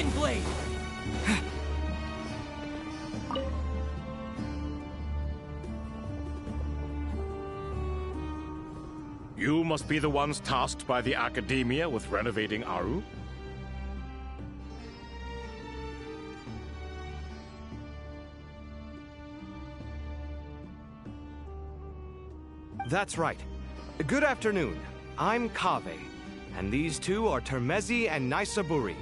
Lightning Blade! You must be the ones tasked by the Academia with renovating Aru? That's right. Good afternoon. I'm Kaveh, and these two are Termezi and Naisaburi.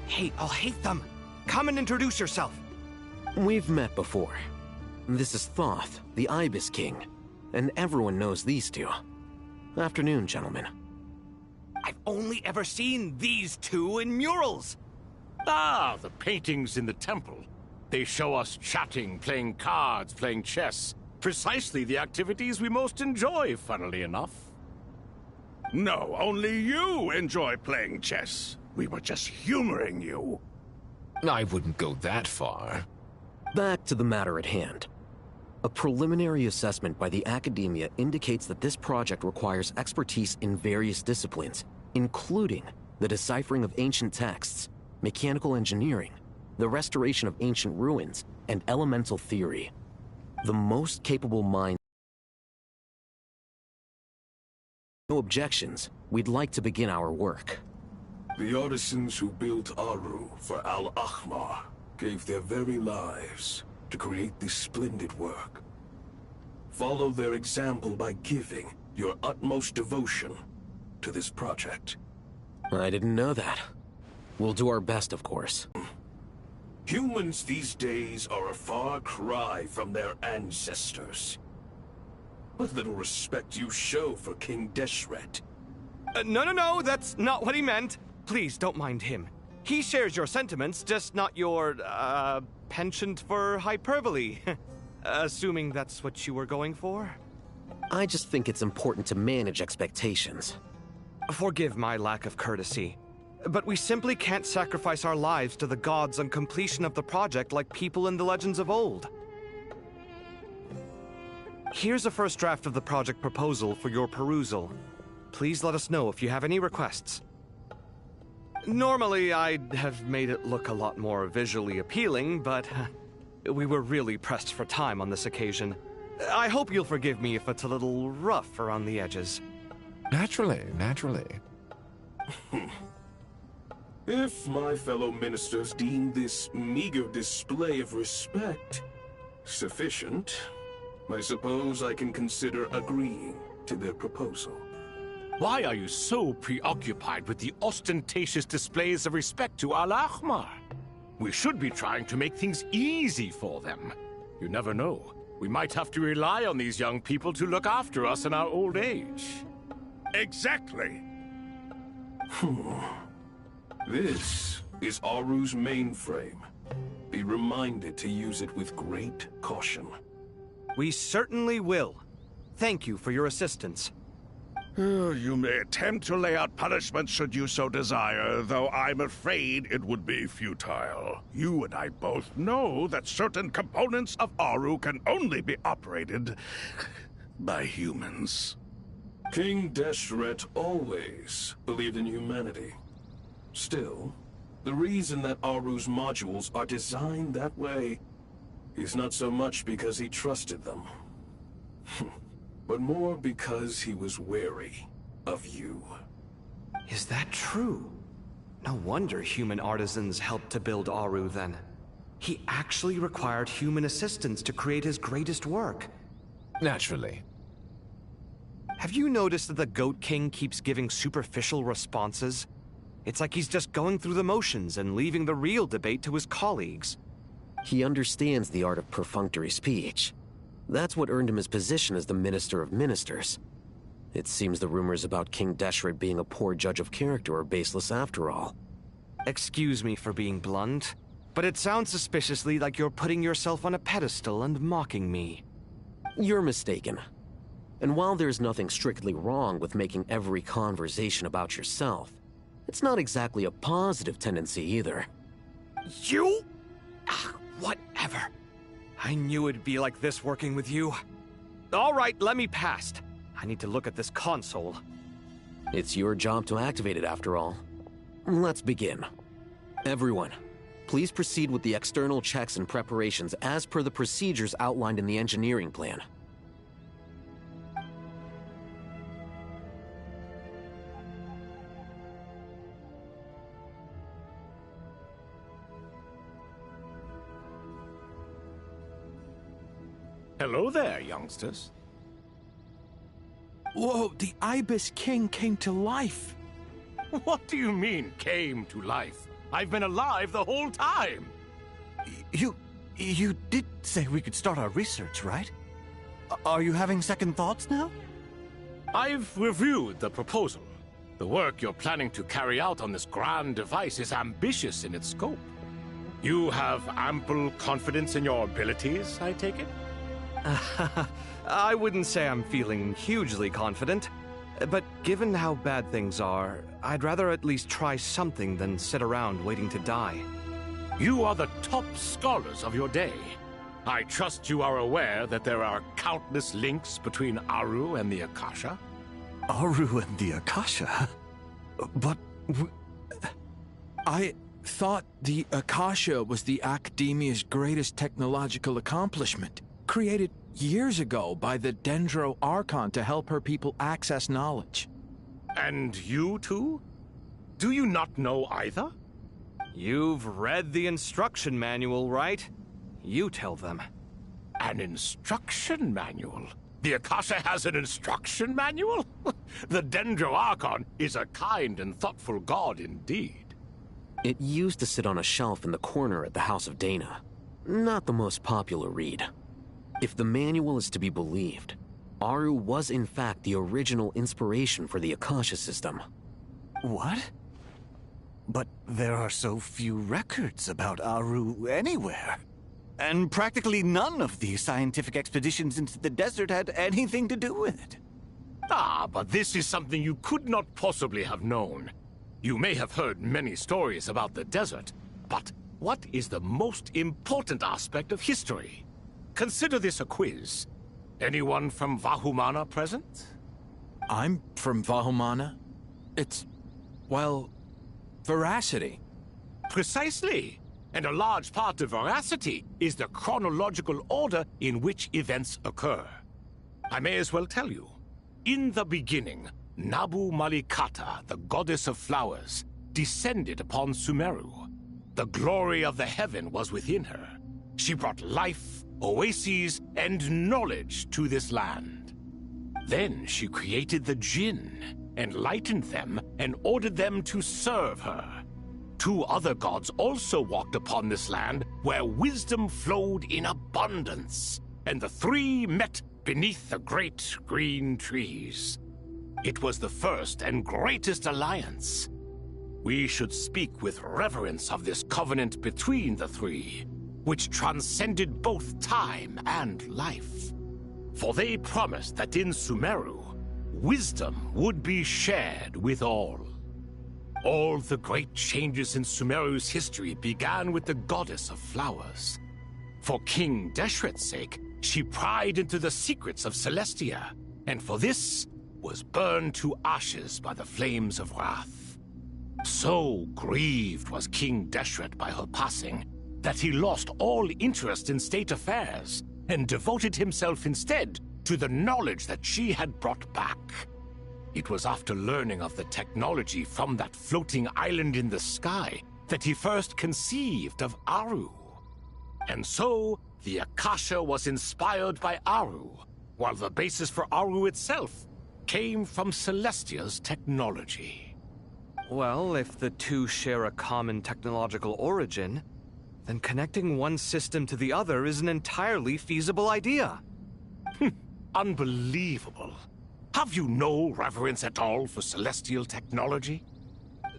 Hey, I'll hate them. Come and introduce yourself. We've met before. This is Thoth, the Ibis King, and everyone knows these two. Afternoon, gentlemen. I've only ever seen these two in murals. Ah, the paintings in the temple. They show us chatting, playing cards, playing chess. Precisely the activities we most enjoy, funnily enough. No, only you enjoy playing chess. We were just humoring you. I wouldn't go that far. Back to the matter at hand. A preliminary assessment by the Academia indicates that this project requires expertise in various disciplines, including the deciphering of ancient texts, mechanical engineering, the restoration of ancient ruins, and elemental theory. The most capable mind. No objections. We'd like to begin our work. The artisans who built Aru for Al-Ahmar gave their very lives to create this splendid work. Follow their example by giving your utmost devotion to this project. I didn't know that. We'll do our best, of course. Humans these days are a far cry from their ancestors. What little respect you show for King Deshret. No, that's not what he meant. Please, don't mind him. He shares your sentiments, just not your, penchant for hyperbole. Assuming that's what you were going for? I just think it's important to manage expectations. Forgive my lack of courtesy, but we simply can't sacrifice our lives to the gods on completion of the project like people in the legends of old. Here's a first draft of the project proposal for your perusal. Please let us know if you have any requests. Normally, I'd have made it look a lot more visually appealing, but we were really pressed for time on this occasion. I hope you'll forgive me if it's a little rough around the edges. Naturally. If my fellow ministers deem this meager display of respect sufficient, I suppose I can consider agreeing to their proposal. Why are you so preoccupied with the ostentatious displays of respect to Al-Ahmar? We should be trying to make things easy for them. You never know. We might have to rely on these young people to look after us in our old age. Exactly. This is Aru's mainframe. Be reminded to use it with great caution. We certainly will. Thank you for your assistance. You may attempt to lay out punishment should you so desire, though I'm afraid it would be futile. You and I both know that certain components of Aru can only be operated by humans. King Deshret always believed in humanity. Still, the reason that Aru's modules are designed that way is not so much because he trusted them, but more because he was wary of you. Is that true? No wonder human artisans helped to build Aru then. He actually required human assistance to create his greatest work. Naturally. Have you noticed that the Goat King keeps giving superficial responses? It's like he's just going through the motions and leaving the real debate to his colleagues. He understands the art of perfunctory speech. That's what earned him his position as the Minister of Ministers. It seems the rumors about King Deshret being a poor judge of character are baseless after all. Excuse me for being blunt, but it sounds suspiciously like you're putting yourself on a pedestal and mocking me. You're mistaken. And while there's nothing strictly wrong with making every conversation about yourself, it's not exactly a positive tendency either. You? Whatever. I knew it'd be like this working with you. All right, let me past. I need to look at this console. It's your job to activate it after all. Let's begin. Everyone, please proceed with the external checks and preparations as per the procedures outlined in the engineering plan. Hello there, youngsters. Whoa, the Ibis King came to life. What do you mean, came to life? I've been alive the whole time! You did say we could start our research, right? Are you having second thoughts now? I've reviewed the proposal. The work you're planning to carry out on this grand device is ambitious in its scope. You have ample confidence in your abilities, I take it? I wouldn't say I'm feeling hugely confident, but given how bad things are, I'd rather at least try something than sit around waiting to die. You are the top scholars of your day. I trust you are aware that there are countless links between Aru and the Akasha? Aru and the Akasha? But... I thought the Akasha was the Academia's greatest technological accomplishment, created years ago by the VII Archon to help her people access knowledge. And you too? Do you not know either? You've read the instruction manual, right? You tell them. An instruction manual? The Akasha has an instruction manual? The VII Archon is a kind and thoughtful god indeed. It used to sit on a shelf in the corner at the House of Dana. Not the most popular read. If the manual is to be believed, Aru was in fact the original inspiration for the Akasha system. What? But there are so few records about Aru anywhere. And practically none of the scientific expeditions into the desert had anything to do with it. Ah, but this is something you could not possibly have known. You may have heard many stories about the desert, but what is the most important aspect of history? Consider this a quiz. Anyone from Vahumana present? I'm from Vahumana. It's, well, veracity. Precisely. And a large part of veracity is the chronological order in which events occur. I may as well tell you. In the beginning, Nabu Malikata, the goddess of flowers, descended upon Sumeru. The glory of the heaven was within her. She brought life, oases, and knowledge to this land. Then she created the Jinn, enlightened them, and ordered them to serve her. Two other gods also walked upon this land where wisdom flowed in abundance, and the three met beneath the great green trees. It was the first and greatest alliance. We should speak with reverence of this covenant between the three, which transcended both time and life. For they promised that in Sumeru, wisdom would be shared with all. All the great changes in Sumeru's history began with the goddess of flowers. For King Deshret's sake, she pried into the secrets of Celestia, and for this was burned to ashes by the flames of wrath. So grieved was King Deshret by her passing that he lost all interest in state affairs and devoted himself instead to the knowledge that she had brought back. It was after learning of the technology from that floating island in the sky that he first conceived of Aru. And so, the Akasha was inspired by Aru, while the basis for Aru itself came from Celestia's technology. Well, if the two share a common technological origin, then connecting one system to the other is an entirely feasible idea. Unbelievable. Have you no reverence at all for celestial technology?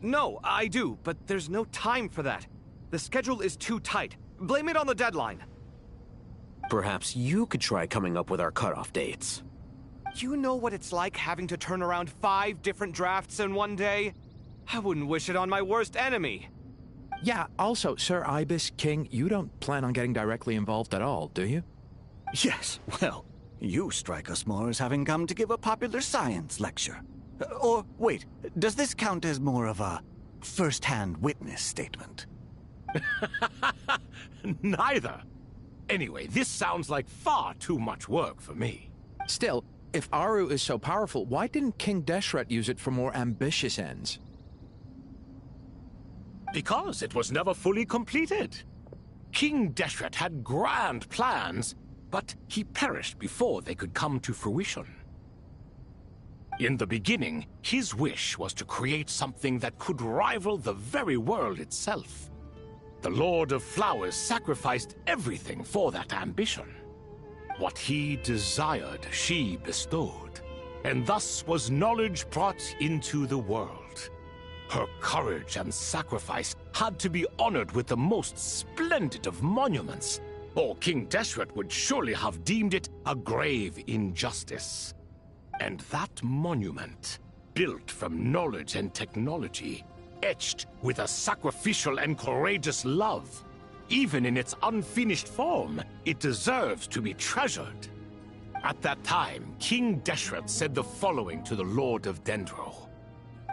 No, I do, but there's no time for that. The schedule is too tight. Blame it on the deadline. Perhaps you could try coming up with our cutoff dates. You know what it's like having to turn around 5 different drafts in one day? I wouldn't wish it on my worst enemy. Yeah, also, Sir Ibis King, you don't plan on getting directly involved at all, do you? Yes, well, you strike us more as having come to give a popular science lecture. Or, wait, does this count as more of a first-hand witness statement? Neither. Anyway, this sounds like far too much work for me. Still, if Aru is so powerful, why didn't King Deshret use it for more ambitious ends? Because it was never fully completed. King Deshret had grand plans, but he perished before they could come to fruition. In the beginning, his wish was to create something that could rival the very world itself. The Lord of Flowers sacrificed everything for that ambition. What he desired, she bestowed, and thus was knowledge brought into the world. Her courage and sacrifice had to be honored with the most splendid of monuments, or King Deshret would surely have deemed it a grave injustice. And that monument, built from knowledge and technology, etched with a sacrificial and courageous love, even in its unfinished form, it deserves to be treasured. At that time, King Deshret said the following to the Lord of Dendro.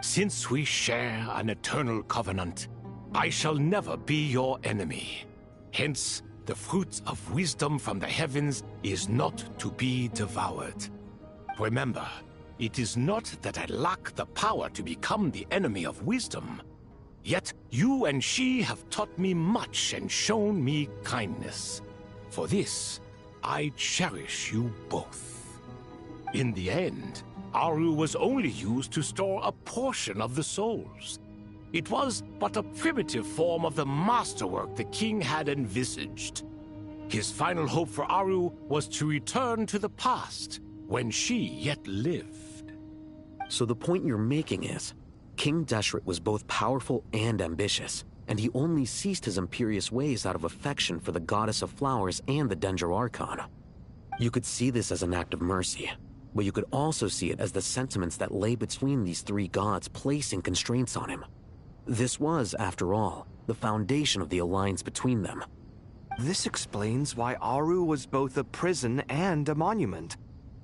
Since we share an eternal covenant, I shall never be your enemy. Hence, the fruit of wisdom from the heavens is not to be devoured. Remember, it is not that I lack the power to become the enemy of wisdom. Yet you and she have taught me much and shown me kindness. For this, I cherish you both. In the end, Aru was only used to store a portion of the souls. It was but a primitive form of the masterwork the king had envisaged. His final hope for Aru was to return to the past, when she yet lived. So the point you're making is, King Deshret was both powerful and ambitious, and he only ceased his imperious ways out of affection for the Goddess of Flowers and the Dendro Archon. You could see this as an act of mercy, but you could also see it as the sentiments that lay between these three gods placing constraints on him. This was, after all, the foundation of the alliance between them. This explains why Aru was both a prison and a monument,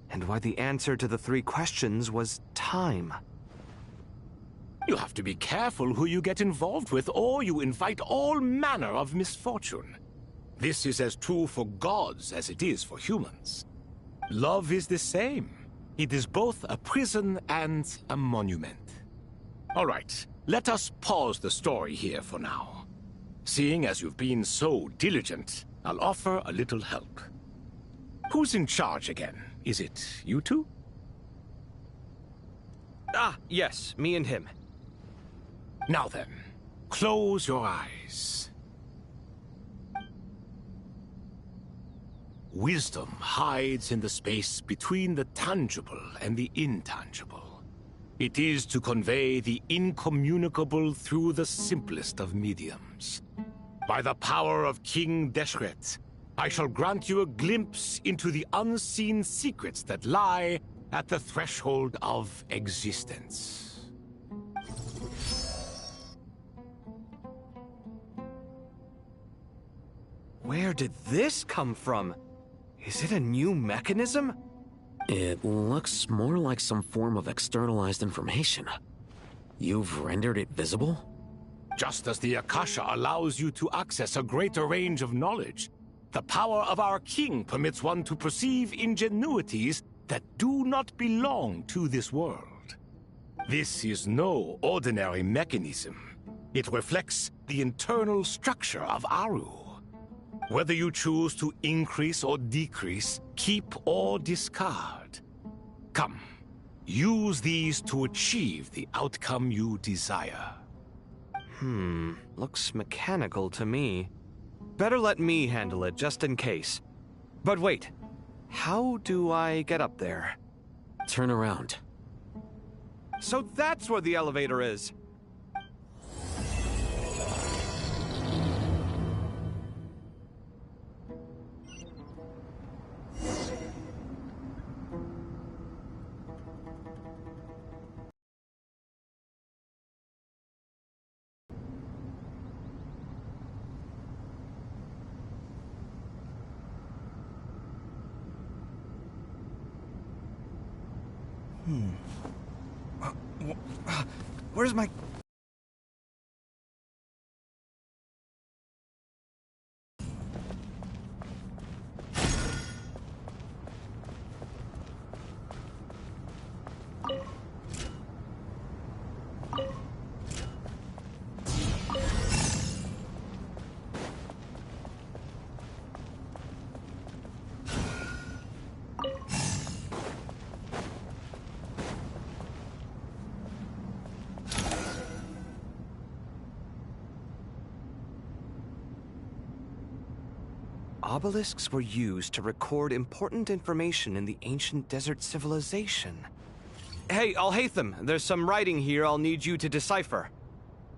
and why the answer to the three questions was time. You have to be careful who you get involved with, or you invite all manner of misfortune. This is as true for gods as it is for humans. Love is the same. It is both a prison and a monument. All right, let us pause the story here for now. Seeing as you've been so diligent, I'll offer a little help. Who's in charge again? Is it you two? Ah, yes, me and him. Now then, close your eyes. Wisdom hides in the space between the tangible and the intangible. It is to convey the incommunicable through the simplest of mediums. By the power of King Deshret, I shall grant you a glimpse into the unseen secrets that lie at the threshold of existence. Where did this come from? Is it a new mechanism? It looks more like some form of externalized information. You've rendered it visible? Just as the Akasha allows you to access a greater range of knowledge, the power of our king permits one to perceive ingenuities that do not belong to this world. This is no ordinary mechanism. It reflects the internal structure of Aru. Whether you choose to increase or decrease, keep or discard. Come, use these to achieve the outcome you desire. Looks mechanical to me. Better let me handle it, just in case. But wait, how do I get up there? Turn around. So that's where the elevator is. Where's my Obelisks were used to record important information in the ancient desert civilization. Hey, Alhaitham, there's some writing here I'll need you to decipher.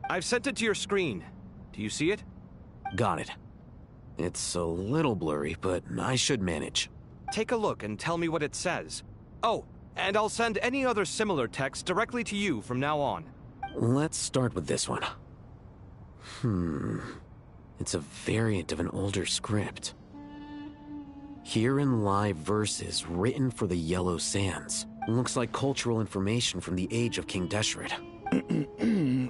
I've sent it to your screen. Do you see it? Got it. It's a little blurry, but I should manage. Take a look and tell me what it says. Oh, and I'll send any other similar text directly to you from now on. Let's start with this one. It's a variant of an older script. Herein lie verses written for the Yellow Sands. Looks like cultural information from the age of King Deshret.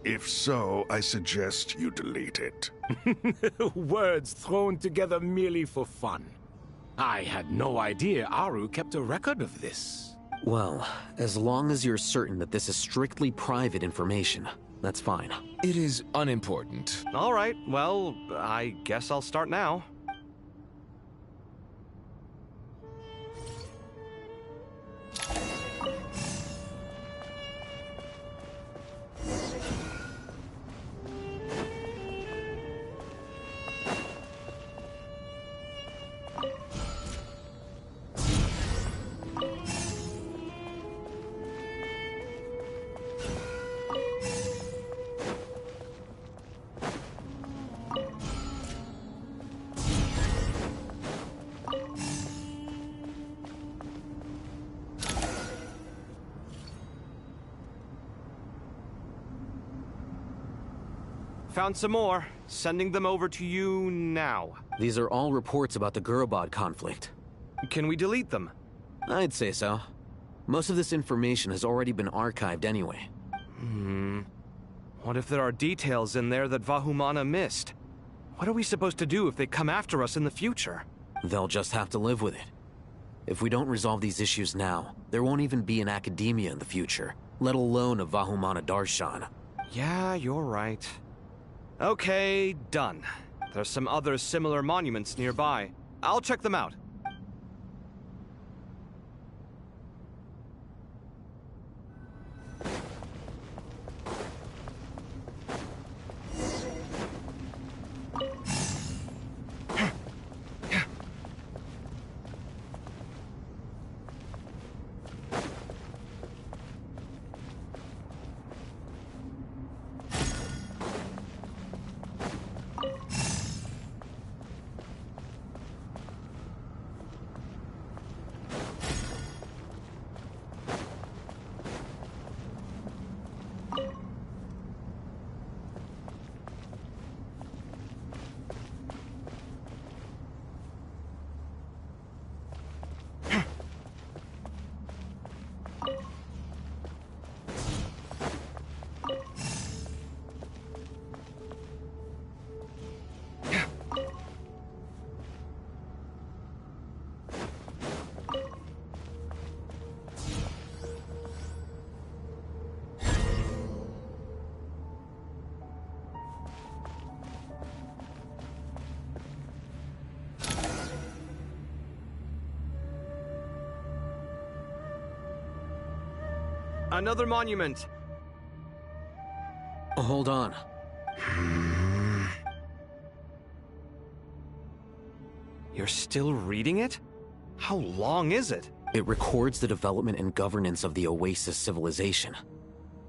If so, I suggest you delete it. Words thrown together merely for fun. I had no idea Aru kept a record of this. Well, as long as you're certain that this is strictly private information, that's fine. It is unimportant. All right, well, I guess I'll start now. Found some more. Sending them over to you now. These are all reports about the Gurubad conflict. Can we delete them? I'd say so. Most of this information has already been archived anyway. What if there are details in there that Vahumana missed? What are we supposed to do if they come after us in the future? They'll just have to live with it. If we don't resolve these issues now, there won't even be an academia in the future, let alone a Vahumana Darshan. Yeah, you're right. Okay, done. There's some other similar monuments nearby. I'll check them out. Another monument. Hold on. You're still reading it? How long is it? It records the development and governance of the Oasis civilization.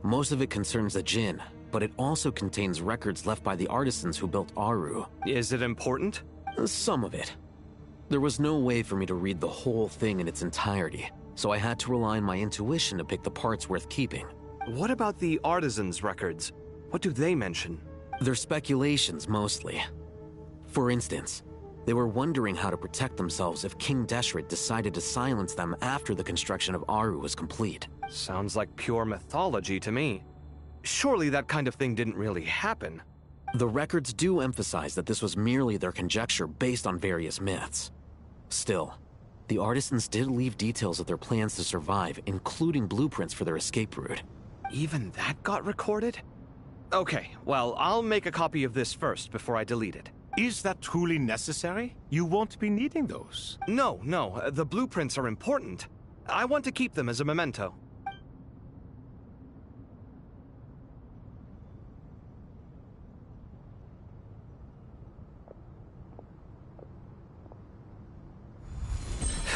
Most of it concerns the Jinn, but it also contains records left by the artisans who built Aru. Is it important? Some of it. There was no way for me to read the whole thing in its entirety, so I had to rely on my intuition to pick the parts worth keeping. What about the artisans' records? What do they mention? They're speculations, mostly. For instance, they were wondering how to protect themselves if King Deshret decided to silence them after the construction of Aru was complete. Sounds like pure mythology to me. Surely that kind of thing didn't really happen. The records do emphasize that this was merely their conjecture based on various myths. Still, the artisans did leave details of their plans to survive, including blueprints for their escape route. Even that got recorded? Okay, well, I'll make a copy of this first before I delete it. Is that truly necessary? You won't be needing those. No, the blueprints are important. I want to keep them as a memento.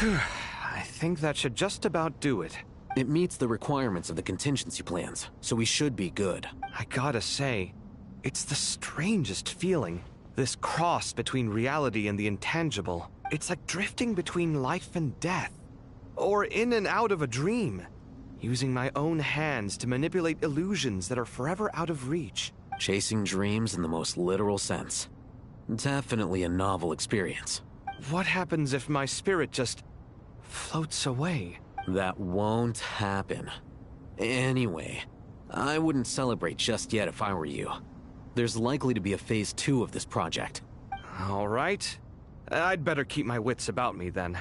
I think that should just about do it. It meets the requirements of the contingency plans, so we should be good. I gotta say, it's the strangest feeling. This cross between reality and the intangible. It's like drifting between life and death. Or in and out of a dream. Using my own hands to manipulate illusions that are forever out of reach. Chasing dreams in the most literal sense. Definitely a novel experience. What happens if my spirit just floats away? That won't happen. Anyway, I wouldn't celebrate just yet if I were you. There's likely to be a phase 2 of this project. All right. I'd better keep my wits about me then.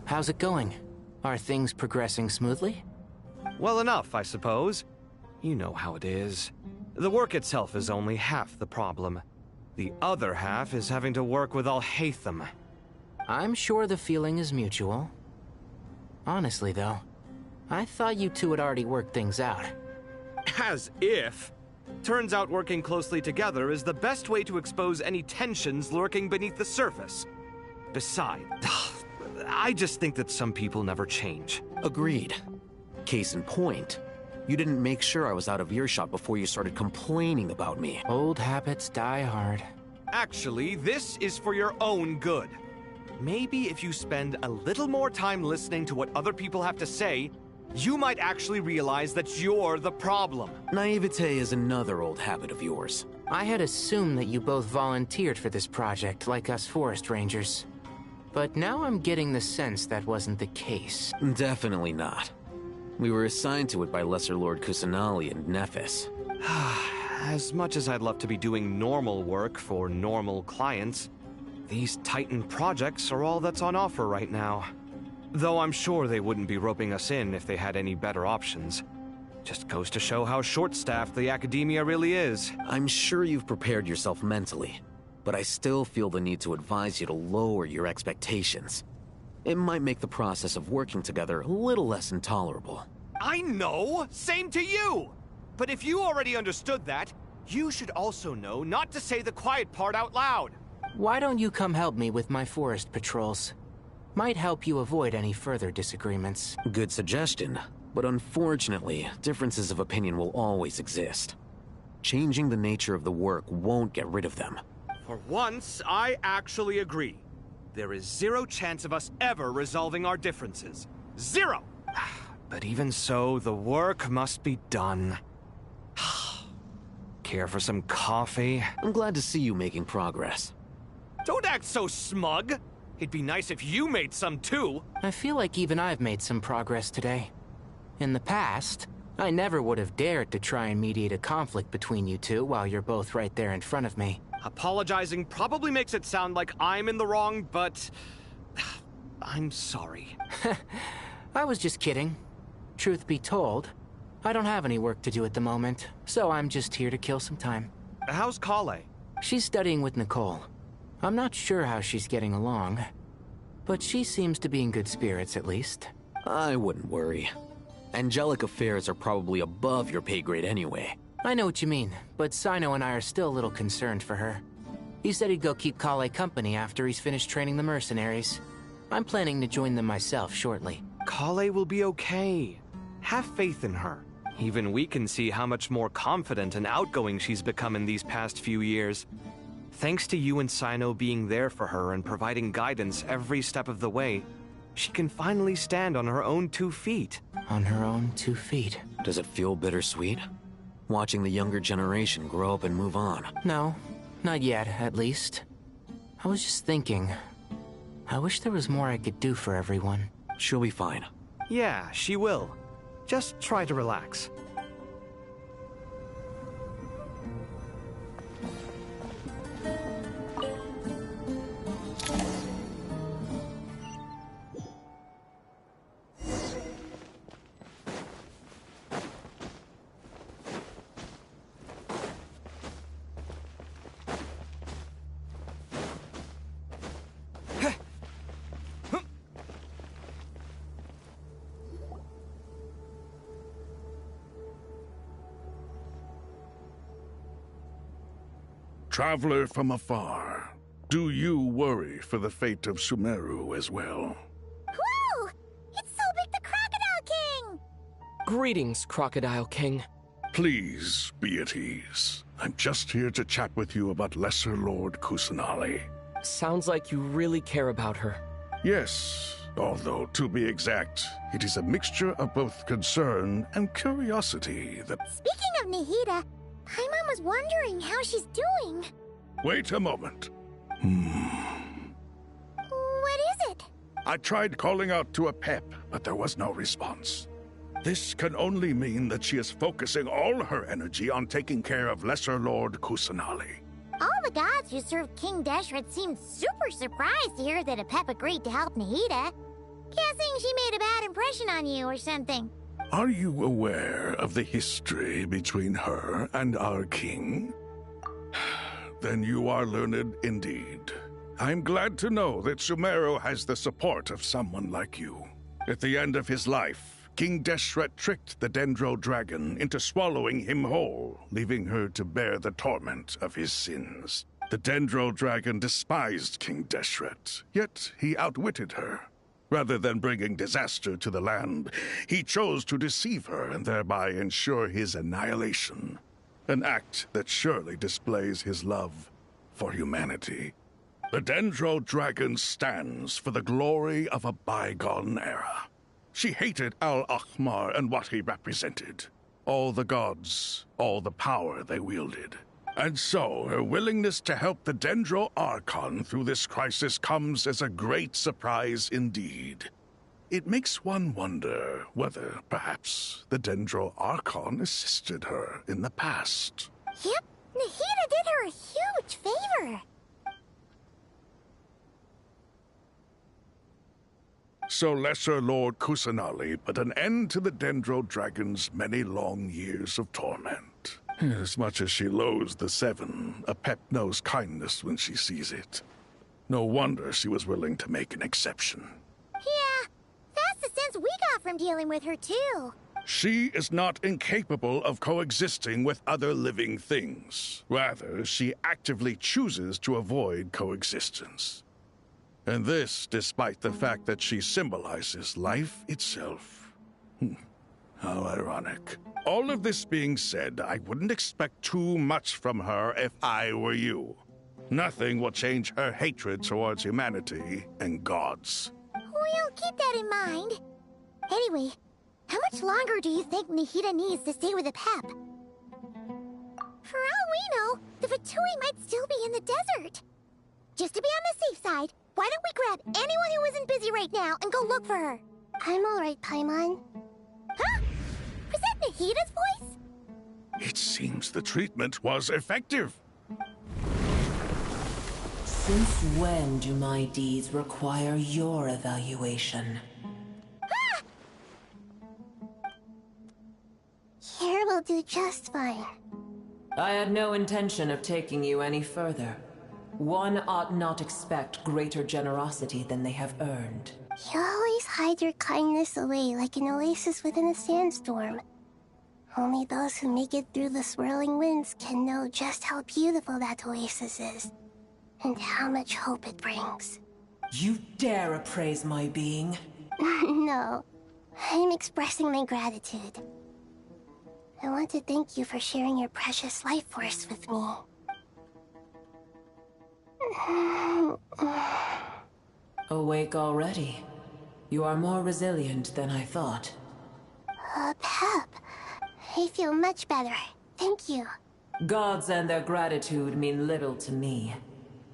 How's it going? Are things progressing smoothly? Well enough, I suppose. You know how it is. The work itself is only half the problem. The other half is having to work with Al-Haytham. I'm sure the feeling is mutual. Honestly, though, I thought you two had already worked things out. As if. Turns out working closely together is the best way to expose any tensions lurking beneath the surface. Besides, I just think that some people never change. Agreed. Case in point, you didn't make sure I was out of earshot before you started complaining about me. Old habits die hard. Actually, this is for your own good. Maybe if you spend a little more time listening to what other people have to say, you might actually realize that you're the problem. Naivete is another old habit of yours. I had assumed that you both volunteered for this project, like us forest rangers. But now I'm getting the sense that wasn't the case. Definitely not. We were assigned to it by Lesser Lord Kusanali and Nephis. As much as I'd love to be doing normal work for normal clients, these Titan projects are all that's on offer right now. Though I'm sure they wouldn't be roping us in if they had any better options. Just goes to show how short-staffed the academia really is. I'm sure you've prepared yourself mentally, but I still feel the need to advise you to lower your expectations. It might make the process of working together a little less intolerable. I know! Same to you! But if you already understood that, you should also know not to say the quiet part out loud. Why don't you come help me with my forest patrols? Might help you avoid any further disagreements. Good suggestion, but unfortunately, differences of opinion will always exist. Changing the nature of the work won't get rid of them. For once, I actually agree. There is zero chance of us ever resolving our differences. Zero! But even so, the work must be done. Care for some coffee? I'm glad to see you making progress. Don't act so smug! It'd be nice if you made some too! I feel like even I've made some progress today. In the past, I never would have dared to try and mediate a conflict between you two while you're both right there in front of me. Apologizing probably makes it sound like I'm in the wrong, but... I'm sorry. I was just kidding. Truth be told, I don't have any work to do at the moment, so I'm just here to kill some time. How's Kale? She's studying with Nicole. I'm not sure how she's getting along, but she seems to be in good spirits at least. I wouldn't worry. Angelic affairs are probably above your pay grade anyway. I know what you mean, but Sino and I are still a little concerned for her. He said he'd go keep Kale company after he's finished training the mercenaries. I'm planning to join them myself shortly. Kale will be okay. Have faith in her. Even we can see how much more confident and outgoing she's become in these past few years. Thanks to you and Sino being there for her and providing guidance every step of the way, she can finally stand on her own 2 feet. On her own 2 feet. Does it feel bittersweet? Watching the younger generation grow up and move on? No, not yet, at least. I was just thinking, I wish there was more I could do for everyone. She'll be fine. Yeah, she will. Just try to relax. Traveler from afar, do you worry for the fate of Sumeru as well? Whoa! It's so big the Crocodile King! Greetings, Crocodile King. Please be at ease. I'm just here to chat with you about Lesser Lord Kusanali. Sounds like you really care about her. Yes, although to be exact, it is a mixture of both concern and curiosity that... Speaking of Nahida, Paimon was wondering how she's doing. Wait a moment. What is it? I tried calling out to a pep, but there was no response. This can only mean that she is focusing all her energy on taking care of Lesser Lord Kusanali. All the gods who served King Deshret seemed super surprised to hear that Apep agreed to help Nahida. Guessing she made a bad impression on you or something. Are you aware of the history between her and our king? Then you are learned indeed. I'm glad to know that Sumeru has the support of someone like you. At the end of his life, King Deshret tricked the Dendro Dragon into swallowing him whole, leaving her to bear the torment of his sins. The Dendro Dragon despised King Deshret, yet he outwitted her. Rather than bringing disaster to the land, he chose to deceive her and thereby ensure his annihilation. An act that surely displays his love for humanity. The Dendro Dragon stands for the glory of a bygone era. She hated Al-Ahmar and what he represented. All the gods, all the power they wielded. And so, her willingness to help the Dendro Archon through this crisis comes as a great surprise indeed. It makes one wonder whether, perhaps, the Dendro Archon assisted her in the past. Yep, Nahida did her a huge favor. So Lesser Lord Kusanali put an end to the Dendro Dragon's many long years of torment. As much as she loathes the Seven, Apep knows kindness when she sees it. No wonder she was willing to make an exception. Yeah, that's the sense we got from dealing with her too. She is not incapable of coexisting with other living things. Rather, she actively chooses to avoid coexistence. And this, despite the fact that she symbolizes life itself. How ironic. All of this being said, I wouldn't expect too much from her if I were you. Nothing will change her hatred towards humanity and gods. We'll keep that in mind. Anyway, how much longer do you think Nahida needs to stay with Apep? For all we know, the Fatui might still be in the desert. Just to be on the safe side, why don't we grab anyone who isn't busy right now and go look for her? I'm alright, Paimon. Huh? Was that Nahida's voice? It seems the treatment was effective. Since when do my deeds require your evaluation? Ah! Here will do just fine. I had no intention of taking you any further. One ought not expect greater generosity than they have earned. You always hide your kindness away like an oasis within a sandstorm. Only those who make it through the swirling winds can know just how beautiful that oasis is, and how much hope it brings. You dare appraise my being? No, I'm expressing my gratitude. I want to thank you for sharing your precious life force with me. Awake already? You are more resilient than I thought. Pep, I feel much better. Thank you. Gods and their gratitude mean little to me.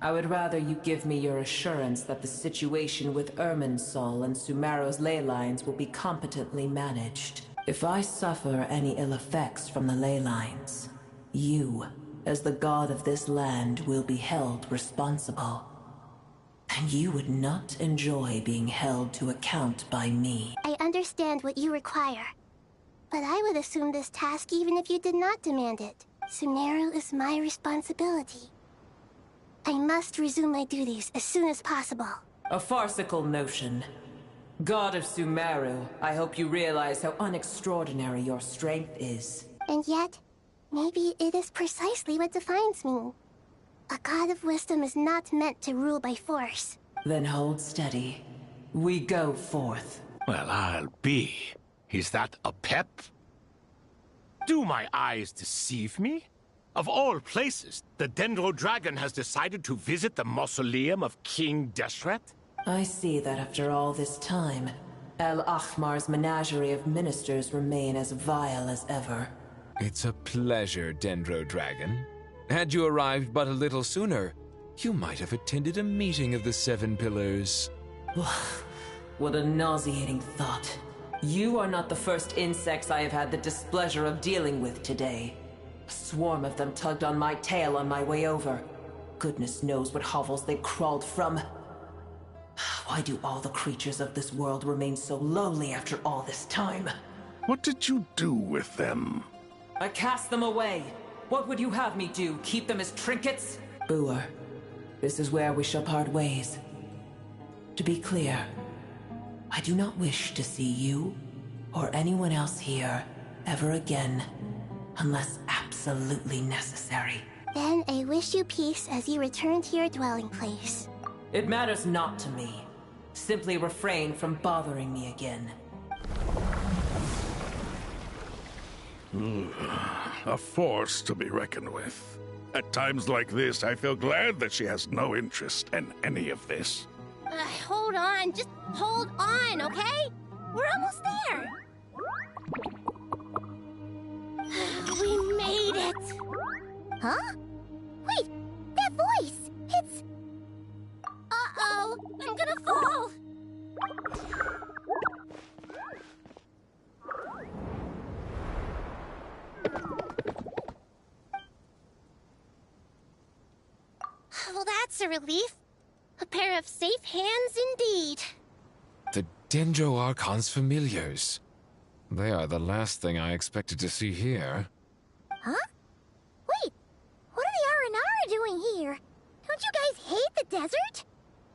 I would rather you give me your assurance that the situation with Irminsul and Sumeru's ley lines will be competently managed. If I suffer any ill effects from the ley lines, you, as the god of this land, will be held responsible. And you would not enjoy being held to account by me. I understand what you require, but I would assume this task even if you did not demand it. Sumeru is my responsibility. I must resume my duties as soon as possible. A farcical notion. God of Sumeru, I hope you realize how unextraordinary your strength is. And yet, maybe it is precisely what defines me. A god of wisdom is not meant to rule by force. Then hold steady. We go forth. Well, I'll be. Is that a pep? Do my eyes deceive me? Of all places, the Dendro Dragon has decided to visit the mausoleum of King Deshret? I see that after all this time, El Ahmar's menagerie of ministers remain as vile as ever. It's a pleasure, Dendro Dragon. Had you arrived but a little sooner, you might have attended a meeting of the Seven Pillars. What a nauseating thought. You are not the first insects I have had the displeasure of dealing with today. A swarm of them tugged on my tail on my way over. Goodness knows what hovels they crawled from. Why do all the creatures of this world remain so lowly after all this time? What did you do with them? I cast them away. What would you have me do? Keep them as trinkets? Boer, this is where we shall part ways. To be clear, I do not wish to see you or anyone else here ever again, unless absolutely necessary. Then I wish you peace as you return to your dwelling place. It matters not to me. Simply refrain from bothering me again. A force to be reckoned with. At times like this, I feel glad that she has no interest in any of this. Hold on, just hold on, okay? We're almost there. We made it. Huh? Wait, that voice! It's... Uh-oh, I'm gonna fall! Well, that's a relief. A pair of safe hands indeed. The Dendro Archon's familiars. They are the last thing I expected to see here. Huh? Wait, what are the Aranara doing here? Don't you guys hate the desert?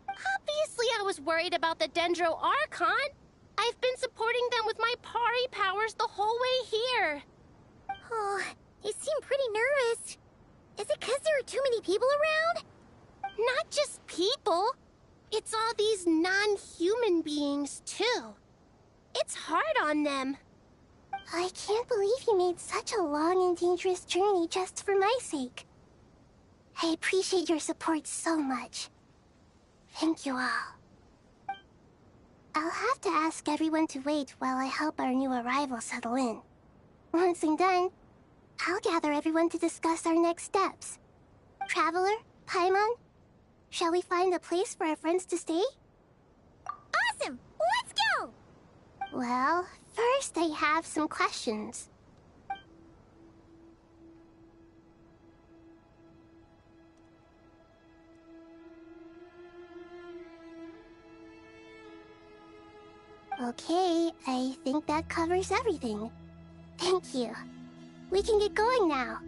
Obviously I was worried about the Dendro Archon. I've been supporting them with my Pari powers the whole way here. Oh, you seem pretty nervous. Is it 'cause there are too many people around? Not just people. It's all these non-human beings, too. It's hard on them. I can't believe you made such a long and dangerous journey just for my sake. I appreciate your support so much. Thank you all. I'll have to ask everyone to wait while I help our new arrival settle in. Once I'm done, I'll gather everyone to discuss our next steps. Traveler, Paimon, shall we find a place for our friends to stay? Awesome! Let's go! Well, first I have some questions. Okay, I think that covers everything. Thank you. We can get going now.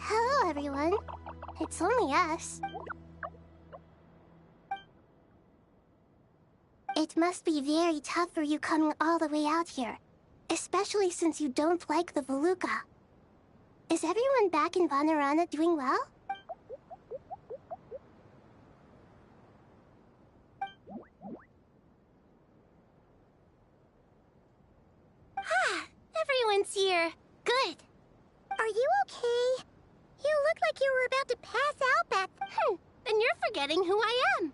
Hello, everyone. It's only us. It must be very tough for you coming all the way out here, especially since you don't like the Voluka. Is everyone back in Vanarana doing well? everyone's here. Good. Are you okay? You look like you were about to pass out back... And you're forgetting who I am.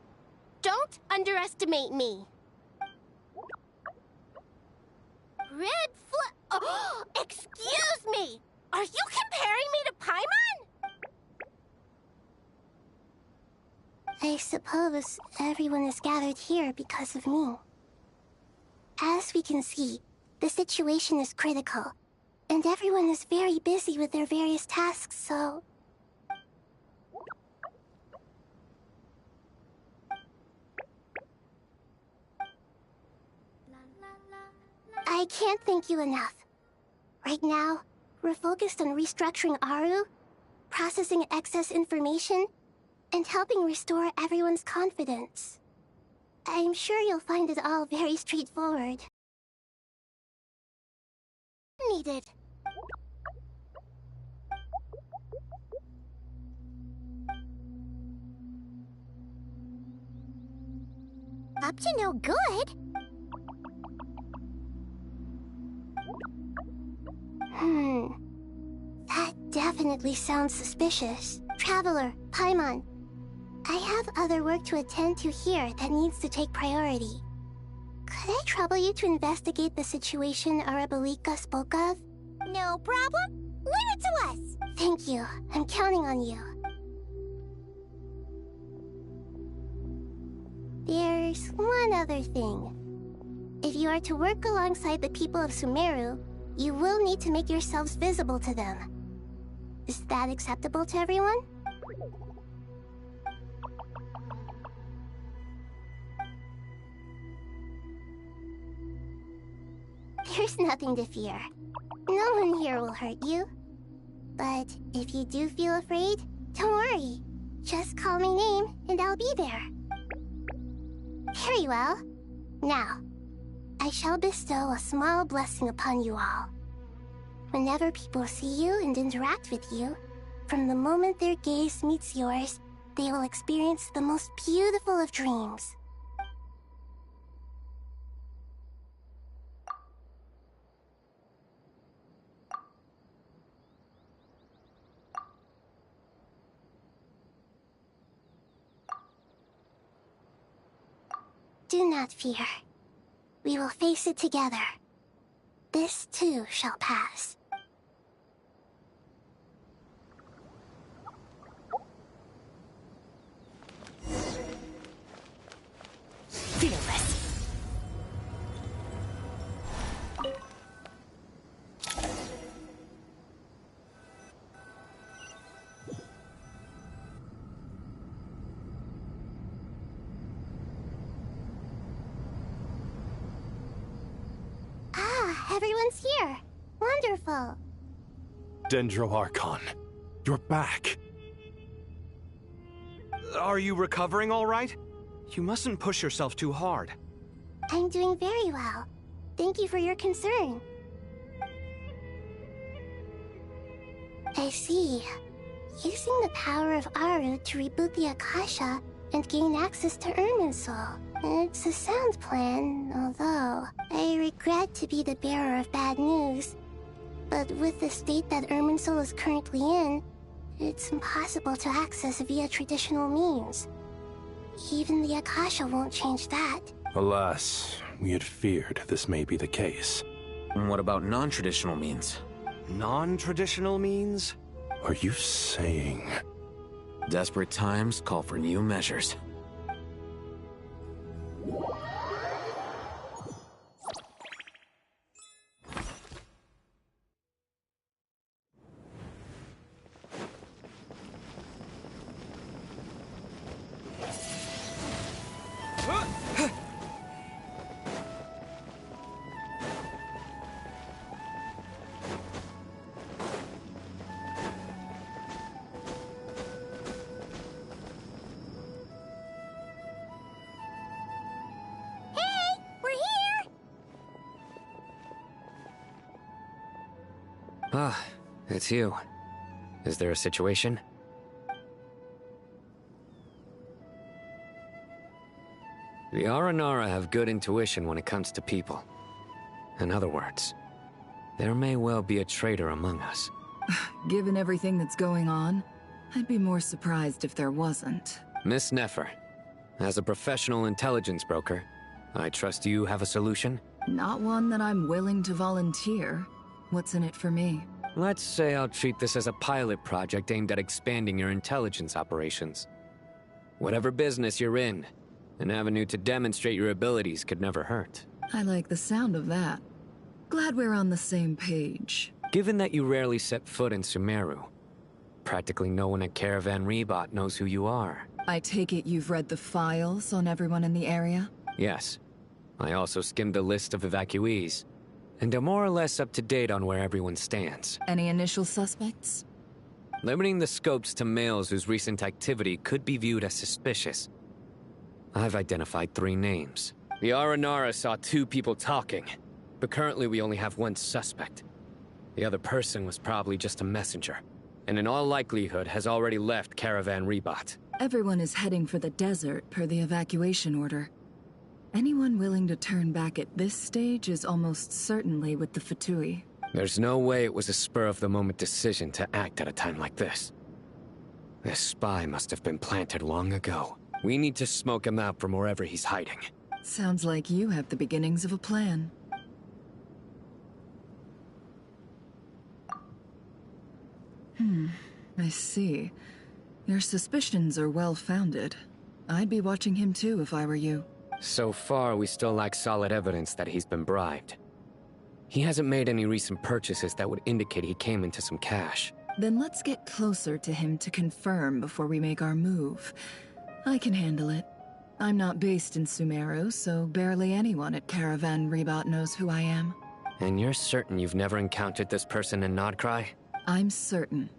Don't underestimate me. Oh, excuse me! Are you comparing me to Paimon? I suppose everyone is gathered here because of me. As we can see, the situation is critical, and everyone is very busy with their various tasks, so... I can't thank you enough. Right now, we're focused on restructuring Aru, processing excess information, and helping restore everyone's confidence. I'm sure you'll find it all very straightforward. Needed. Up to no good? That definitely sounds suspicious. Traveler, Paimon, I have other work to attend to here that needs to take priority. Could I trouble you to investigate the situation Arabalika spoke of? No problem. Leave it to us. Thank you. I'm counting on you. There's one other thing. If you are to work alongside the people of Sumeru, you will need to make yourselves visible to them. Is that acceptable to everyone? There's nothing to fear. No one here will hurt you. But if you do feel afraid, don't worry. Just call my name and I'll be there. Very well. Now, I shall bestow a small blessing upon you all. Whenever people see you and interact with you, from the moment their gaze meets yours, they will experience the most beautiful of dreams. Do not fear. We will face it together. This too shall pass. Fearless. Everyone's here. Wonderful. Dendro Archon, you're back. Are you recovering all right? You mustn't push yourself too hard. I'm doing very well. Thank you for your concern. I see. Using the power of Aru to reboot the Akasha and gain access to Irminsul. It's a sound plan, although I regret to be the bearer of bad news. But with the state that Irminsul is currently in, it's impossible to access via traditional means. Even the Akasha won't change that. Alas, we had feared this may be the case. And what about non-traditional means? Non-traditional means? Are you saying... Desperate times call for new measures. Ah, it's you. Is there a situation? The Aranara have good intuition when it comes to people. In other words, There may well be a traitor among us. Given everything that's going on, I'd be more surprised if there wasn't. Miss Nefer, as a professional intelligence broker, I trust you have a solution? Not one that I'm willing to volunteer. What's in it for me? Let's say I'll treat this as a pilot project aimed at expanding your intelligence operations. Whatever business you're in, an avenue to demonstrate your abilities could never hurt. I like the sound of that. Glad we're on the same page. Given that you rarely set foot in Sumeru, practically no one at Caravan Rebot knows who you are. I take it you've read the files on everyone in the area? Yes. I also skimmed the list of evacuees, and am more or less up to date on where everyone stands. Any initial suspects? Limiting the scopes to males whose recent activity could be viewed as suspicious, I've identified 3 names. The Aranara saw 2 people talking, but currently we only have 1 suspect. The other person was probably just a messenger, and in all likelihood has already left Caravan Rebot. Everyone is heading for the desert per the evacuation order. Anyone willing to turn back at this stage is almost certainly with the Fatui. There's no way it was a spur-of-the-moment decision to act at a time like this. This spy must have been planted long ago. We need to smoke him out from wherever he's hiding. Sounds like you have the beginnings of a plan. I see. Your suspicions are well-founded. I'd be watching him too if I were you. So far, we still lack solid evidence that he's been bribed. He hasn't made any recent purchases that would indicate he came into some cash. Then let's get closer to him to confirm before we make our move. I can handle it. I'm not based in Sumeru, so barely anyone at Caravan Rebot knows who I am. And you're certain you've never encountered this person in Nodcry? I'm certain.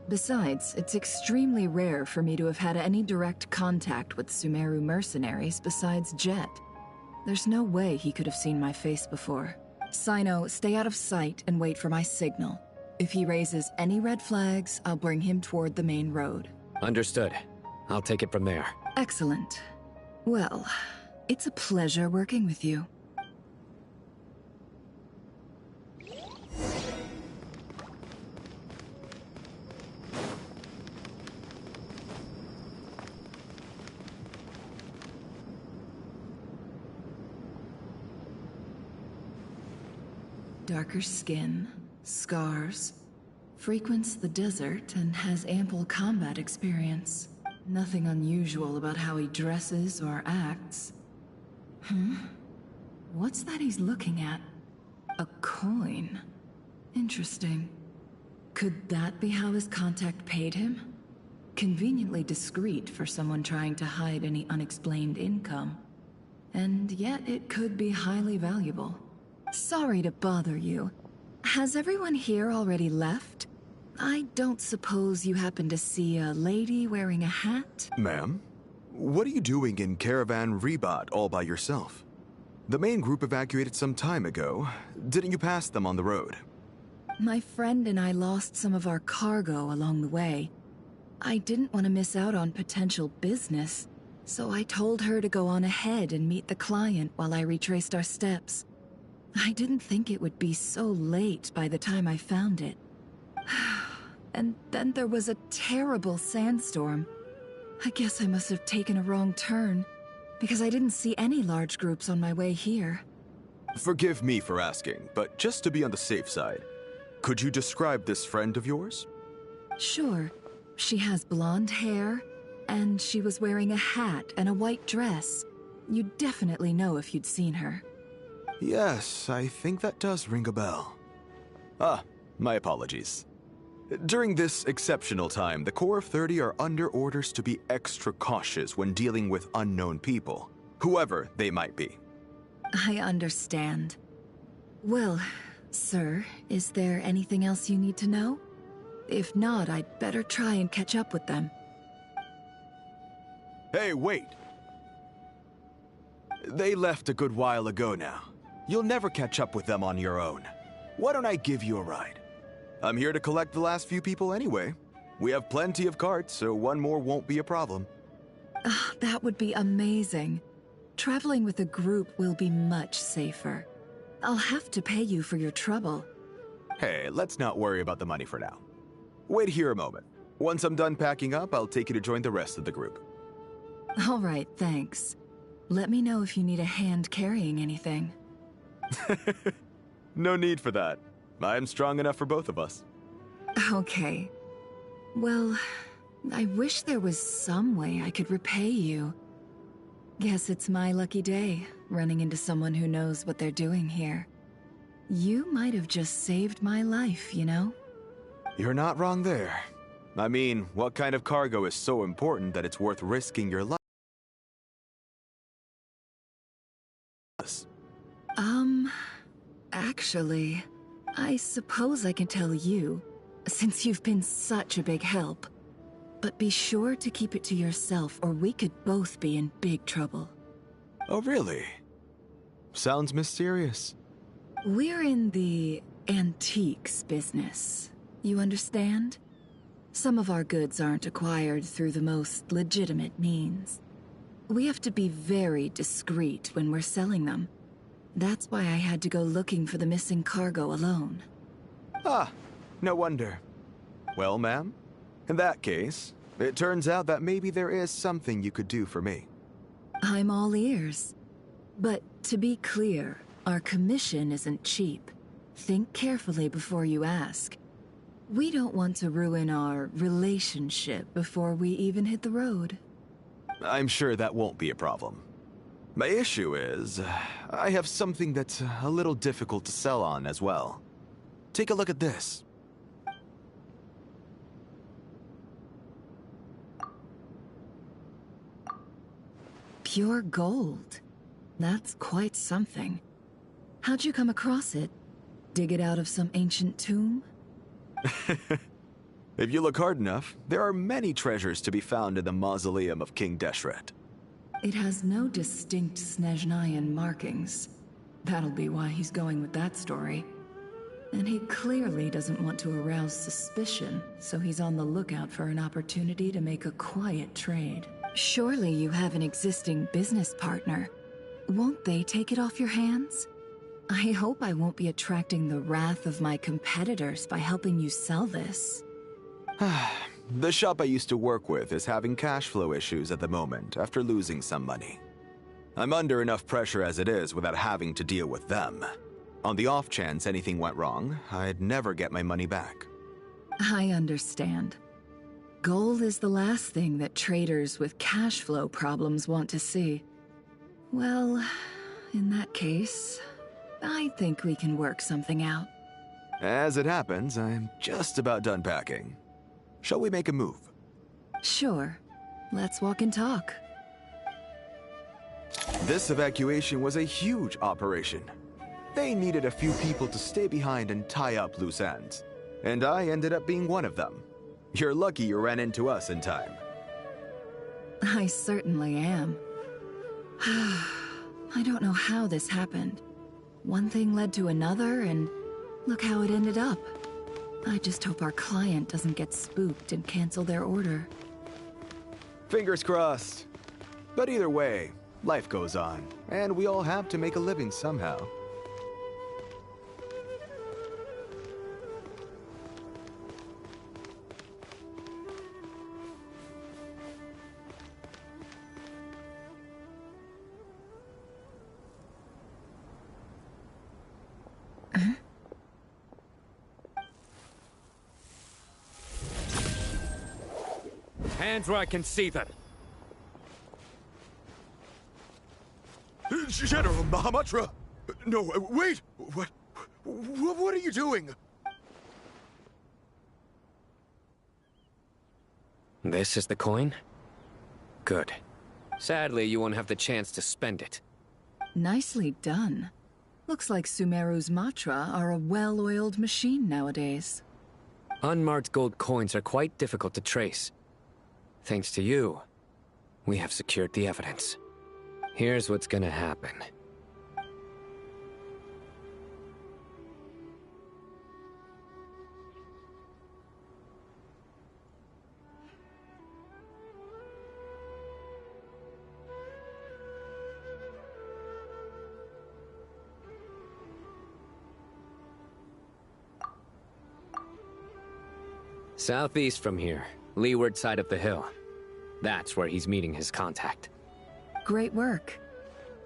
Besides, it's extremely rare for me to have had any direct contact with Sumeru mercenaries besides Jet. There's no way he could have seen my face before. Sino, stay out of sight and wait for my signal. If he raises any red flags, I'll bring him toward the main road. Understood. I'll take it from there. Excellent. Well, it's a pleasure working with you. Darker skin, scars, frequents the desert and has ample combat experience. Nothing unusual about how he dresses or acts. What's that he's looking at? A coin. Interesting. Could that be how his contact paid him? Conveniently discreet for someone trying to hide any unexplained income. And yet it could be highly valuable. Sorry to bother you. Has everyone here already left? I don't suppose you happen to see a lady wearing a hat? Ma'am? What are you doing in Caravan Rebot all by yourself? The main group evacuated some time ago. Didn't you pass them on the road? My friend and I lost some of our cargo along the way. I didn't want to miss out on potential business, so I told her to go on ahead and meet the client while I retraced our steps. I didn't think it would be so late by the time I found it. And then there was a terrible sandstorm. I guess I must have taken a wrong turn, because I didn't see any large groups on my way here. Forgive me for asking, but just to be on the safe side, could you describe this friend of yours? Sure. She has blonde hair, and she was wearing a hat and a white dress. You'd definitely know if you'd seen her. Yes, I think that does ring a bell. Ah, my apologies. During this exceptional time, the Corps of 30 are under orders to be extra cautious when dealing with unknown people, whoever they might be. I understand. Well, sir, is there anything else you need to know? If not, I'd better try and catch up with them. Hey, wait! They left a good while ago now. You'll never catch up with them on your own. Why don't I give you a ride? I'm here to collect the last few people anyway. We have plenty of carts, so one more won't be a problem. That would be amazing. Traveling with a group will be much safer. I'll have to pay you for your trouble. Hey, let's not worry about the money for now. Wait here a moment. Once I'm done packing up, I'll take you to join the rest of the group. All right, thanks. Let me know if you need a hand carrying anything. No need for that. I'm strong enough for both of us. Okay. Well, I wish there was some way I could repay you. Guess it's my lucky day, running into someone who knows what they're doing here. You might have just saved my life, you know? You're not wrong there. I mean, what kind of cargo is so important that it's worth risking your life? Actually, I suppose I can tell you, since you've been such a big help. But be sure to keep it to yourself, or we could both be in big trouble. Oh, really? Sounds mysterious. We're in the antiques business. You understand? Some of our goods aren't acquired through the most legitimate means. We have to be very discreet when we're selling them. That's why I had to go looking for the missing cargo alone. Ah, no wonder. Well, ma'am, in that case, it turns out that maybe there is something you could do for me. I'm all ears. But to be clear, our commission isn't cheap. Think carefully before you ask. We don't want to ruin our relationship before we even hit the road. I'm sure that won't be a problem. My issue is, I have something that's a little difficult to sell on as well. Take a look at this. Pure gold. That's quite something. How'd you come across it? Dig it out of some ancient tomb? If you look hard enough, there are many treasures to be found in the mausoleum of King Deshret. It has no distinct Snezhnayan markings. That'll be why he's going with that story. And he clearly doesn't want to arouse suspicion, so he's on the lookout for an opportunity to make a quiet trade. Surely you have an existing business partner. Won't they take it off your hands? I hope I won't be attracting the wrath of my competitors by helping you sell this. The shop I used to work with is having cash flow issues at the moment after losing some money. I'm under enough pressure as it is without having to deal with them. On the off chance anything went wrong, I'd never get my money back. I understand. Gold is the last thing that traders with cash flow problems want to see. Well, in that case, I think we can work something out. As it happens, I'm just about done packing. Shall we make a move? Sure. Let's walk and talk. This evacuation was a huge operation. They needed a few people to stay behind and tie up loose ends. And I ended up being one of them. You're lucky you ran into us in time. I certainly am. I don't know how this happened. One thing led to another, and look how it ended up. I just hope our client doesn't get spooked and cancel their order. Fingers crossed. But either way, life goes on, and we all have to make a living somehow. Hands where I can see them. General Mahamatra! No, wait! What are you doing? This is the coin? Good. Sadly, you won't have the chance to spend it. Nicely done. Looks like Sumeru's Matra are a well-oiled machine nowadays. Unmarked gold coins are quite difficult to trace. Thanks to you, we have secured the evidence. Here's what's gonna happen. Southeast from here, leeward side of the hill. That's where he's meeting his contact. Great work.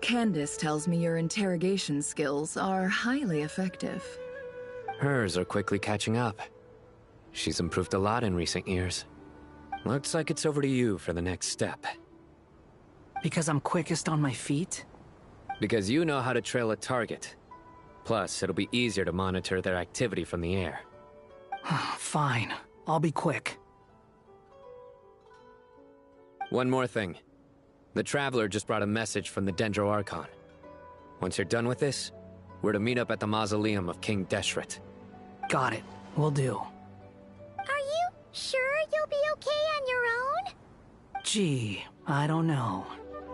Candace tells me your interrogation skills are highly effective. Hers are quickly catching up. She's improved a lot in recent years. Looks like it's over to you for the next step. Because I'm quickest on my feet? Because you know how to trail a target. Plus, it'll be easier to monitor their activity from the air. Fine. I'll be quick. One more thing. The Traveler just brought a message from the VII Archon. Once you're done with this, we're to meet up at the mausoleum of King Deshret. Got it. Will do. Are you sure you'll be okay on your own? Gee, I don't know.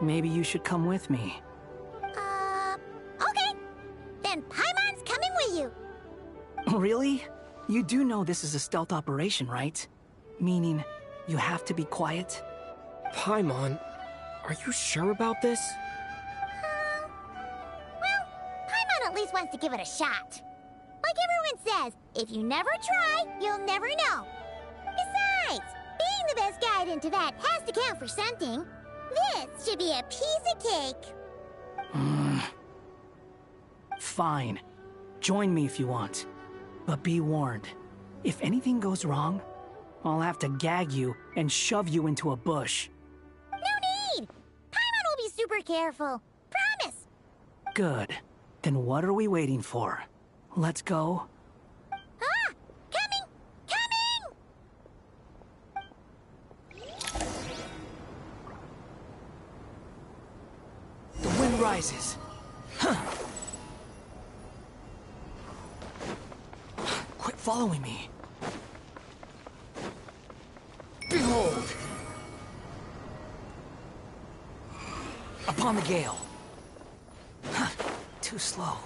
Maybe you should come with me. Okay. Then Paimon's coming with you. Really? You do know this is a stealth operation, right? Meaning, you have to be quiet? Paimon, are you sure about this? Well, Paimon at least wants to give it a shot. Like everyone says, if you never try, you'll never know. Besides, being the best guide into that has to count for something. This should be a piece of cake. Fine. Join me if you want. But be warned, if anything goes wrong, I'll have to gag you and shove you into a bush. No need! Paimon will be super careful. Promise! Good. Then what are we waiting for? Let's go. Ah! Coming! Coming! The wind rises. Huh. Quit following me. Behold! Upon the gale. Huh. Too slow.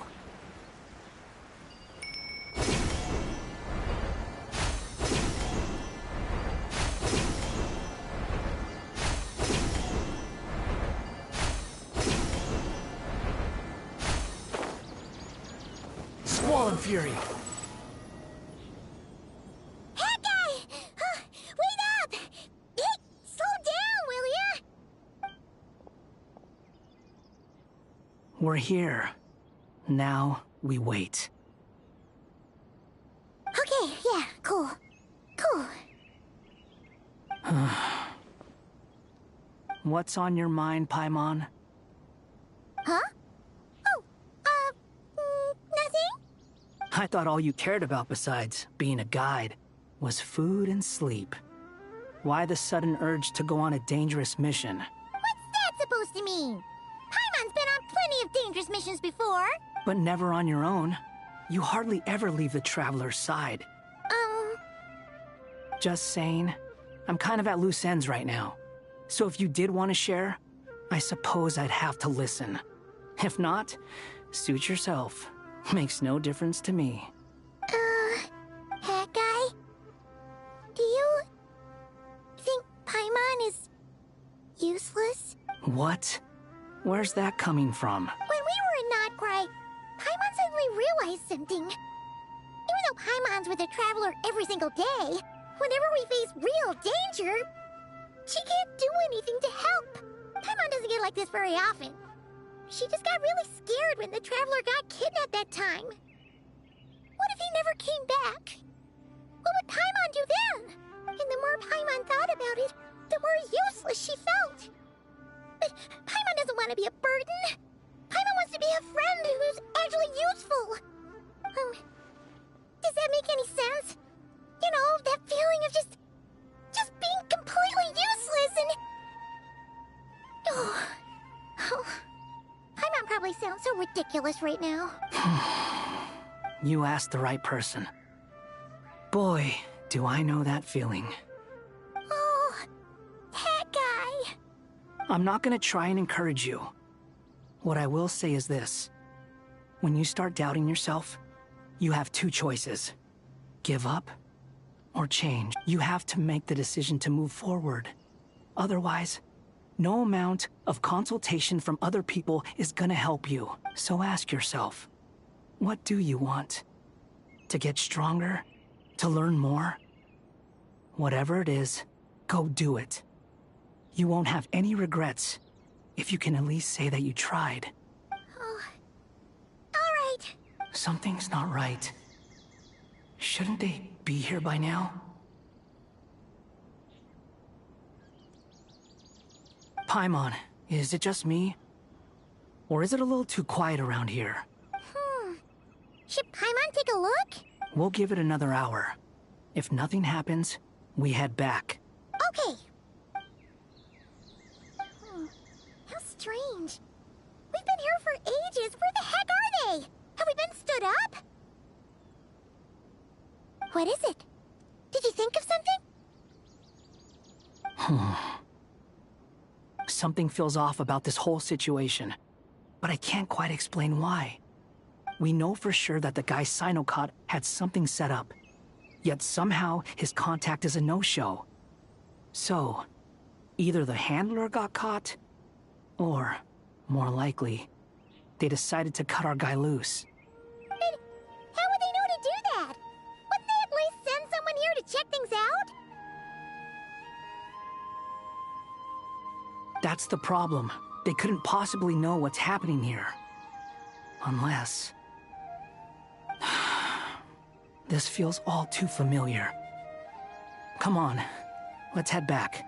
Squall and Fury. We're here. Now, we wait. Okay, yeah, cool. Cool. What's on your mind, Paimon? Huh? Oh, nothing? I thought all you cared about besides being a guide was food and sleep. Why the sudden urge to go on a dangerous mission? What's that supposed to mean? Paimon's been on plenty of dangerous missions before. But never on your own. You hardly ever leave the Traveler's side. Just saying. I'm kind of at loose ends right now. So if you did want to share, I suppose I'd have to listen. If not, suit yourself. Makes no difference to me. Hat guy? Do you think Paimon is useless? What? Where's that coming from? When we were in Notcry, Paimon suddenly realized something. Even though Paimon's with the Traveler every single day, whenever we face real danger, she can't do anything to help. Paimon doesn't get like this very often. She just got really scared when the Traveler got kidnapped that time. What if he never came back? What would Paimon do then? And the more Paimon thought about it, the more useless she felt. But Paimon doesn't want to be a burden. Paimon wants to be a friend who's actually useful. Does that make any sense? You know, that feeling of just being completely useless and... Oh. Paimon probably sounds so ridiculous right now. You asked the right person. Boy, do I know that feeling. Oh, that guy. I'm not gonna try and encourage you. What I will say is this. When you start doubting yourself, you have two choices. Give up or change. You have to make the decision to move forward. Otherwise, no amount of consultation from other people is gonna help you. So ask yourself, what do you want? To get stronger? To learn more? Whatever it is, go do it. You won't have any regrets if you can at least say that you tried. Oh. All right. Something's not right. Shouldn't they be here by now? Paimon, is it just me? Or is it a little too quiet around here? Should Paimon take a look? We'll give it another hour. If nothing happens, we head back. Okay. How strange. We've been here for ages. Where the heck are they? Have we been stood up? What is it? Did you think of something? Something feels off about this whole situation, but I can't quite explain why. We know for sure that the guy Sino caught had something set up, yet somehow his contact is a no-show. So, either the handler got caught, or, more likely, they decided to cut our guy loose. Then how would they know to do that? Wouldn't they at least send someone here to check things out? That's the problem. They couldn't possibly know what's happening here. Unless... This feels all too familiar. Come on, let's head back.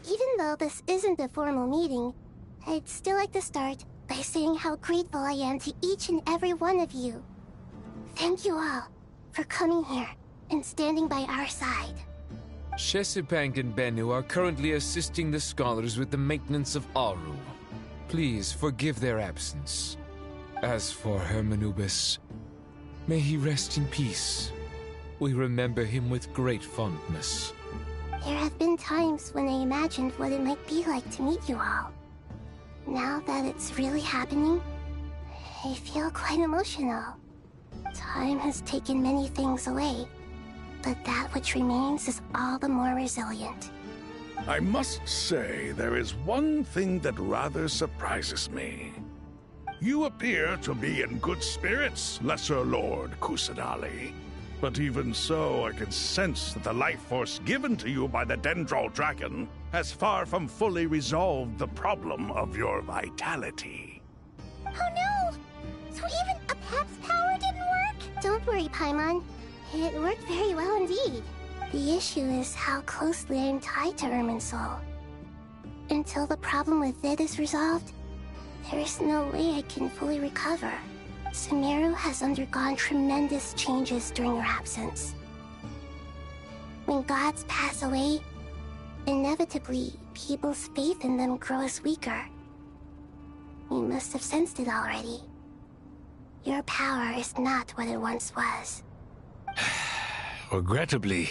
Even though this isn't a formal meeting, I'd still like to start by saying how grateful I am to each and every one of you. Thank you all for coming here and standing by our side. Shesipank and Bennu are currently assisting the scholars with the maintenance of Aru. Please forgive their absence. As for Hermanubis, may he rest in peace. We remember him with great fondness. There have been times when I imagined what it might be like to meet you all. Now that it's really happening, I feel quite emotional. Time has taken many things away, but that which remains is all the more resilient. I must say, there is one thing that rather surprises me. You appear to be in good spirits, Lesser Lord Kusanali. But even so, I can sense that the life force given to you by the Dendral Dragon has far from fully resolved the problem of your vitality. Oh no! So even a pet's power didn't work? Don't worry, Paimon. It worked very well indeed. The issue is how closely I am tied to Irminsul. Until the problem with VID is resolved, there is no way I can fully recover. Sumeru has undergone tremendous changes during your absence. When gods pass away, inevitably, people's faith in them grows weaker. You must have sensed it already. Your power is not what it once was. Regrettably,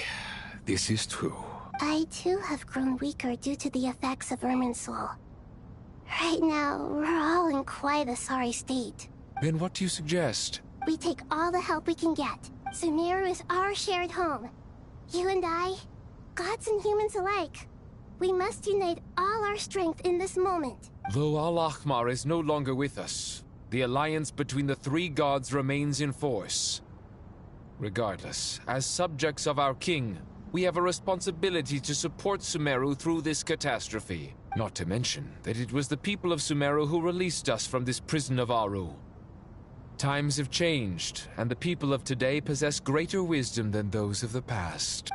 this is true. I too have grown weaker due to the effects of Irminsul. Right now, we're all in quite a sorry state. Then what do you suggest? We take all the help we can get. Sumeru is our shared home. You and I, gods and humans alike. We must unite all our strength in this moment. Though Al-Ahmar is no longer with us, the alliance between the three gods remains in force. Regardless, as subjects of our king, we have a responsibility to support Sumeru through this catastrophe. Not to mention that it was the people of Sumeru who released us from this prison of Aru. Times have changed, and the people of today possess greater wisdom than those of the past.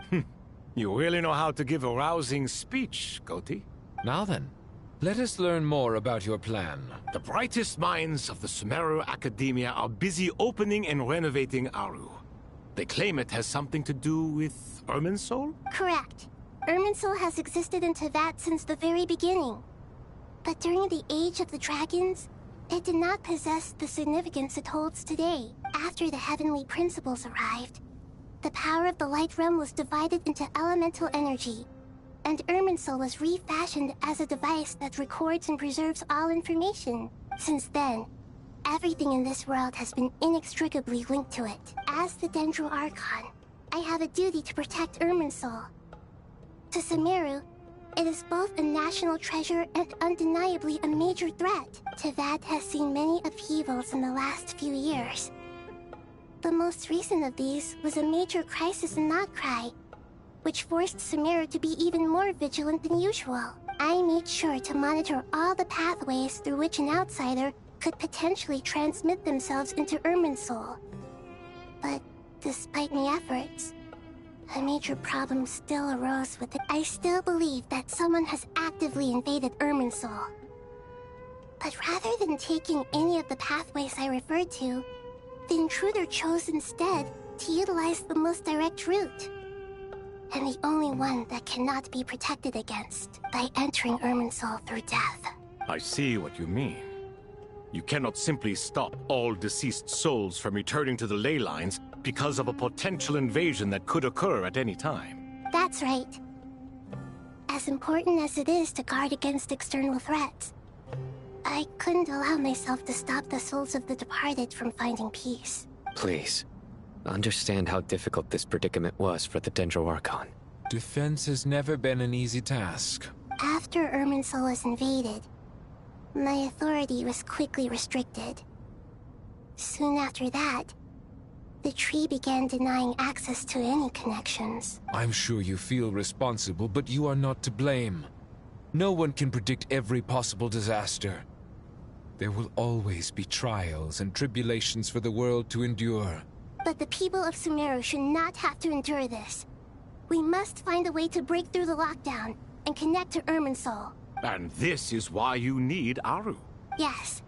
You really know how to give a rousing speech, Goti. Now then, let us learn more about your plan. The brightest minds of the Sumeru Academia are busy opening and renovating Aru. They claim it has something to do with Irminsul? Correct. Irminsul has existed in Teyvat since the very beginning. But during the Age of the Dragons, it did not possess the significance it holds today. After the heavenly principles arrived, the power of the Light Realm was divided into elemental energy, and Irminsul was refashioned as a device that records and preserves all information. Since then, everything in this world has been inextricably linked to it. As the Dendral Archon, I have a duty to protect Irminsul. To Sumeru, It is both a national treasure and undeniably a major threat. Teyvat has seen many upheavals in the last few years. The most recent of these was a major crisis in Notcry, which forced Sumeru to be even more vigilant than usual. I made sure to monitor all the pathways through which an outsider could potentially transmit themselves into Irminsul. But despite my efforts, a major problem still arose with it. I still believe that someone has actively invaded Irminsul. But rather than taking any of the pathways I referred to, the intruder chose instead to utilize the most direct route. And the only one that cannot be protected against by entering Irminsul through death. I see what you mean. You cannot simply stop all deceased souls from returning to the ley lines because of a potential invasion that could occur at any time. That's right. As important as it is to guard against external threats, I couldn't allow myself to stop the souls of the departed from finding peace. Please, understand how difficult this predicament was for the Dendro Archon. Defense has never been an easy task. After Irminsul was invaded, my authority was quickly restricted. Soon after that, the tree began denying access to any connections. I'm sure you feel responsible, but you are not to blame. No one can predict every possible disaster. There will always be trials and tribulations for the world to endure. But the people of Sumeru should not have to endure this. We must find a way to break through the lockdown and connect to Irminsul. And this is why you need Aru. Yes.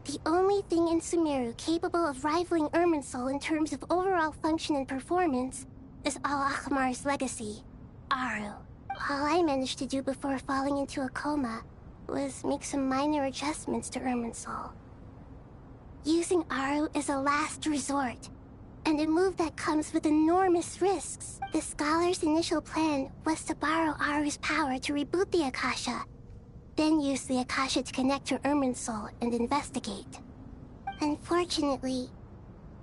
The only thing in Sumeru capable of rivaling Irminsul in terms of overall function and performance is Al-Akhmar's legacy, Aru. All I managed to do before falling into a coma was make some minor adjustments to Irminsul. Using Aru is a last resort, and a move that comes with enormous risks. The Scholar's initial plan was to borrow Aru's power to reboot the Akasha, then use the Akasha to connect to Irminsul and investigate. Unfortunately,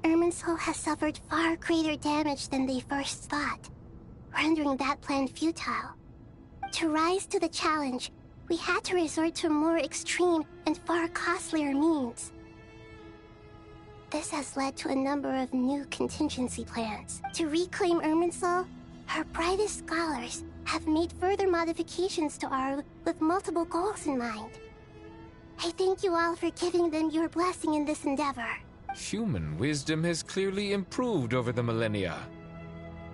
Irminsul has suffered far greater damage than they first thought, rendering that plan futile. To rise to the challenge, we had to resort to more extreme and far costlier means. This has led to a number of new contingency plans. To reclaim Irminsul, our brightest scholars have made further modifications to Aru with multiple goals in mind. I thank you all for giving them your blessing in this endeavor. Human wisdom has clearly improved over the millennia.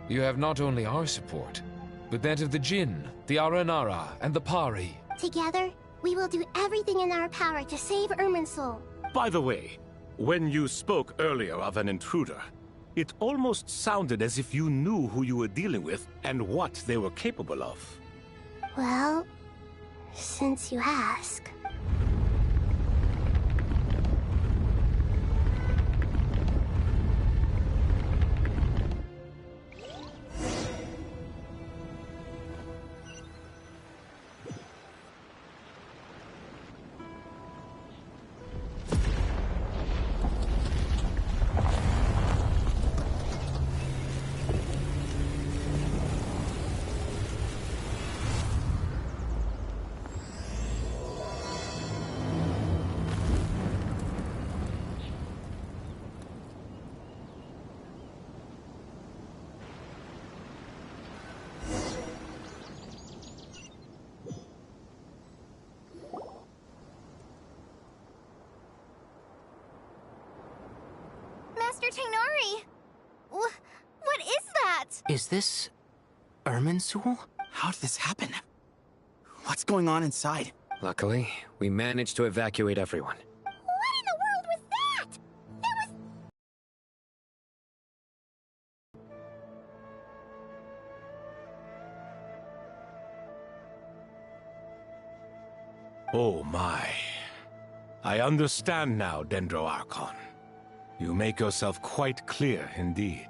You have not only our support, but that of the Jinn, the Aranara, and the Pari. Together, we will do everything in our power to save Irminsul. By the way, when you spoke earlier of an intruder, it almost sounded as if you knew who you were dealing with and what they were capable of. Well, since you ask... Master Tainari! What is that? Is this... Irminsul? How did this happen? What's going on inside? Luckily, we managed to evacuate everyone. What in the world was that? That was... Oh my. I understand now, Dendro Archon. You make yourself quite clear indeed.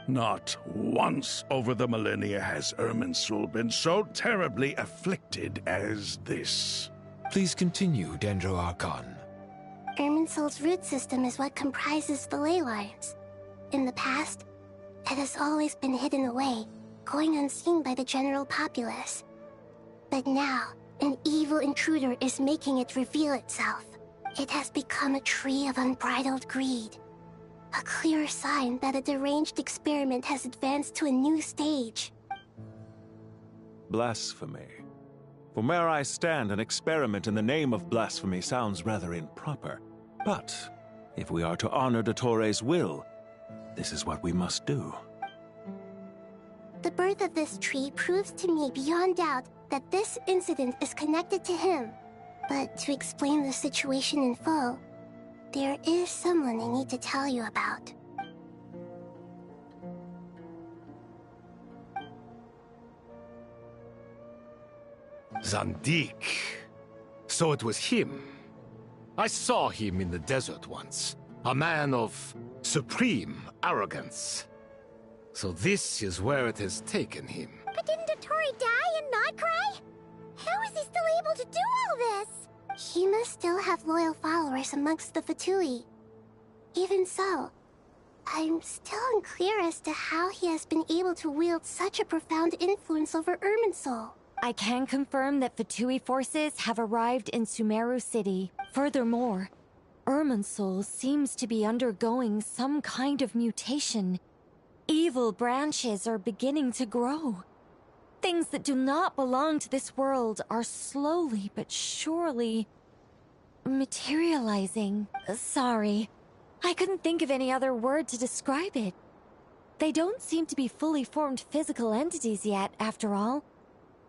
Not once over the millennia has Irminsul been so terribly afflicted as this. Please continue, Dendro Archon. Irminsul's root system is what comprises the ley lines. In the past, it has always been hidden away, going unseen by the general populace. But now, an evil intruder is making it reveal itself. It has become a tree of unbridled greed. A clear sign that a deranged experiment has advanced to a new stage. Blasphemy. From where I stand, an experiment in the name of blasphemy sounds rather improper. But if we are to honor Dottores' will, this is what we must do. The birth of this tree proves to me beyond doubt that this incident is connected to him. But to explain the situation in full, there is someone I need to tell you about. Zandik. So it was him. I saw him in the desert once. A man of supreme arrogance. So this is where it has taken him. But didn't Dottore die and not cry? How is he still able to do all this? He must still have loyal followers amongst the Fatui. Even so, I'm still unclear as to how he has been able to wield such a profound influence over Irminsul. I can confirm that Fatui forces have arrived in Sumeru City. Furthermore, Irminsul seems to be undergoing some kind of mutation. Evil branches are beginning to grow. Things that do not belong to this world are slowly but surely materializing. Sorry, I couldn't think of any other word to describe it. They don't seem to be fully formed physical entities yet, after all.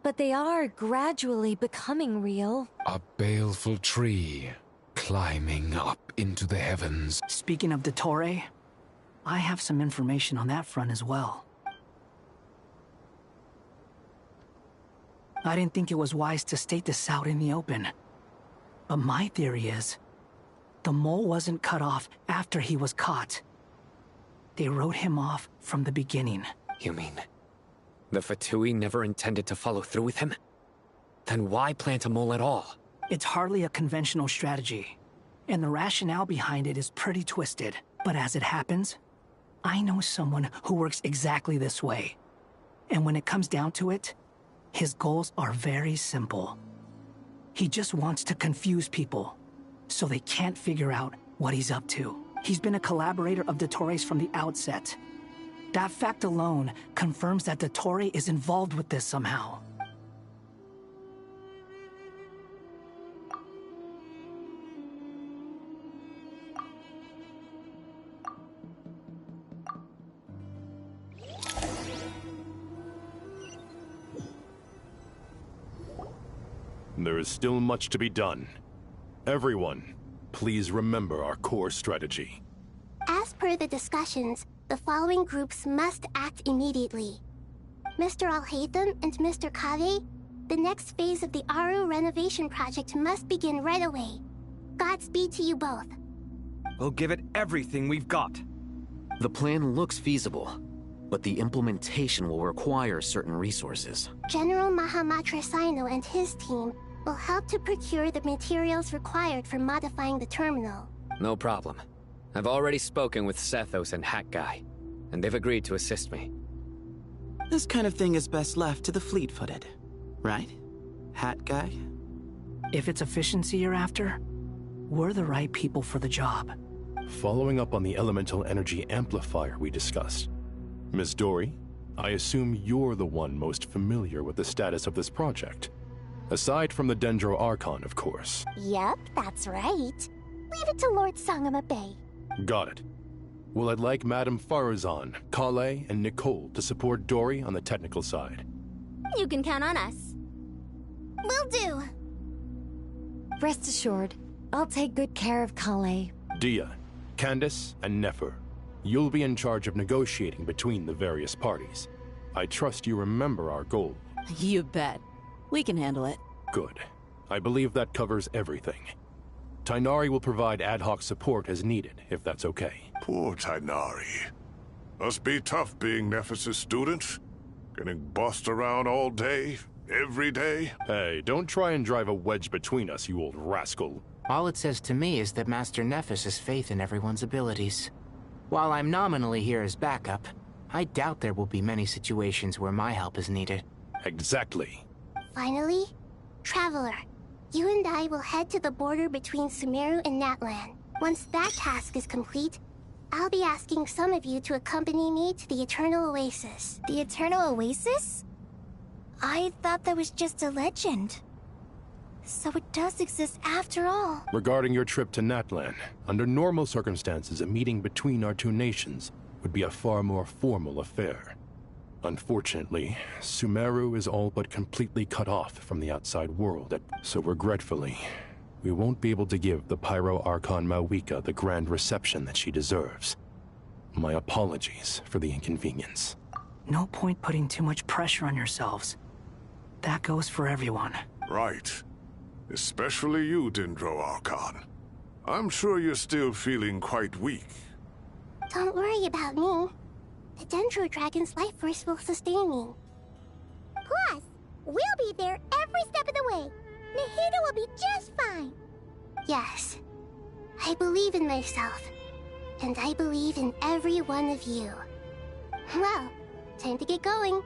But they are gradually becoming real. A baleful tree climbing up into the heavens. Speaking of Dottore, I have some information on that front as well. I didn't think it was wise to state this out in the open. But my theory is, the mole wasn't cut off after he was caught. They wrote him off from the beginning. You mean the Fatui never intended to follow through with him? Then why plant a mole at all? It's hardly a conventional strategy, and the rationale behind it is pretty twisted. But as it happens, I know someone who works exactly this way. And when it comes down to it, his goals are very simple. He just wants to confuse people, so they can't figure out what he's up to. He's been a collaborator of Dottore's from the outset. That fact alone confirms that Dottore is involved with this somehow. There is still much to be done. Everyone, please remember our core strategy. As per the discussions, the following groups must act immediately. Mr. Al-Haytham and Mr. Kave, the next phase of the Aru renovation project must begin right away. Godspeed to you both. We'll give it everything we've got. The plan looks feasible, but the implementation will require certain resources. General Mahamatra Sino and his team will help to procure the materials required for modifying the terminal. No problem. I've already spoken with Sethos and Hat Guy, and they've agreed to assist me. This kind of thing is best left to the fleet-footed, right? Hat Guy? If it's efficiency you're after, we're the right people for the job. Following up on the elemental energy amplifier we discussed, Ms. Dory, I assume you're the one most familiar with the status of this project. Aside from the Dendro Archon, of course. Yep, that's right. Leave it to Lord Sangama Bay. Got it. Well, I'd like Madame Farazan, Kale, and Nicole to support Dory on the technical side. You can count on us. Will do. Rest assured, I'll take good care of Kale. Dia, Candace, and Nefer, you'll be in charge of negotiating between the various parties. I trust you remember our goal. You bet. We can handle it. Good. I believe that covers everything. Tainari will provide ad hoc support as needed, if that's okay. Poor Tainari. Must be tough being Nephis' student. Getting bossed around all day, every day. Hey, don't try and drive a wedge between us, you old rascal. All it says to me is that Master Nephis has faith in everyone's abilities. While I'm nominally here as backup, I doubt there will be many situations where my help is needed. Exactly. Finally, Traveler, you and I will head to the border between Sumeru and Natlan. Once that task is complete, I'll be asking some of you to accompany me to the Eternal Oasis. The Eternal Oasis? I thought that was just a legend. So it does exist after all. Regarding your trip to Natlan, under normal circumstances, a meeting between our two nations would be a far more formal affair. Unfortunately, Sumeru is all but completely cut off from the outside world, so regretfully, we won't be able to give the Pyro Archon Mawika the grand reception that she deserves. My apologies for the inconvenience. No point putting too much pressure on yourselves. That goes for everyone. Right. Especially you, Dendro Archon. I'm sure you're still feeling quite weak. Don't worry about me. The Dendro Dragon's life force will sustain me. Plus, we'll be there every step of the way. Nahida will be just fine. Yes. I believe in myself. And I believe in every one of you. Well, time to get going.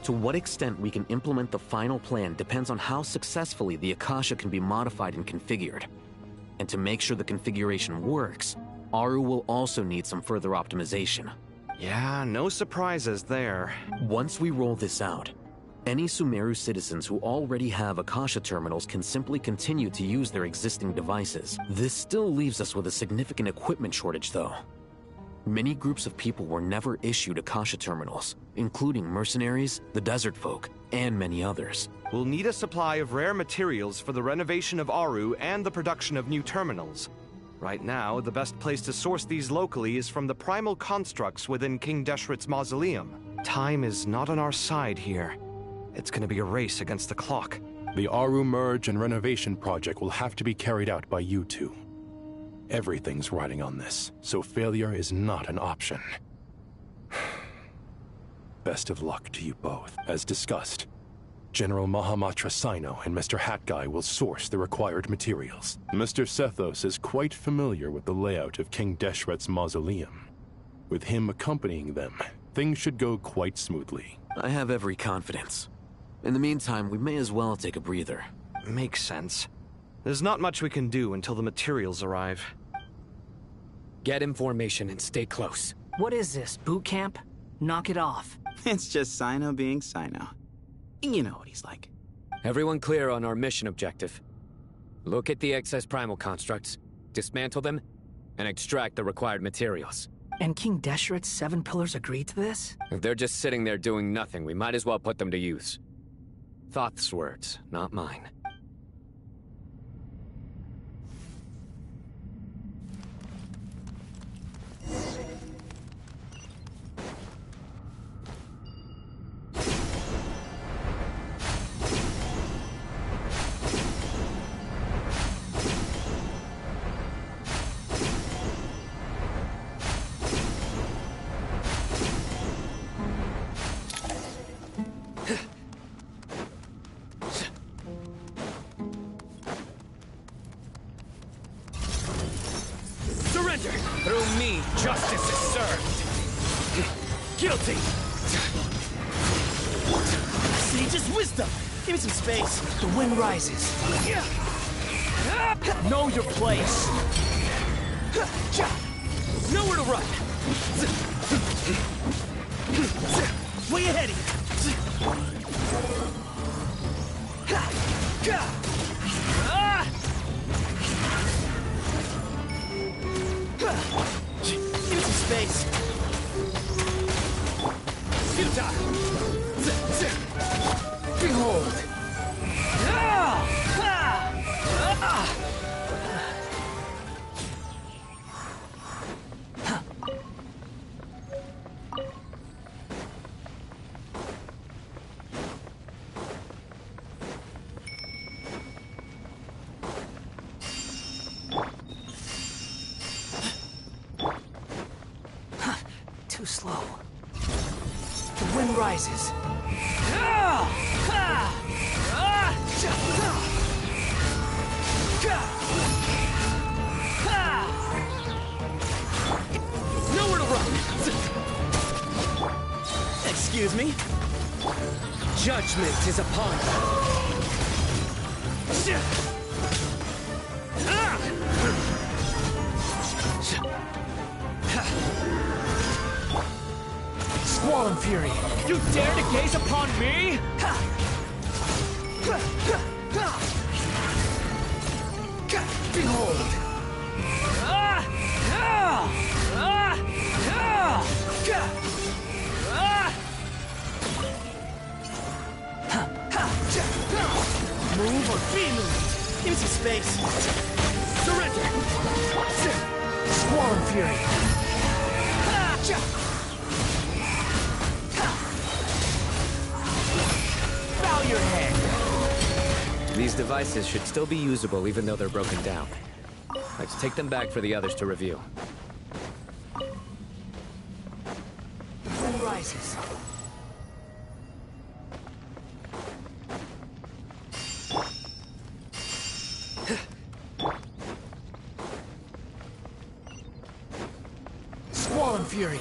To what extent we can implement the final plan depends on how successfully the Akasha can be modified and configured. And to make sure the configuration works, Aru will also need some further optimization. Yeah, no surprises there. Once we roll this out, any Sumeru citizens who already have Akasha terminals can simply continue to use their existing devices. This still leaves us with a significant equipment shortage, though. Many groups of people were never issued Akasha terminals, including mercenaries, the desert folk, and many others. We'll need a supply of rare materials for the renovation of Aru and the production of new terminals. Right now, the best place to source these locally is from the primal constructs within King Deshret's mausoleum. Time is not on our side here. It's gonna be a race against the clock. The Aru merge and renovation project will have to be carried out by you two. Everything's riding on this, so failure is not an option. Best of luck to you both. As discussed, General Mahamatra Sino and Mr. Hat Guy will source the required materials. Mr. Sethos is quite familiar with the layout of King Deshret's mausoleum. With him accompanying them, things should go quite smoothly. I have every confidence. In the meantime, we may as well take a breather. Makes sense. There's not much we can do until the materials arrive. Get in formation and stay close. What is this, boot camp? Knock it off. It's just Sino being Sino. You know what he's like. Everyone clear on our mission objective. Look at the excess primal constructs, dismantle them, and extract the required materials. And King Deshret's 7 pillars agreed to this? If they're just sitting there doing nothing, we might as well put them to use. Thoth's words, not mine. Through me, justice is served. Guilty. Sage's wisdom. Give me some space. The wind rises. Know your place. Nowhere to run. Way ahead of you. Give me some space. Futile. Behold. Too slow. The wind rises. me? Judgment is upon you. Squall and Fury, you dare to gaze upon me? Behold! Move or be moved! Empty space! Surrender! Squall and Fury! Bow your head! These devices should still be usable even though they're broken down. Let's take them back for the others to review. Sun rises. Squall and Fury!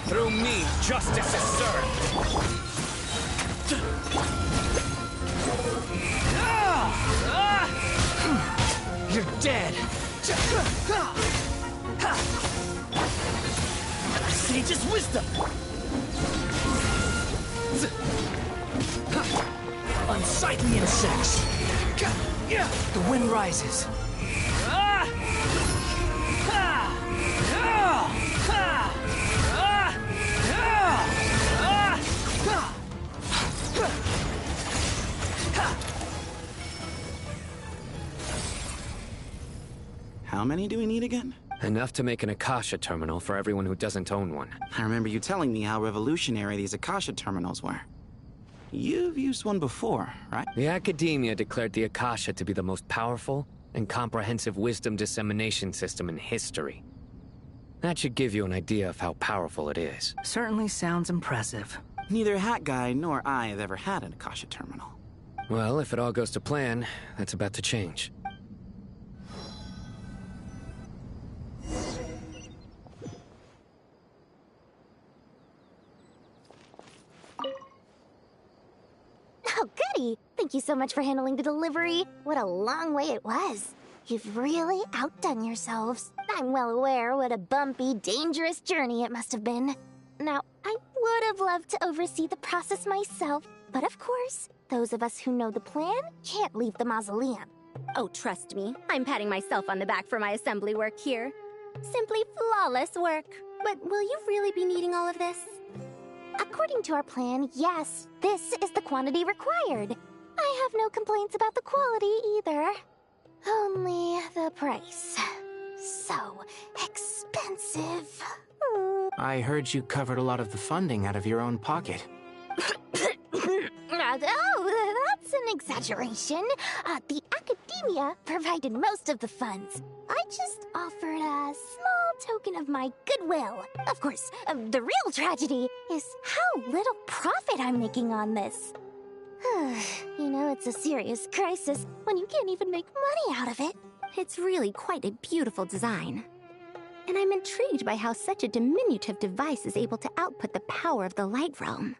Through me, justice is served! You're dead! Sage's wisdom! Unsightly insects! The wind rises. How many do we need again? Enough to make an Akasha terminal for everyone who doesn't own one. I remember you telling me how revolutionary these Akasha terminals were. You've used one before, right? The Academia declared the Akasha to be the most powerful and comprehensive wisdom dissemination system in history. That should give you an idea of how powerful it is. Certainly sounds impressive. Neither Hat Guy nor I have ever had an Akasha terminal. Well, if it all goes to plan, that's about to change. Oh, goody! Thank you so much for handling the delivery. What a long way it was. You've really outdone yourselves. I'm well aware what a bumpy, dangerous journey it must have been. Now, I would have loved to oversee the process myself, but of course, those of us who know the plan can't leave the mausoleum. Oh, trust me, I'm patting myself on the back for my assembly work here. Simply flawless work. But will you really be needing all of this? According to our plan, yes, this is the quantity required. I have no complaints about the quality either. Only the price. So expensive. I heard you covered a lot of the funding out of your own pocket. Oh, that's an exaggeration. The Academia provided most of the funds. I just offered a small token of my goodwill. Of course, the real tragedy is how little profit I'm making on this. You know, it's a serious crisis when you can't even make money out of it. It's really quite a beautiful design. And I'm intrigued by how such a diminutive device is able to output the power of the Light Realm.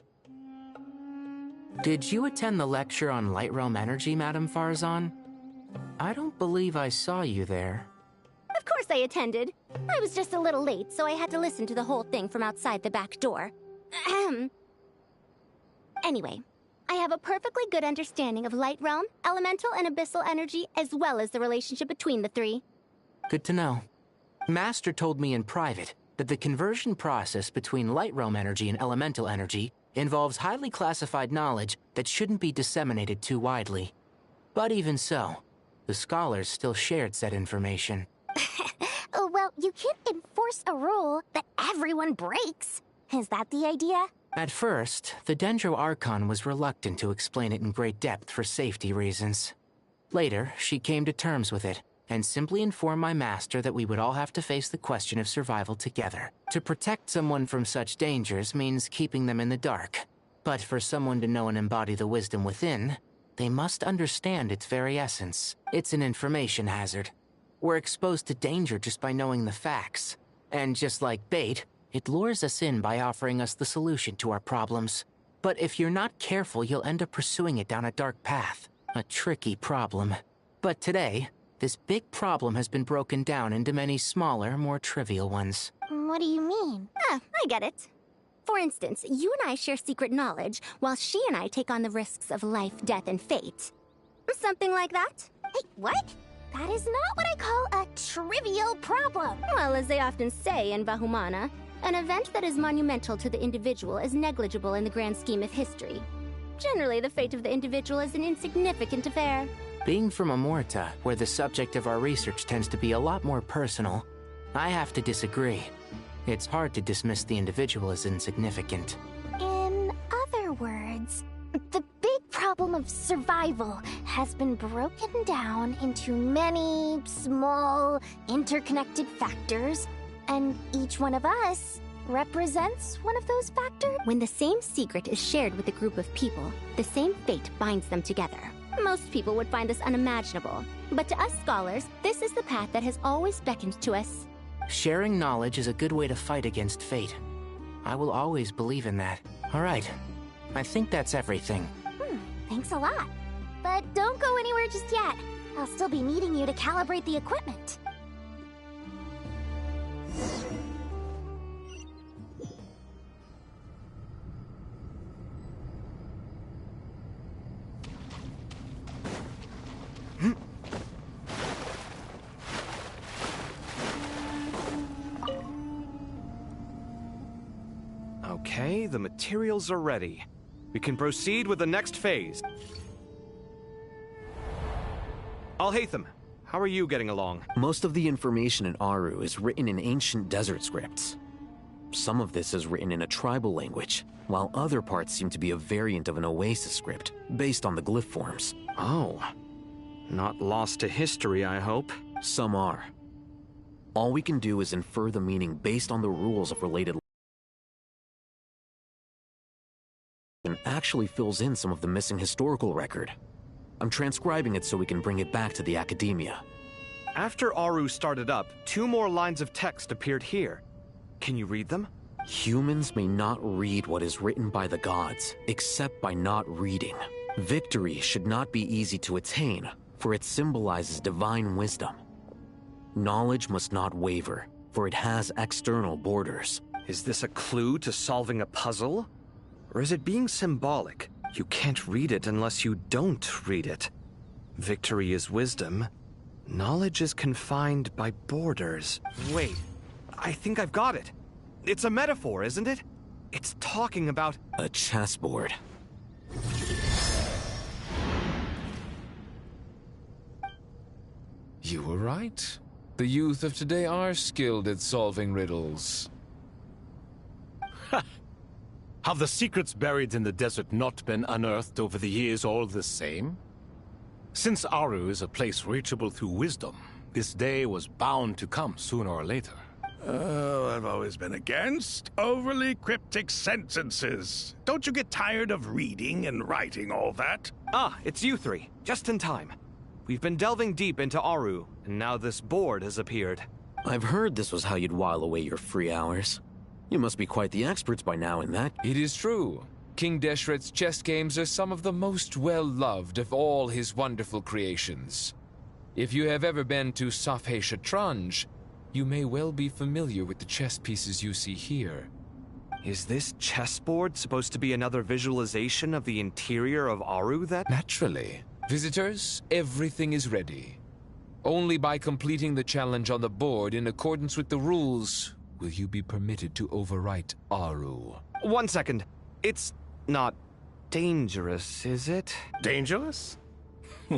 Did you attend the lecture on Light Realm energy, Madame Farzan? I don't believe I saw you there. Of course I attended. I was just a little late, so I had to listen to the whole thing from outside the back door. Anyway, I have a perfectly good understanding of Light Realm, elemental and abyssal energy, as well as the relationship between the three. Good to know. Master told me in private that the conversion process between Light Realm energy and elemental energy involves highly classified knowledge that shouldn't be disseminated too widely. But even so, the scholars still shared said information. Oh, well, you can't enforce a rule that everyone breaks. Is that the idea? At first, the Dendro Archon was reluctant to explain it in great depth for safety reasons. Later, she came to terms with it, and simply informed my master that we would all have to face the question of survival together. To protect someone from such dangers means keeping them in the dark. But for someone to know and embody the wisdom within, they must understand its very essence. It's an information hazard. We're exposed to danger just by knowing the facts. And just like bait, it lures us in by offering us the solution to our problems. But if you're not careful, you'll end up pursuing it down a dark path. A tricky problem. But today, this big problem has been broken down into many smaller, more trivial ones. What do you mean? I get it. For instance, you and I share secret knowledge, while she and I take on the risks of life, death, and fate. Something like that? Hey, what? That is not what I call a trivial problem. Well, as they often say in Vahumana, an event that is monumental to the individual is negligible in the grand scheme of history. Generally, the fate of the individual is an insignificant affair. Being from Amorta, where the subject of our research tends to be a lot more personal, I have to disagree. It's hard to dismiss the individual as insignificant. In other words, the big problem of survival has been broken down into many small, interconnected factors, and each one of us represents one of those factors. When the same secret is shared with a group of people, the same fate binds them together. Most people would find this unimaginable, but to us scholars, this is the path that has always beckoned to us. Sharing knowledge is a good way to fight against fate. I will always believe in that. All right. I think that's everything. Thanks a lot. But don't go anywhere just yet. I'll still be needing you to calibrate the equipment. Okay, the materials are ready. We can proceed with the next phase. Alhaitham, how are you getting along? Most of the information in Aru is written in ancient desert scripts. Some of this is written in a tribal language, while other parts seem to be a variant of an oasis script, based on the glyph forms. Oh. Not lost to history, I hope. Some are. All we can do is infer the meaning based on the rules of related and actually fills in some of the missing historical record. I'm transcribing it so we can bring it back to the academia. After Aru started up, 2 more lines of text appeared here. Can you read them? Humans may not read what is written by the gods, except by not reading. Victory should not be easy to attain, for it symbolizes divine wisdom. Knowledge must not waver, for it has external borders. Is this a clue to solving a puzzle? Or is it being symbolic? You can't read it unless you don't read it. Victory is wisdom. Knowledge is confined by borders. Wait, I think I've got it. It's a metaphor, isn't it? It's talking about... a chessboard. You were right. The youth of today are skilled at solving riddles. Have the secrets buried in the desert not been unearthed over the years all the same? Since Aru is a place reachable through wisdom, this day was bound to come sooner or later. Oh, I've always been against overly cryptic sentences. Don't you get tired of reading and writing all that? Ah, it's you 3. Just in time. We've been delving deep into Aru, and now this board has appeared. I've heard this was how you'd while away your free hours. You must be quite the experts by now in that. It is true. King Deshret's chess games are some of the most well-loved of all his wonderful creations. If you have ever been to Safhe Shatranj, you may well be familiar with the chess pieces you see here. Is this chessboard supposed to be another visualization of the interior of Aru, then? Naturally. Visitors, everything is ready. Only by completing the challenge on the board in accordance with the rules will you be permitted to overwrite Aru. 1 second. It's not dangerous, is it? Dangerous?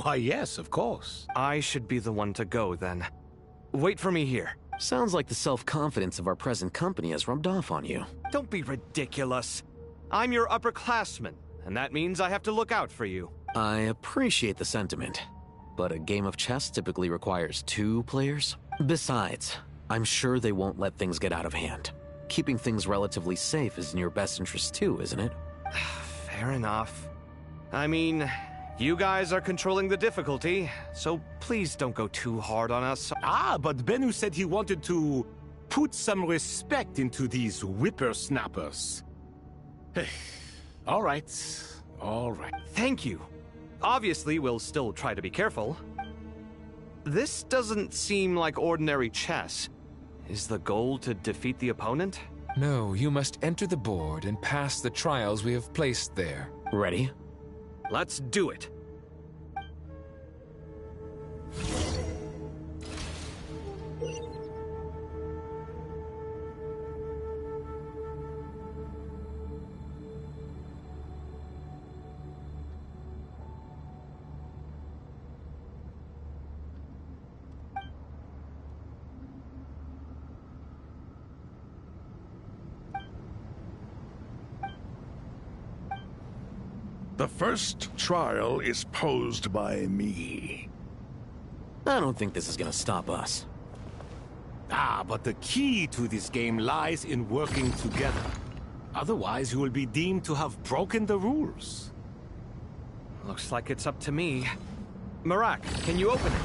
Why, yes, of course. I should be the one to go, then. Wait for me here. Sounds like the self-confidence of our present company has rubbed off on you. Don't be ridiculous. I'm your upperclassman, and that means I have to look out for you. I appreciate the sentiment, but a game of chess typically requires 2 players. Besides, I'm sure they won't let things get out of hand. Keeping things relatively safe is in your best interest too, isn't it? Fair enough. I mean, you guys are controlling the difficulty, so please don't go too hard on us. Ah, but Bennu said he wanted to put some respect into these whippersnappers. All right. Thank you. Obviously, we'll still try to be careful. This doesn't seem like ordinary chess. Is the goal to defeat the opponent? No, you must enter the board and pass the trials we have placed there. Ready? Let's do it. The first trial is posed by me. I don't think this is gonna stop us. Ah, but the key to this game lies in working together. Otherwise, you will be deemed to have broken the rules. Looks like it's up to me. Marak, can you open it?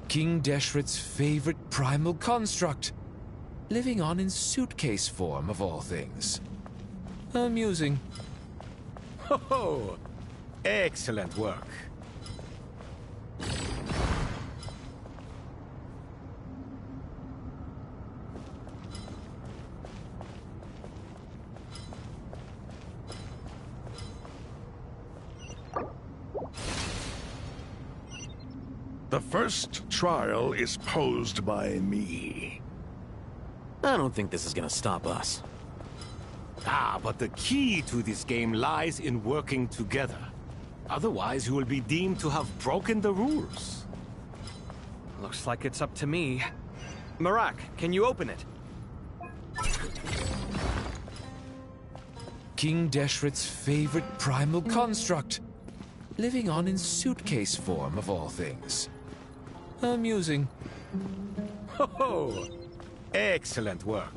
King Deshret's favorite primal construct. Living on in suitcase form, of all things. Amusing. Ho ho! Excellent work. The first trial is posed by me. I don't think this is gonna stop us. Ah, but the key to this game lies in working together. Otherwise, you will be deemed to have broken the rules. Looks like it's up to me. Marak, can you open it? King Deshret's favorite primal construct. Living on in suitcase form, of all things. Amusing. Ho ho! Excellent work.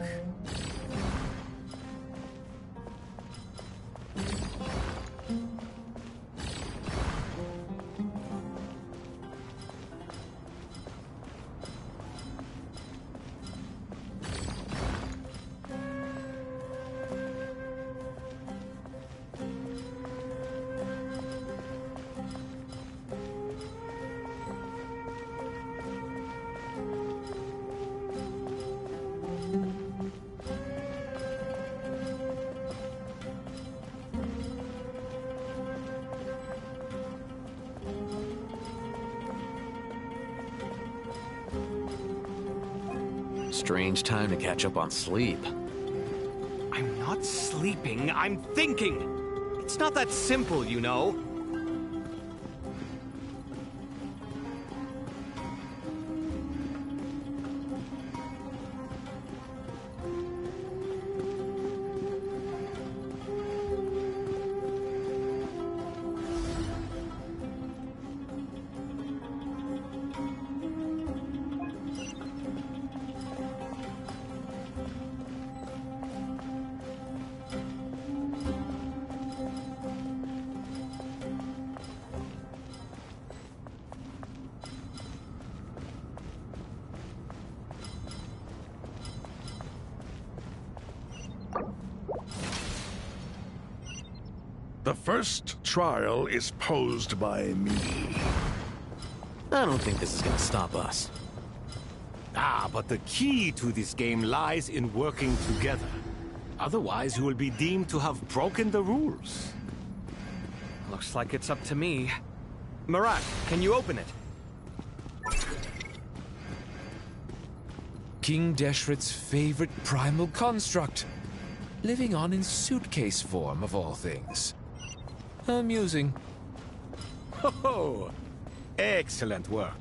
Strange time to catch up on sleep. I'm not sleeping, I'm thinking! It's not that simple, you know. The first trial is posed by me. I don't think this is gonna stop us. Ah, but the key to this game lies in working together. Otherwise, you will be deemed to have broken the rules. Looks like it's up to me. Marak, can you open it? King Deshret's favorite primal construct. Living on in suitcase form, of all things. Amusing. Ho ho! Excellent work.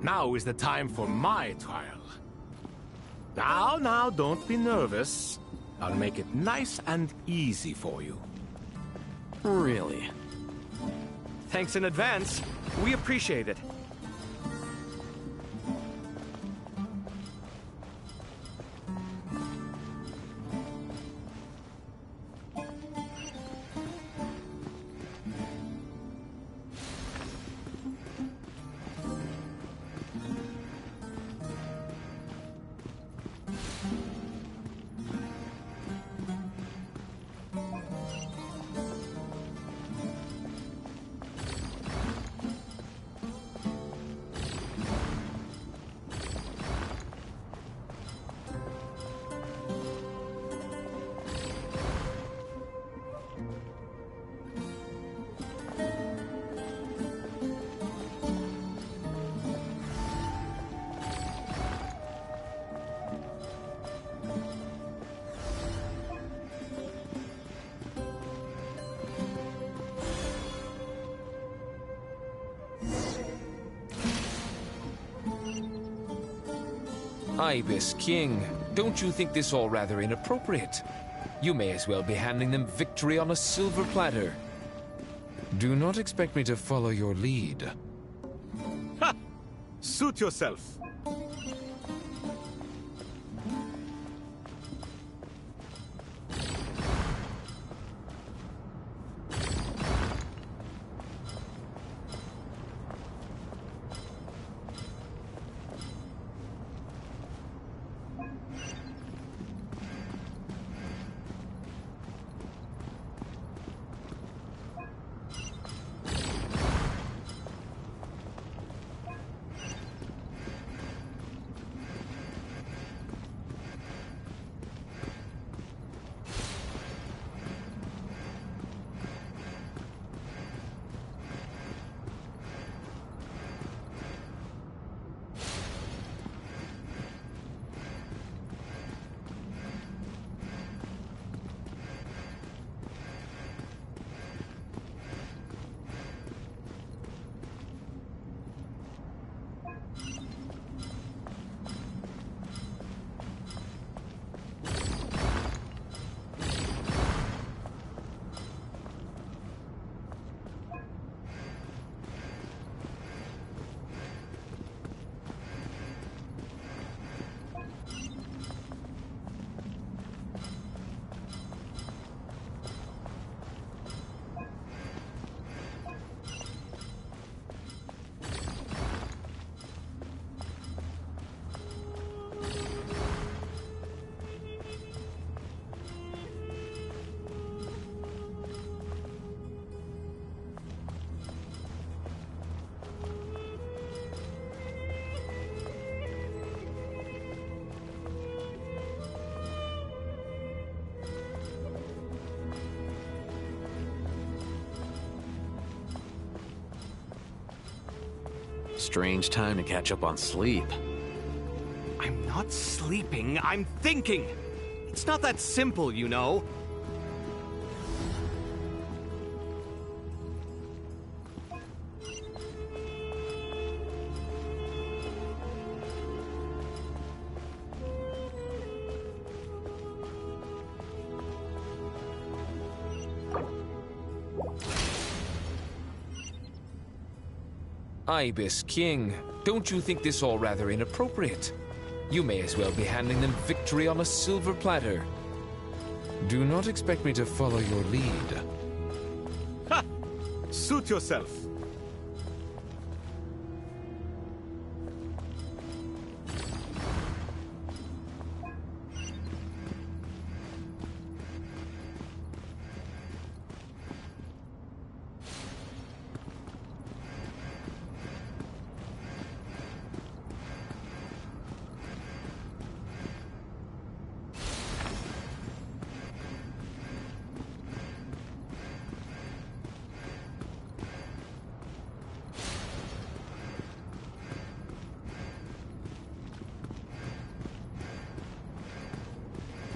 Now is the time for my trial. Now, don't be nervous. I'll make it nice and easy for you. Really? Thanks in advance. We appreciate it. Ibis King, don't you think this all rather inappropriate? You may as well be handing them victory on a silver platter. Do not expect me to follow your lead. Ha! Suit yourself. Strange time to catch up on sleep. I'm not sleeping, I'm thinking. It's not that simple, you know. Ibis King, don't you think this all rather inappropriate? You may as well be handing them victory on a silver platter. Do not expect me to follow your lead. Ha! Suit yourself.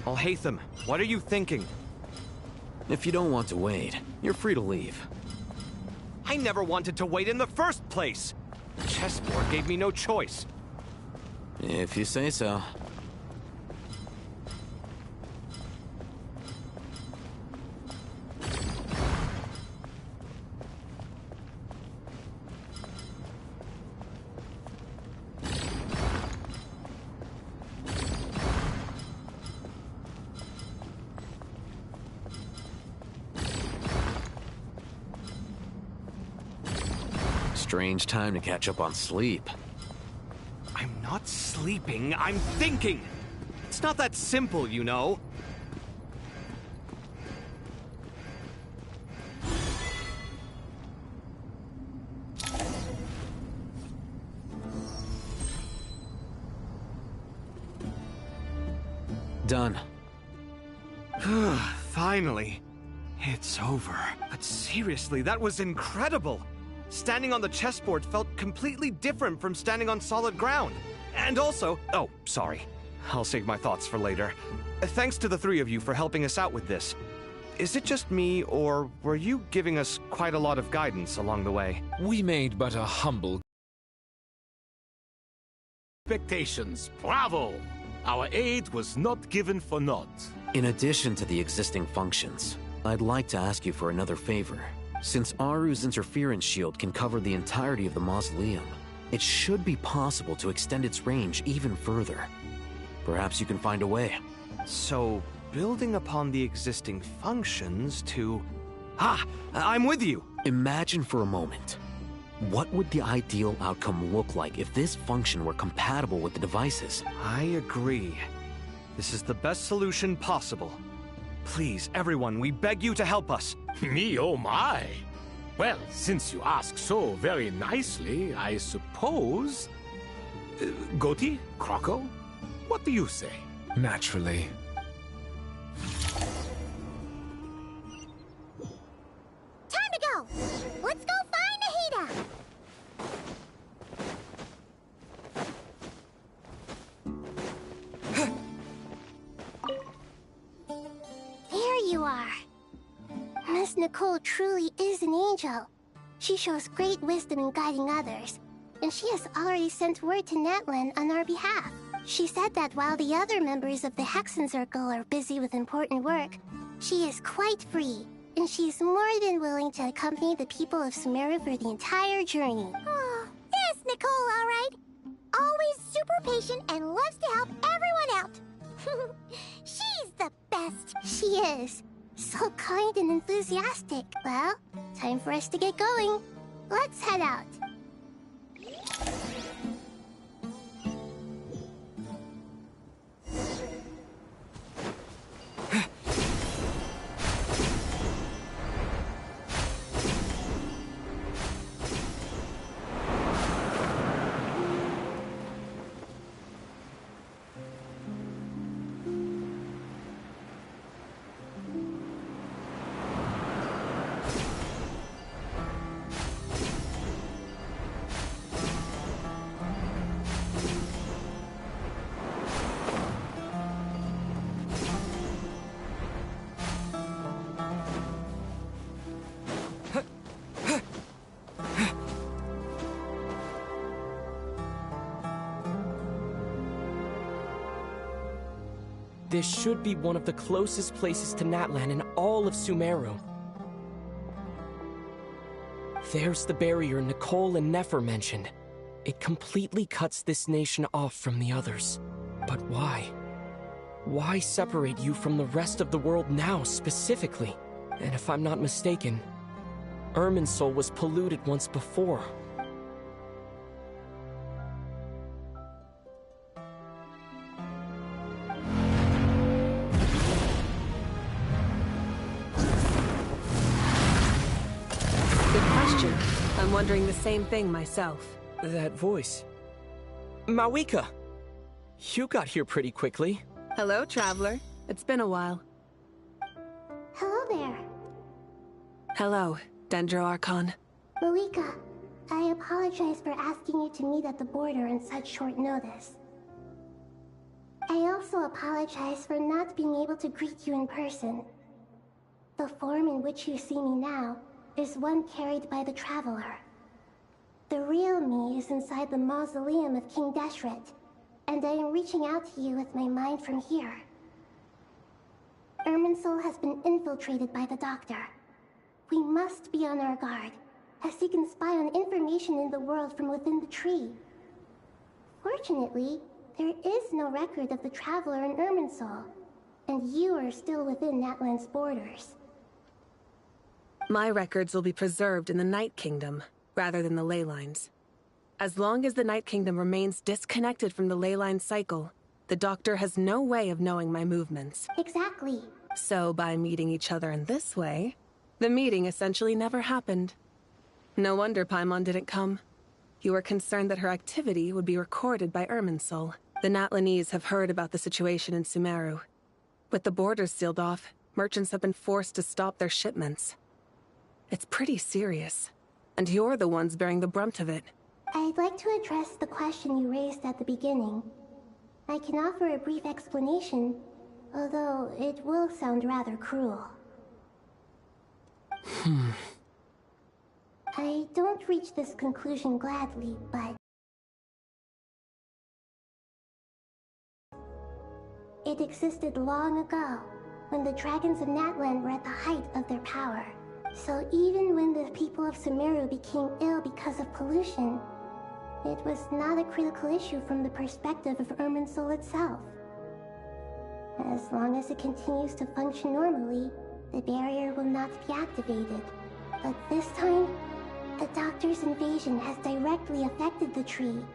Alhaitham, what are you thinking? If you don't want to wait, you're free to leave. I never wanted to wait in the first place! The chessboard gave me no choice. If you say so. Strange time to catch up on sleep. I'm not sleeping, I'm thinking! It's not that simple, you know. Done. Finally. It's over. But seriously, that was incredible! Standing on the chessboard felt completely different from standing on solid ground. And also... Oh, sorry. I'll save my thoughts for later. Thanks to the three of you for helping us out with this. Is it just me, or were you giving us quite a lot of guidance along the way? We made but a humble... Expectations. Bravo! Our aid was not given for naught. In addition to the existing functions, I'd like to ask you for another favor. Since Aru's interference shield can cover the entirety of the mausoleum, it should be possible to extend its range even further. Perhaps you can find a way. So, building upon the existing functions to... I'm with you! Imagine for a moment. What would the ideal outcome look like if this function were compatible with the devices? I agree. This is the best solution possible. Please, everyone, we beg you to help us. Me, oh my. Well, since you ask so very nicely, I suppose... Goti? Croco? What do you say? Naturally. Time to go! Let's go find Nahida! There you are. Miss Nicole truly is an angel. She shows great wisdom in guiding others, and she has already sent word to Natlan on our behalf. She said that while the other members of the Hexen Circle are busy with important work, she is quite free, and she's more than willing to accompany the people of Sumeru for the entire journey. Oh, there's Nicole, all right. Always super patient and loves to help everyone out. She's the best. She is. So kind and enthusiastic. Well, time for us to get going. Let's head out. This should be one of the closest places to Natlan in all of Sumeru. There's the barrier Nicole and Nefer mentioned. It completely cuts this nation off from the others. But why? Why separate you from the rest of the world now, specifically? And if I'm not mistaken, Irminsul was polluted once before. I'm wondering the same thing myself. That voice. Mawika! You got here pretty quickly. Hello, traveler. It's been a while. Hello there. Hello, Dendro Archon. Mawika, I apologize for asking you to meet at the border on such short notice. I also apologize for not being able to greet you in person. The form in which you see me now is one carried by the Traveler. The real me is inside the mausoleum of King Deshret, and I am reaching out to you with my mind from here. Irminsul has been infiltrated by the Doctor. We must be on our guard, as he can spy on information in the world from within the tree. Fortunately, there is no record of the Traveler in Irminsul, and you are still within Natlan's borders. My records will be preserved in the Night Kingdom, rather than the ley lines. As long as the Night Kingdom remains disconnected from the ley line cycle, the Doctor has no way of knowing my movements. Exactly. So by meeting each other in this way, the meeting essentially never happened. No wonder Paimon didn't come. You were concerned that her activity would be recorded by Irminsul. The Natlanese have heard about the situation in Sumeru. With the borders sealed off, merchants have been forced to stop their shipments. It's pretty serious, and you're the ones bearing the brunt of it. I'd like to address the question you raised at the beginning. I can offer a brief explanation, although it will sound rather cruel. I don't reach this conclusion gladly, but it existed long ago, when the dragons of Natlan were at the height of their power. So even when the people of Sumeru became ill because of pollution, it was not a critical issue from the perspective of Irminsul itself. As long as it continues to function normally, the barrier will not be activated. But this time, the Doctor's invasion has directly affected the tree.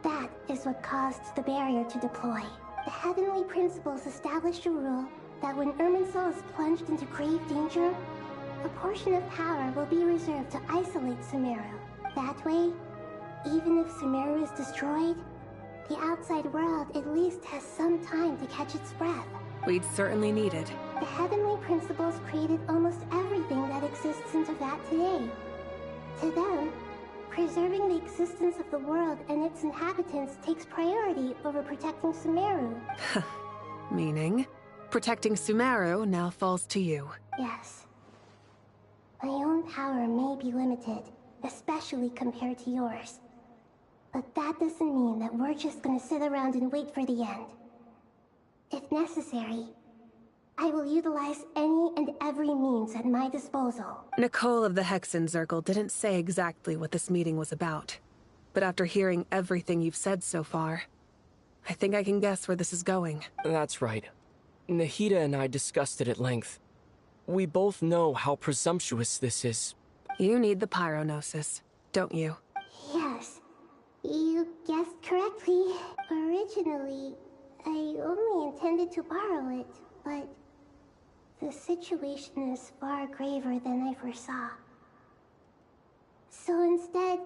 That is what caused the barrier to deploy. The Heavenly Principles established a rule that when Irminsul is plunged into grave danger, a portion of power will be reserved to isolate Sumeru. That way, even if Sumeru is destroyed, the outside world at least has some time to catch its breath. We'd certainly need it. The Heavenly Principles created almost everything that exists in Teyvat today. To them, preserving the existence of the world and its inhabitants takes priority over protecting Sumeru. Meaning, protecting Sumeru now falls to you. Yes. My own power may be limited, especially compared to yours. But that doesn't mean that we're just gonna sit around and wait for the end. If necessary, I will utilize any and every means at my disposal. Nicole of the Hexen Circle didn't say exactly what this meeting was about. But after hearing everything you've said so far, I think I can guess where this is going. That's right. Nahida and I discussed it at length. We both know how presumptuous this is. You need the Pyrognosis, don't you? Yes. You guessed correctly. Originally, I only intended to borrow it, but the situation is far graver than I foresaw. So instead,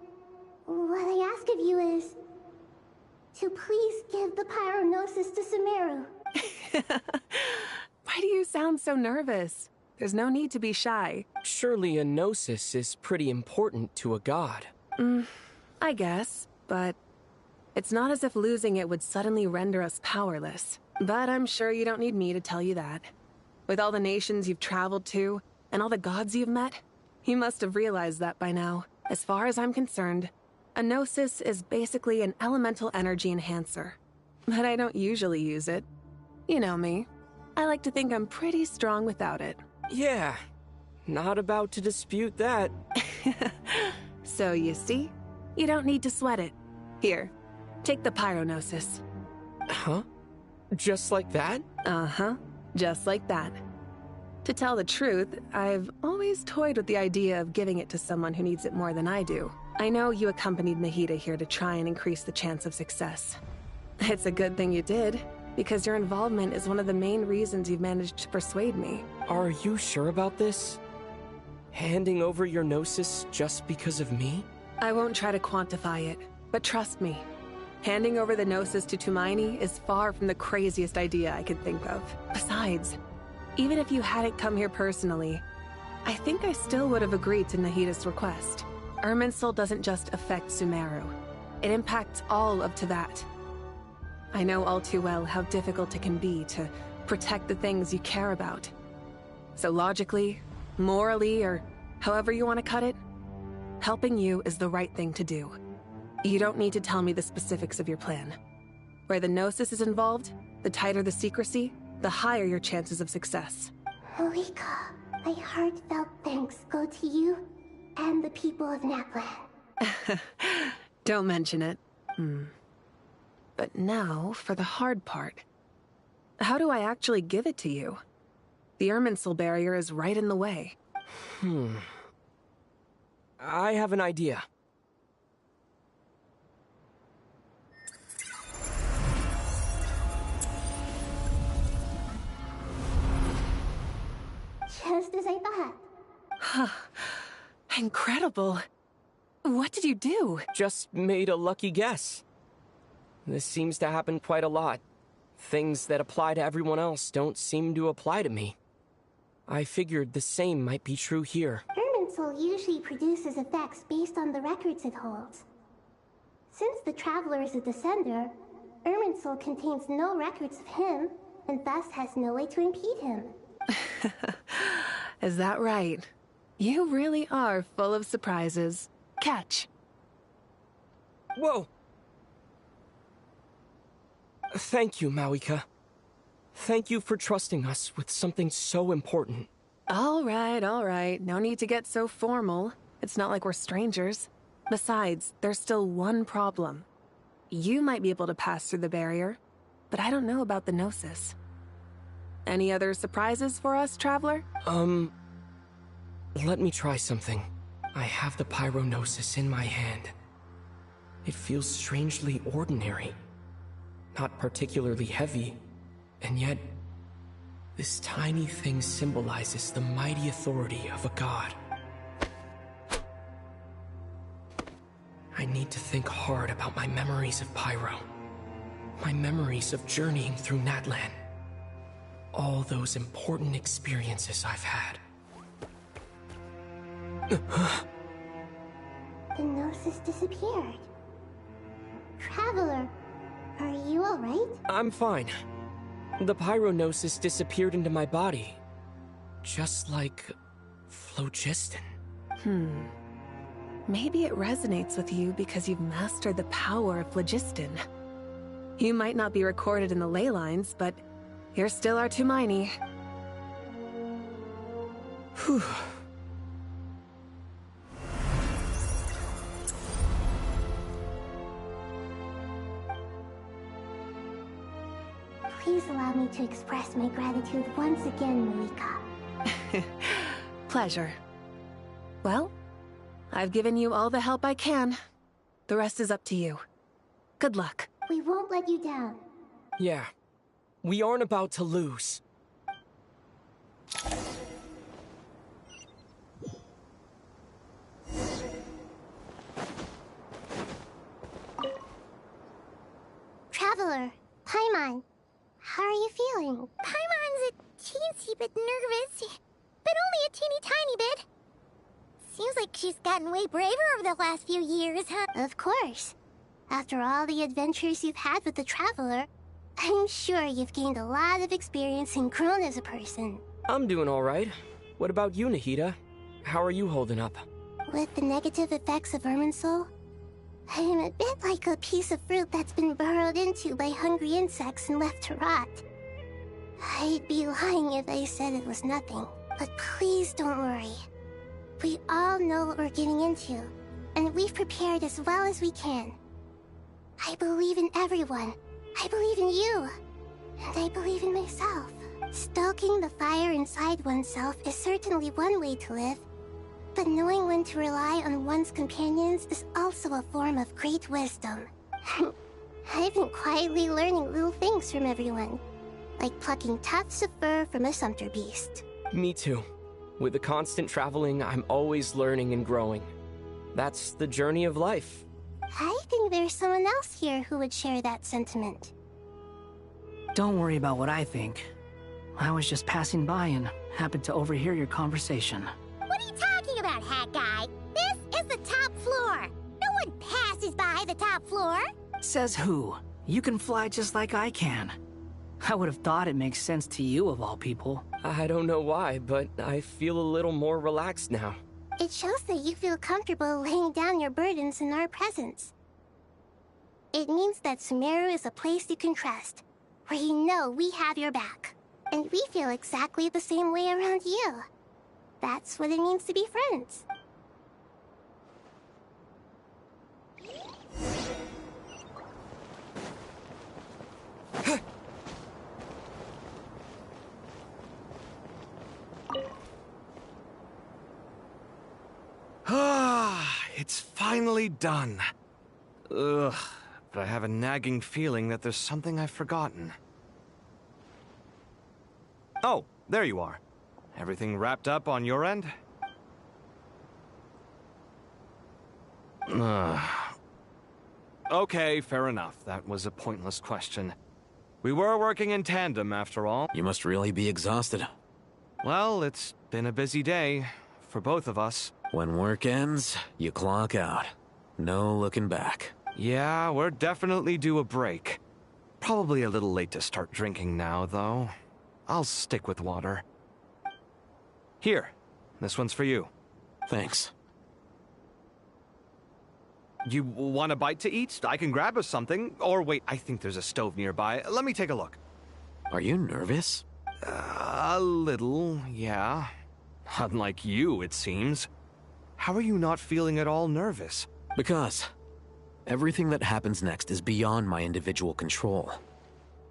what I ask of you is to please give the Pyrognosis to Sumeru. Why do you sound so nervous? There's no need to be shy. Surely a gnosis is pretty important to a god. I guess, but it's not as if losing it would suddenly render us powerless. But I'm sure you don't need me to tell you that. With all the nations you've traveled to, and all the gods you've met, you must have realized that by now. As far as I'm concerned, a gnosis is basically an elemental energy enhancer. But I don't usually use it. You know me. I like to think I'm pretty strong without it. Yeah, not about to dispute that. So you see, you don't need to sweat it. Here, take the Pyrognosis. Huh? Just like that? Uh-huh, just like that. To tell the truth, I've always toyed with the idea of giving it to someone who needs it more than I do. I know you accompanied Nahida here to try and increase the chance of success. It's a good thing you did, because your involvement is one of the main reasons you've managed to persuade me. Are you sure about this? Handing over your gnosis just because of me? I won't try to quantify it, but trust me. Handing over the gnosis to Tumaini is far from the craziest idea I could think of. Besides, even if you hadn't come here personally, I think I still would have agreed to Nahida's request. Irminsul doesn't just affect Sumeru. It impacts all of Teyvat. I know all too well how difficult it can be to protect the things you care about. So logically, morally, or however you want to cut it, helping you is the right thing to do. You don't need to tell me the specifics of your plan. Where the Gnosis is involved, the tighter the secrecy, the higher your chances of success. Malika, my heartfelt thanks go to you and the people of Natlan. Don't mention it. But now, for the hard part. How do I actually give it to you? The Irminsul barrier is right in the way. I have an idea. Just as I thought. Incredible. What did you do? Just made a lucky guess. This seems to happen quite a lot. Things that apply to everyone else don't seem to apply to me. I figured the same might be true here. Irminsul usually produces effects based on the records it holds. Since the Traveler is a Descender, Irminsul contains no records of him, and thus has no way to impede him. Is that right? You really are full of surprises. Catch. Whoa! Thank you, Mawika. Thank you for trusting us with something so important. All right. No need to get so formal. It's not like we're strangers. Besides, there's still one problem. You might be able to pass through the barrier, but I don't know about the Gnosis. Any other surprises for us, Traveler? Let me try something. I have the Pyrognosis in my hand. It feels strangely ordinary. Not particularly heavy, and yet, this tiny thing symbolizes the mighty authority of a god. I need to think hard about my memories of Pyro. My memories of journeying through Natlan. All those important experiences I've had. The Gnosis disappeared. Traveler, are you alright? I'm fine. The Pyrognosis disappeared into my body. Just like phlogiston. Maybe it resonates with you because you've mastered the power of phlogiston. You might not be recorded in the ley lines, but you're still our Tumaini. Whew. Please allow me to express my gratitude once again, Malika. Pleasure. Well, I've given you all the help I can. The rest is up to you. Good luck. We won't let you down. Yeah. We aren't about to lose. Traveler, Paimon, how are you feeling? Paimon's a teensy bit nervous, but only a teeny tiny bit. Seems like she's gotten way braver over the last few years, huh? Of course. After all the adventures you've had with the Traveler, I'm sure you've gained a lot of experience and grown as a person. I'm doing all right. What about you, Nahida? How are you holding up? With the negative effects of Irminsul, I'm a bit like a piece of fruit that's been burrowed into by hungry insects and left to rot. I'd be lying if I said it was nothing, but please don't worry. We all know what we're getting into, and we've prepared as well as we can. I believe in everyone. I believe in you. And I believe in myself. Stoking the fire inside oneself is certainly one way to live, but knowing when to rely on one's companions is also a form of great wisdom. I've been quietly learning little things from everyone, like plucking tufts of fur from a sumpter beast. Me too. With the constant traveling, I'm always learning and growing. That's the journey of life. I think there's someone else here who would share that sentiment. Don't worry about what I think. I was just passing by and happened to overhear your conversation. What are you talking about, Hat Guy? This is the top floor. No one passes by the top floor. Says who? You can fly just like I can. I would have thought it makes sense to you of all people. I don't know why, but I feel a little more relaxed now. It shows that you feel comfortable laying down your burdens in our presence. It means that Sumeru is a place you can trust, where you know we have your back. And we feel exactly the same way around you. That's what it means to be friends. It's finally done. Ugh, but I have a nagging feeling that there's something I've forgotten. Oh, there you are. Everything wrapped up on your end? Okay, fair enough. That was a pointless question. We were working in tandem, after all. You must really be exhausted. Well, it's been a busy day for both of us. When work ends, you clock out. No looking back. Yeah, we're definitely due a break. Probably a little late to start drinking now, though. I'll stick with water. Here, this one's for you. Thanks. You want a bite to eat? I can grab us something. Or wait, I think there's a stove nearby. Let me take a look. Are you nervous? A little, yeah. Unlike you, it seems. How are you not feeling at all nervous? Because everything that happens next is beyond my individual control.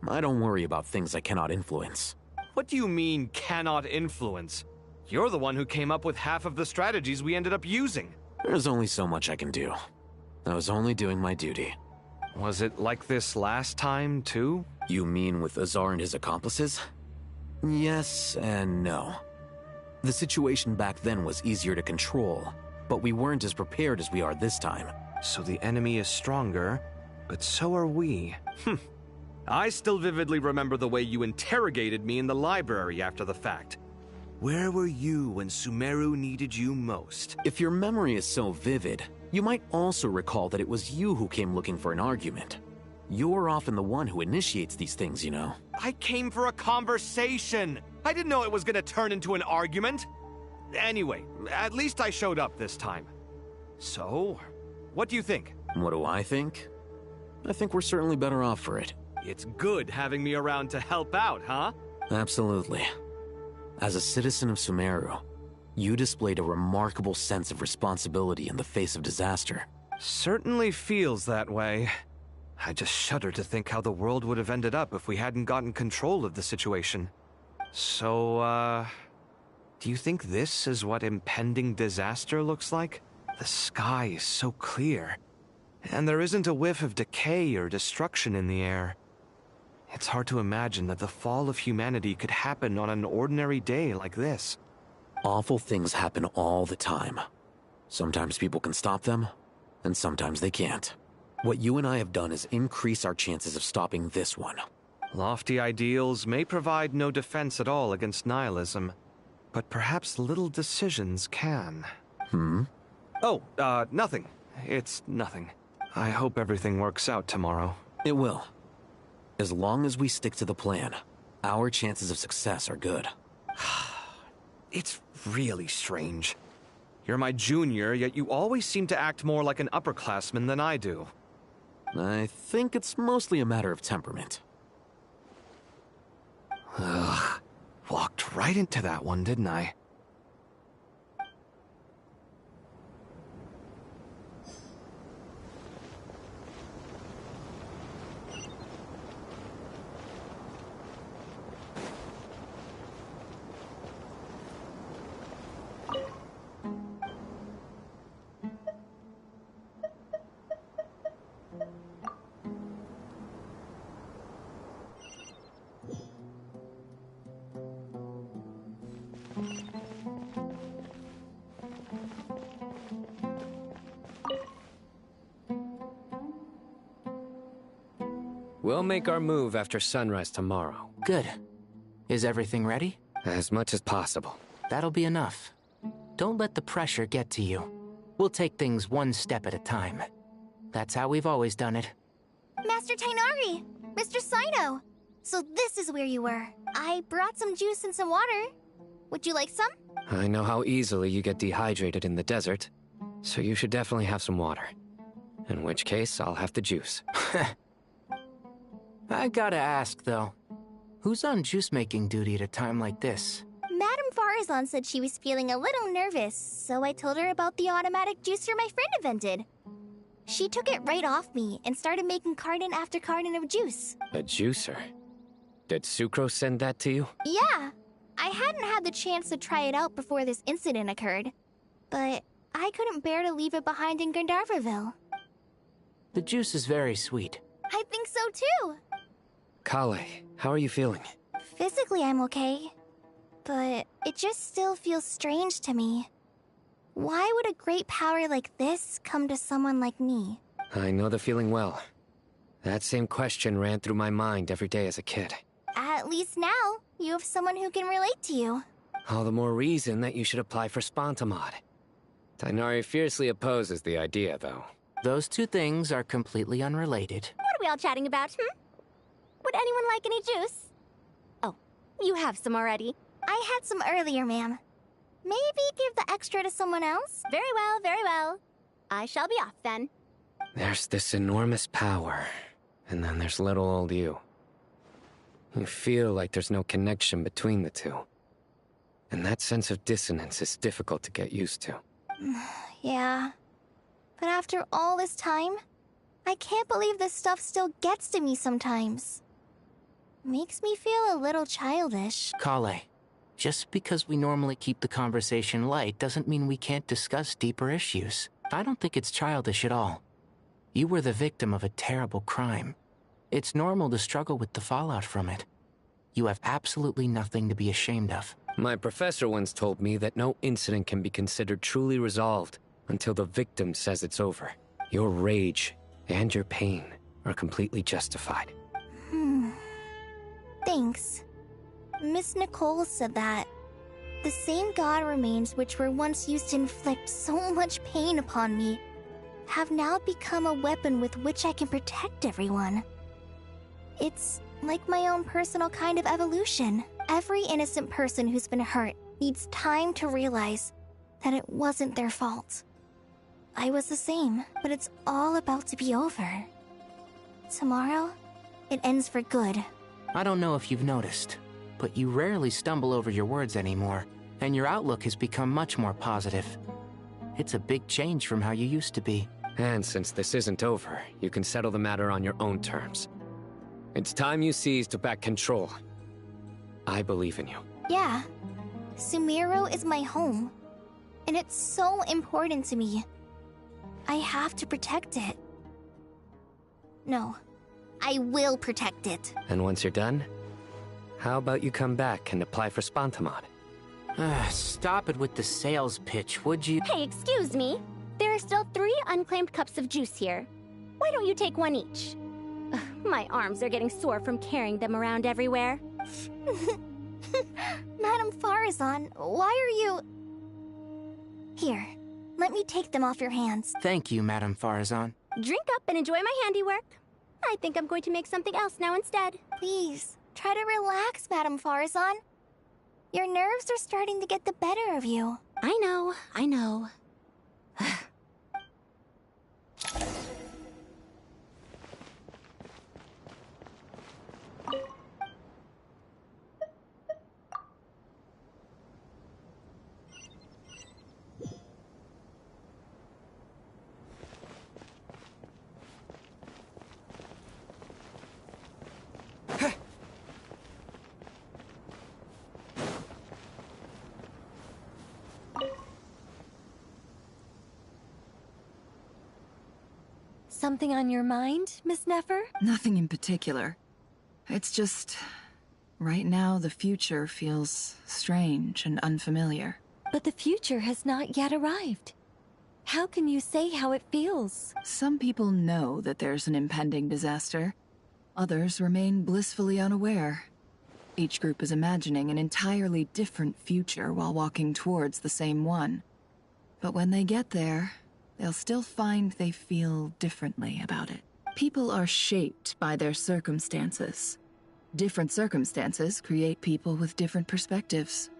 I don't worry about things I cannot influence. What do you mean, cannot influence? You're the one who came up with half of the strategies we ended up using. There's only so much I can do. I was only doing my duty. Was it like this last time, too? You mean with Azar and his accomplices? Yes and no. The situation back then was easier to control, but we weren't as prepared as we are this time. So the enemy is stronger, but so are we. I still vividly remember the way you interrogated me in the library after the fact. Where were you when Sumeru needed you most? If your memory is so vivid, you might also recall that it was you who came looking for an argument. You're often the one who initiates these things, you know. I came for a conversation! I didn't know it was gonna turn into an argument! Anyway, at least I showed up this time. So, what do you think? What do I think? I think we're certainly better off for it. It's good having me around to help out, huh? Absolutely. As a citizen of Sumeru, you displayed a remarkable sense of responsibility in the face of disaster. Certainly feels that way. I just shudder to think how the world would have ended up if we hadn't gotten control of the situation. So, do you think this is what impending disaster looks like? The sky is so clear, and there isn't a whiff of decay or destruction in the air. It's hard to imagine that the fall of humanity could happen on an ordinary day like this. Awful things happen all the time. Sometimes people can stop them, and sometimes they can't. What you and I have done is increase our chances of stopping this one. Lofty ideals may provide no defense at all against nihilism, but perhaps little decisions can. Oh, nothing. It's nothing. I hope everything works out tomorrow. It will. As long as we stick to the plan, our chances of success are good. It's really strange. You're my junior, yet you always seem to act more like an upperclassman than I do. I think it's mostly a matter of temperament. Ugh. Walked right into that one, didn't I? We'll make our move after sunrise tomorrow. Good. Is everything ready? As much as possible. That'll be enough. Don't let the pressure get to you. We'll take things one step at a time. That's how we've always done it. Master Tainari! Mr. Sino! So this is where you were. I brought some juice and some water. Would you like some? I know how easily you get dehydrated in the desert, so you should definitely have some water. In which case, I'll have the juice. I gotta ask, though. Who's on juice-making duty at a time like this? Madame Farazan said she was feeling a little nervous, so I told her about the automatic juicer my friend invented. She took it right off me and started making carton after carton of juice. A juicer? Did Sucrose send that to you? Yeah. I hadn't had the chance to try it out before this incident occurred, but I couldn't bear to leave it behind in Gandharvaville. The juice is very sweet. I think so too. Kale, how are you feeling? Physically, I'm okay, but it just still feels strange to me. Why would a great power like this come to someone like me? I know the feeling well. That same question ran through my mind every day as a kid. At least now, you have someone who can relate to you. All the more reason that you should apply for Spontamod. Tainari fiercely opposes the idea, though. Those two things are completely unrelated. What are we all chatting about, Would anyone like any juice? Oh, you have some already. I had some earlier, ma'am. Maybe give the extra to someone else? Very well, very well. I shall be off then. There's this enormous power, and then there's little old you. You feel like there's no connection between the two. And that sense of dissonance is difficult to get used to. Yeah. But after all this time, I can't believe this stuff still gets to me sometimes. Makes me feel a little childish. Kale, just because we normally keep the conversation light doesn't mean we can't discuss deeper issues. I don't think it's childish at all. You were the victim of a terrible crime. It's normal to struggle with the fallout from it. You have absolutely nothing to be ashamed of. My professor once told me that no incident can be considered truly resolved until the victim says it's over. Your rage and your pain are completely justified. Thanks. Miss Nicole said that. The same god remains which were once used to inflict so much pain upon me have now become a weapon with which I can protect everyone. It's like my own personal kind of evolution. Every innocent person who's been hurt needs time to realize that it wasn't their fault. I was the same, but it's all about to be over. Tomorrow, it ends for good. I don't know if you've noticed, but you rarely stumble over your words anymore, and your outlook has become much more positive. It's a big change from how you used to be. And since this isn't over, you can settle the matter on your own terms. It's time you seized back control. I believe in you. Yeah. Sumeru is my home, and it's so important to me. I have to protect it. No, I will protect it. And once you're done, how about you come back and apply for Spontamod? Stop it with the sales pitch, would you? Hey, excuse me. There are still 3 unclaimed cups of juice here. Why don't you take one each? Ugh, my arms are getting sore from carrying them around everywhere. Madame Farazan, why are you... Here, let me take them off your hands. Thank you, Madame Farazan. Drink up and enjoy my handiwork. I think I'm going to make something else now instead. Please, try to relax, Madame Farazan. Your nerves are starting to get the better of you. I know, I know. Something on your mind, Miss Nefer? Nothing in particular. It's just... right now, the future feels strange and unfamiliar. But the future has not yet arrived. How can you say how it feels? Some people know that there's an impending disaster. Others remain blissfully unaware. Each group is imagining an entirely different future while walking towards the same one. But when they get there, they'll still find they feel differently about it. People are shaped by their circumstances. Different circumstances create people with different perspectives.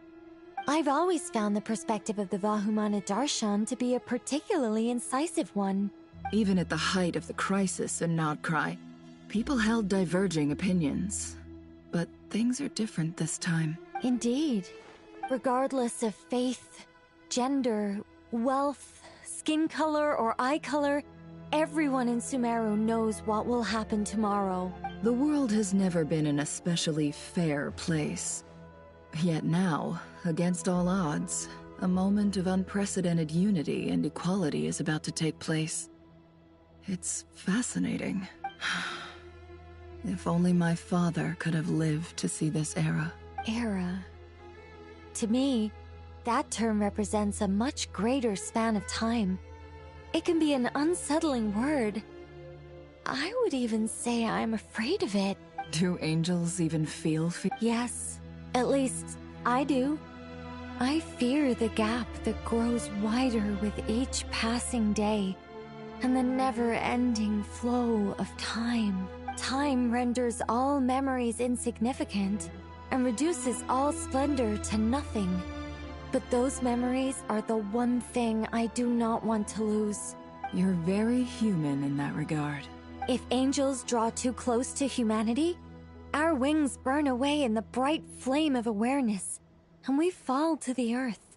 I've always found the perspective of the Vahumana Darshan to be a particularly incisive one. Even at the height of the crisis in Nodcry, people held diverging opinions. But things are different this time. Indeed. Regardless of faith, gender, wealth, skin color, or eye color, everyone in Sumeru knows what will happen tomorrow. The world has never been an especially fair place. Yet now, against all odds, a moment of unprecedented unity and equality is about to take place. It's fascinating. If only my father could have lived to see this era. Era. To me, that term represents a much greater span of time. It can be an unsettling word. I would even say I'm afraid of it. Do angels even feel fear? Yes, at least I do. I fear the gap that grows wider with each passing day, and the never-ending flow of time. Time renders all memories insignificant, and reduces all splendor to nothing. But those memories are the one thing I do not want to lose. You're very human in that regard. If angels draw too close to humanity, our wings burn away in the bright flame of awareness, and we fall to the earth.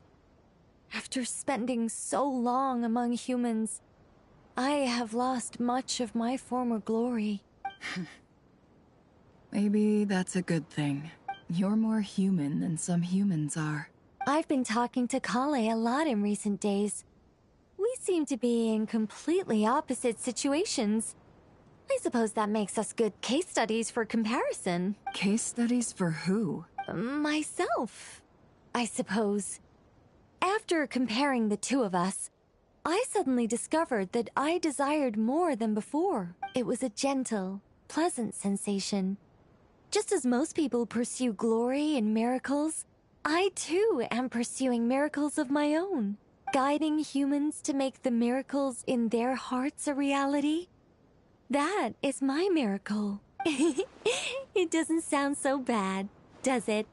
After spending so long among humans, I have lost much of my former glory. Maybe that's a good thing. You're more human than some humans are. I've been talking to Kale a lot in recent days. We seem to be in completely opposite situations. I suppose that makes us good case studies for comparison. Case studies for who? Myself, I suppose. After comparing the two of us, I suddenly discovered that I desired more than before. It was a gentle, pleasant sensation. Just as most people pursue glory and miracles, I too am pursuing miracles of my own, guiding humans to make the miracles in their hearts a reality. That is my miracle. It doesn't sound so bad, does it?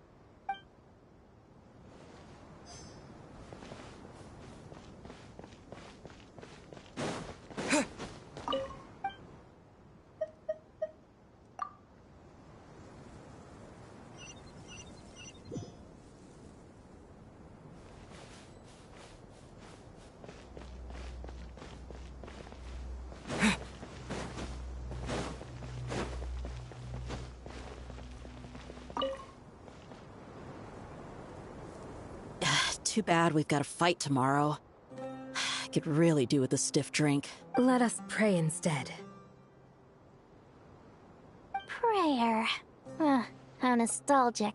Too bad we've got a fight tomorrow. I could really do with a stiff drink. Let us pray instead. Prayer. How nostalgic.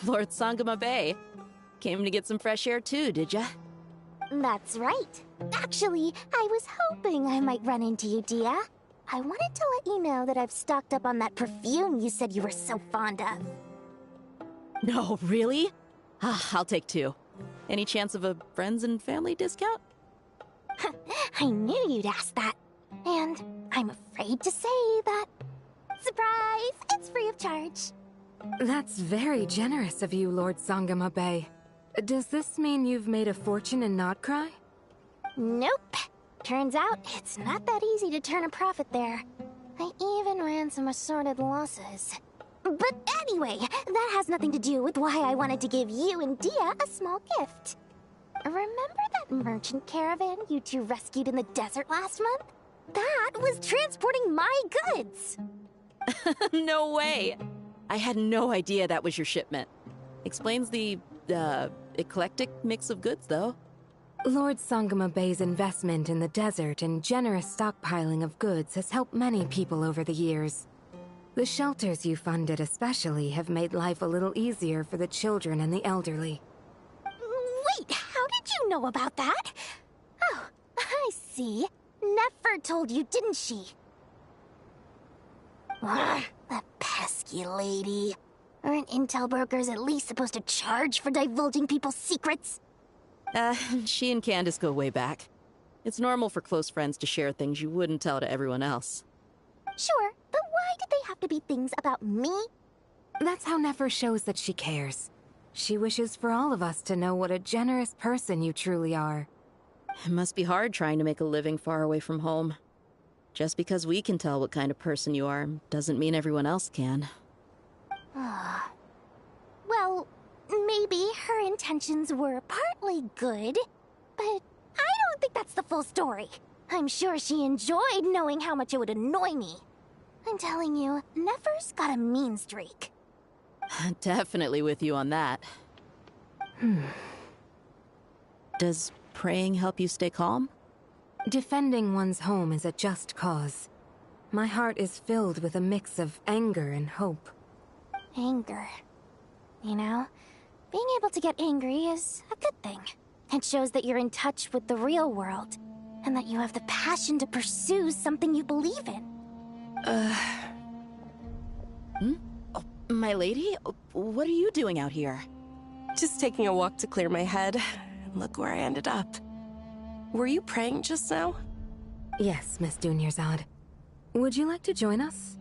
Lord Sangama Bay. Came to get some fresh air too, did ya? That's right. Actually, I was hoping I might run into you, Dia. I wanted to let you know that I've stocked up on that perfume you said you were so fond of. No, really? I'll take two. Any chance of a friends and family discount? I knew you'd ask that. And I'm afraid to say that... Surprise! It's free of charge. That's very generous of you, Lord Sangama Bay. Does this mean you've made a fortune in Nodcry? Nope. Turns out it's not that easy to turn a profit there. I even ran some assorted losses. But anyway, that has nothing to do with why I wanted to give you and Dia a small gift. Remember that merchant caravan you two rescued in the desert last month? That was transporting my goods! No way! I had no idea that was your shipment. Explains the, eclectic mix of goods, though. Lord Sangama Bay's investment in the desert and generous stockpiling of goods has helped many people over the years. The shelters you funded especially have made life a little easier for the children and the elderly. Wait, how did you know about that? Oh, I see. Nefer told you, didn't she? Ugh, that pesky lady. Aren't intel brokers at least supposed to charge for divulging people's secrets? She and Candace go way back. It's normal for close friends to share things you wouldn't tell to everyone else. Sure, but why did they have to be things about me? That's how Nefer shows that she cares. She wishes for all of us to know what a generous person you truly are. It must be hard trying to make a living far away from home. Just because we can tell what kind of person you are doesn't mean everyone else can. Well, maybe her intentions were partly good, but I don't think that's the full story. I'm sure she enjoyed knowing how much it would annoy me. I'm telling you, Nefer's got a mean streak. Definitely with you on that. Does praying help you stay calm? Defending one's home is a just cause. My heart is filled with a mix of anger and hope. Anger. You know, being able to get angry is a good thing. It shows that you're in touch with the real world, and that you have the passion to pursue something you believe in. Oh, my lady? What are you doing out here? Just taking a walk to clear my head. And look where I ended up. Were you praying just now? Yes, Miss Dunyarzad. Would you like to join us?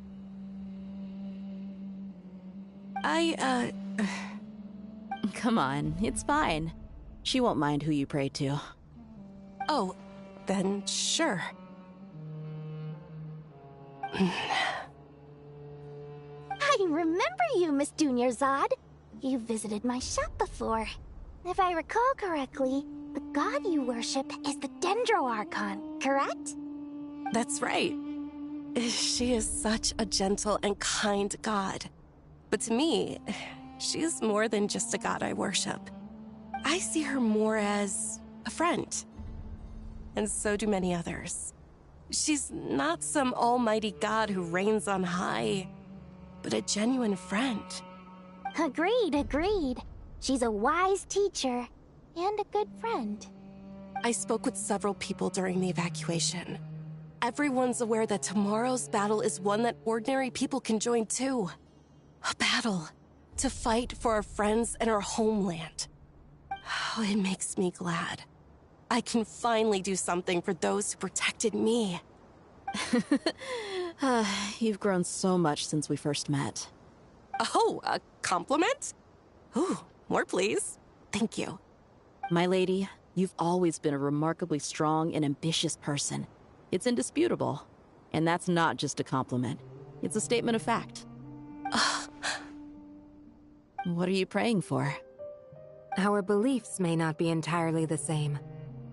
Come on, it's fine. She won't mind who you pray to. Oh, then sure. I remember you, Miss Dunyarzad. You visited my shop before. If I recall correctly, the god you worship is the Dendro Archon, correct? That's right. She is such a gentle and kind god. But to me, she is more than just a god I worship. I see her more as a friend. And so do many others. She's not some almighty god who reigns on high, but a genuine friend. Agreed. She's a wise teacher and a good friend. I spoke with several people during the evacuation. Everyone's aware that tomorrow's battle is one that ordinary people can join too. A battle to fight for our friends and our homeland. Oh, it makes me glad. I can finally do something for those who protected me. You've grown so much since we first met. Oh, a compliment? Ooh, more please. Thank you. My lady, you've always been a remarkably strong and ambitious person. It's indisputable. And that's not just a compliment. It's a statement of fact. What are you praying for? Our beliefs may not be entirely the same,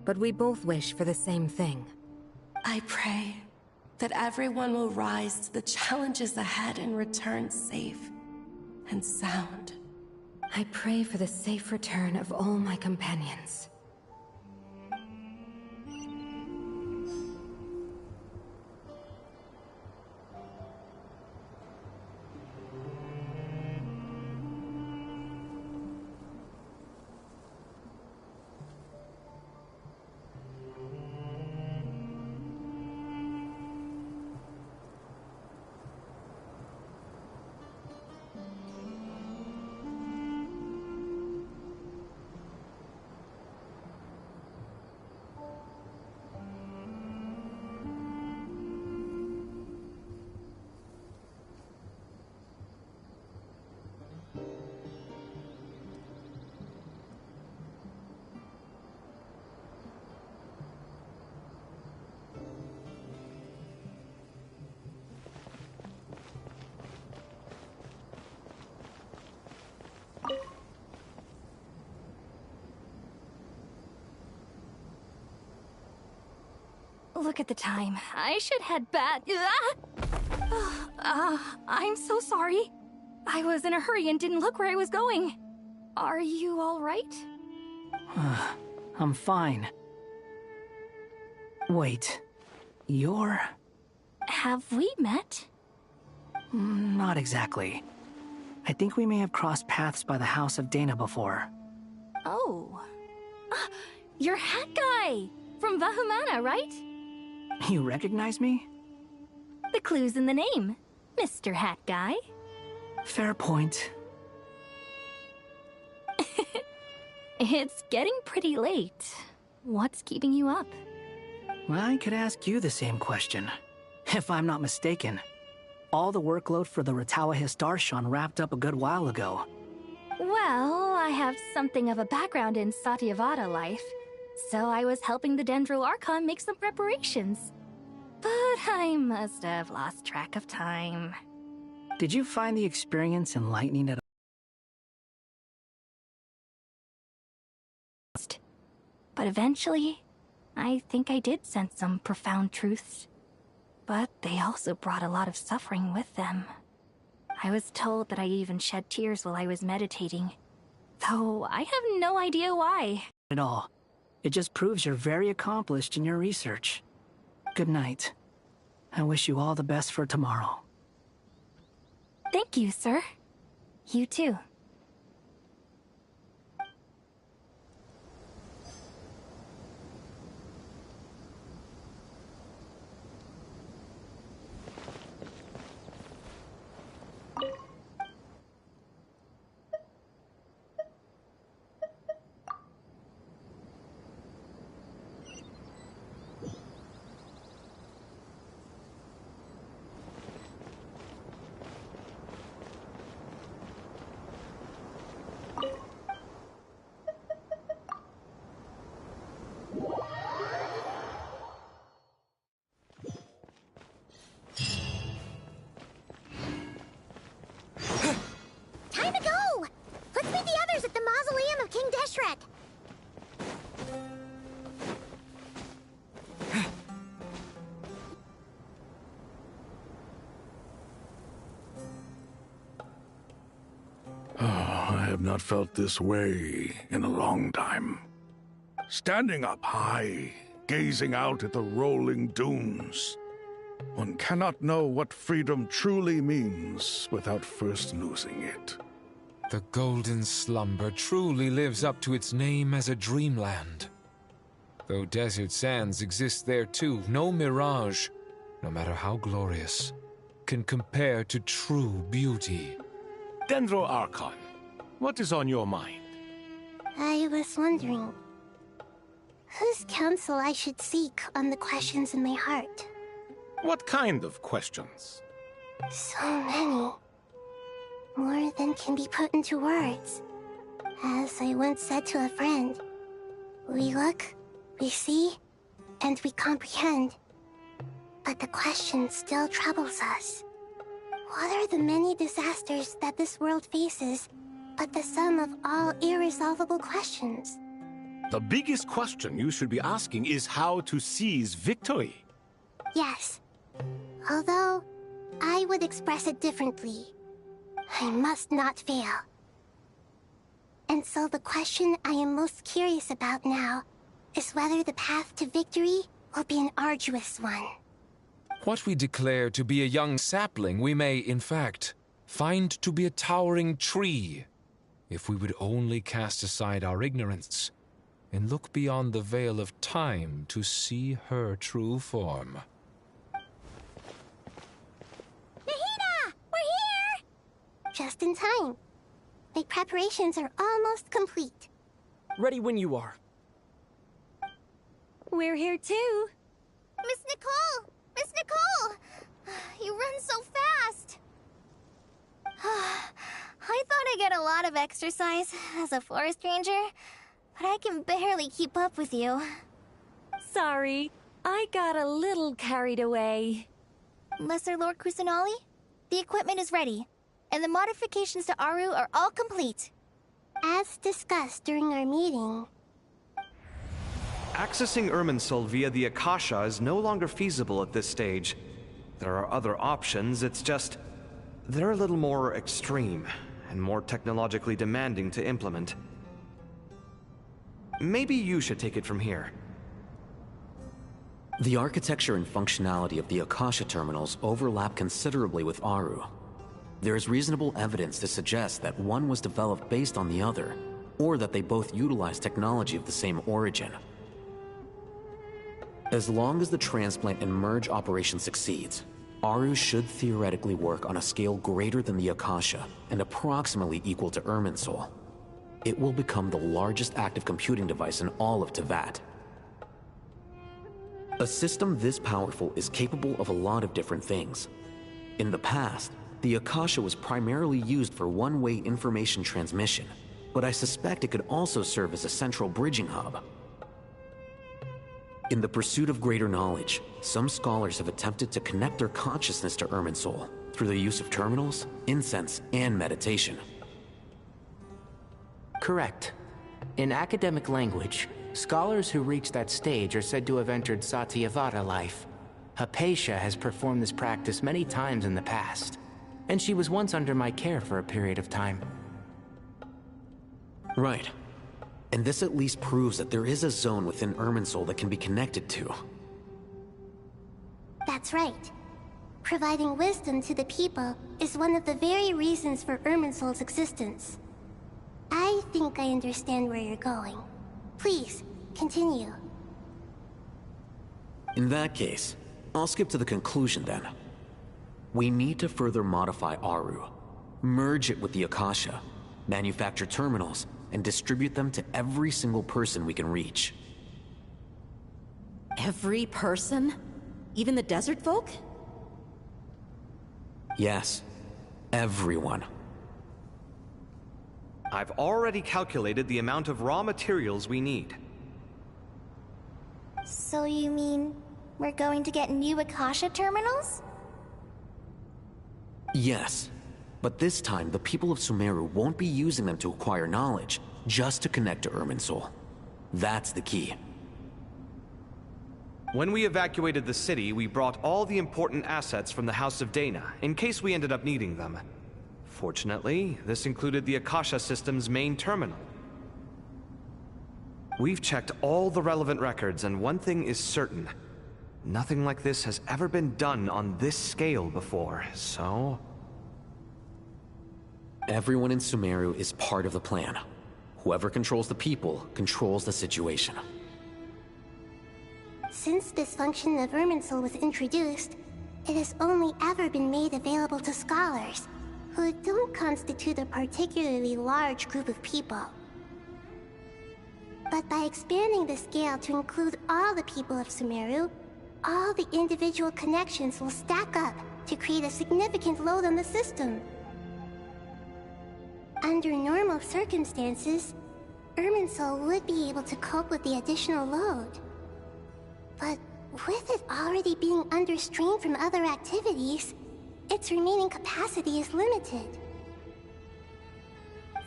but we both wish for the same thing. I pray that everyone will rise to the challenges ahead and return safe and sound. I pray for the safe return of all my companions. Look at the time. I should head back. I'm so sorry. I was in a hurry and didn't look where I was going. Are you all right? I'm fine. Wait, you're... Have we met? Not exactly. I think we may have crossed paths by the house of Dana before. Oh. You're Hat Guy! From Vahumana, right? You recognize me? The clue's in the name, Mr. Hat Guy. Fair point. It's getting pretty late. What's keeping you up? Well, I could ask you the same question. If I'm not mistaken, All the workload for the VII Archon wrapped up a good while ago. Well, I have something of a background in Satyavada life, so I was helping the Dendro Archon make some preparations. But I must have lost track of time. Did you find the experience enlightening at all? But eventually, I think I did sense some profound truths. But they also brought a lot of suffering with them. I was told that I even shed tears while I was meditating, though I have no idea why. At all. It just proves you're very accomplished in your research. Good night. I wish you all the best for tomorrow. Thank you, sir. You too. Time to go! Let's meet the others at the mausoleum of King Deshret. I have not felt this way in a long time. Standing up high, gazing out at the rolling dunes. One cannot know what freedom truly means without first losing it. The golden slumber truly lives up to its name as a dreamland. Though desert sands exist there too, no mirage, no matter how glorious, can compare to true beauty. Dendro Archon, what is on your mind? I was wondering whose counsel I should seek on the questions in my heart. What kind of questions? So many. More than can be put into words. As I once said to a friend, we look, we see, and we comprehend. But the question still troubles us. What are the many disasters that this world faces, but the sum of all irresolvable questions? The biggest question you should be asking is how to seize victory. Yes. Although, I would express it differently. I must not fail. And so the question I am most curious about now is whether the path to victory will be an arduous one. What we declare to be a young sapling, we may, in fact, find to be a towering tree, if we would only cast aside our ignorance and look beyond the veil of time to see her true form. Nahida! We're here! Just in time. My preparations are almost complete. Ready when you are. We're here too. Miss Nicole! Miss Nicole! You run so fast! I thought I'd get a lot of exercise as a forest ranger, but I can barely keep up with you. Sorry, I got a little carried away. Lesser Lord Kusanali, the equipment is ready, and the modifications to Aru are all complete. As discussed during our meeting, Accessing Irminsul via the Akasha is no longer feasible at this stage. There are other options, it's just they're a little more extreme and more technologically demanding to implement. Maybe you should take it from here. The architecture and functionality of the Akasha terminals overlap considerably with Aru. There is reasonable evidence to suggest that one was developed based on the other, or that they both utilize technology of the same origin. As long as the transplant and merge operation succeeds, Aru should theoretically work on a scale greater than the Akasha and approximately equal to Irminsul. It will become the largest active computing device in all of Teyvat. A system this powerful is capable of a lot of different things. In the past, the Akasha was primarily used for one-way information transmission, but I suspect it could also serve as a central bridging hub. In the pursuit of greater knowledge, some scholars have attempted to connect their consciousness to Irminsul through the use of terminals, incense, and meditation. Correct. In academic language, scholars who reach that stage are said to have entered Satyavata life. Hypatia has performed this practice many times in the past, and she was once under my care for a period of time. Right. And this at least proves that there is a zone within Irminsul that can be connected to. That's right. Providing wisdom to the people is one of the very reasons for Irminsul's existence. I think I understand where you're going. Please, continue. In that case, I'll skip to the conclusion then. We need to further modify Aru, merge it with the Akasha, manufacture terminals, and distribute them to every single person we can reach. Every person? Even the desert folk? Yes, everyone. I've already calculated the amount of raw materials we need. So you mean we're going to get new Akasha terminals? Yes, but this time the people of Sumeru won't be using them to acquire knowledge, just to connect to Irminsul. That's the key. When we evacuated the city, we brought all the important assets from the House of Dana, in case we ended up needing them. Fortunately, this included the Akasha system's main terminal. We've checked all the relevant records, and one thing is certain. Nothing like this has ever been done on this scale before, so... Everyone in Sumeru is part of the plan. Whoever controls the people controls the situation. Since this function of Irminsul was introduced, it has only ever been made available to scholars, who don't constitute a particularly large group of people. But by expanding the scale to include all the people of Sumeru, all the individual connections will stack up to create a significant load on the system. Under normal circumstances, Irminsul would be able to cope with the additional load. But with it already being under strain from other activities, its remaining capacity is limited.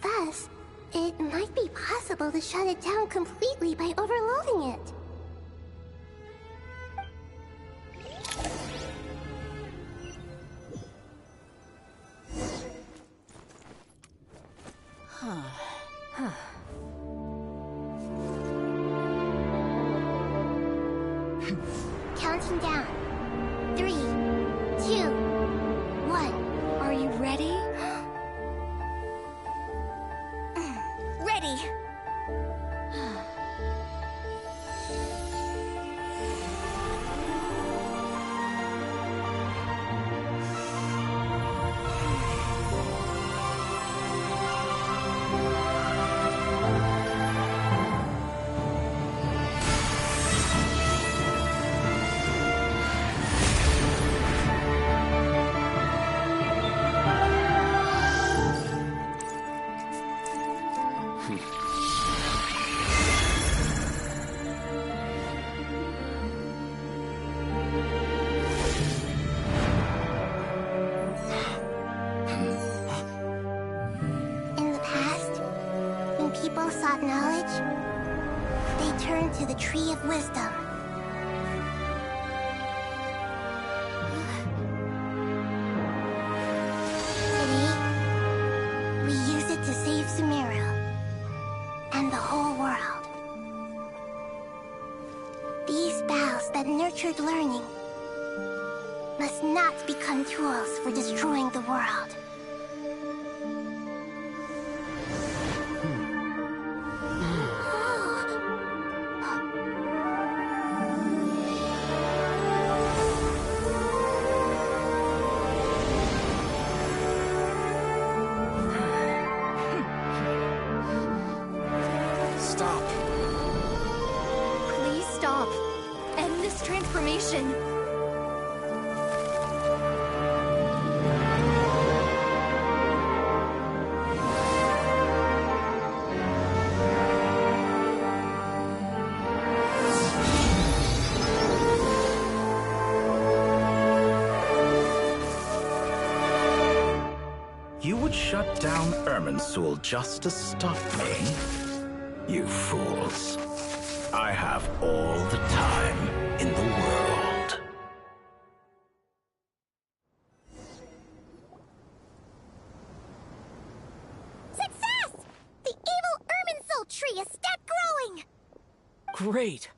Thus, it might be possible to shut it down completely by overloading it. Counting down. 3, 2, 1. Are you ready? Ready! People sought knowledge, they turned to the Tree of Wisdom. Today, we use it to save Sumeru and the whole world. These boughs that nurtured learning must not become tools for destroying the world. shut down Irminsul just to stop me? You fools. I have all the time in the world. Success! The evil Irminsul tree has stopped growing! Great!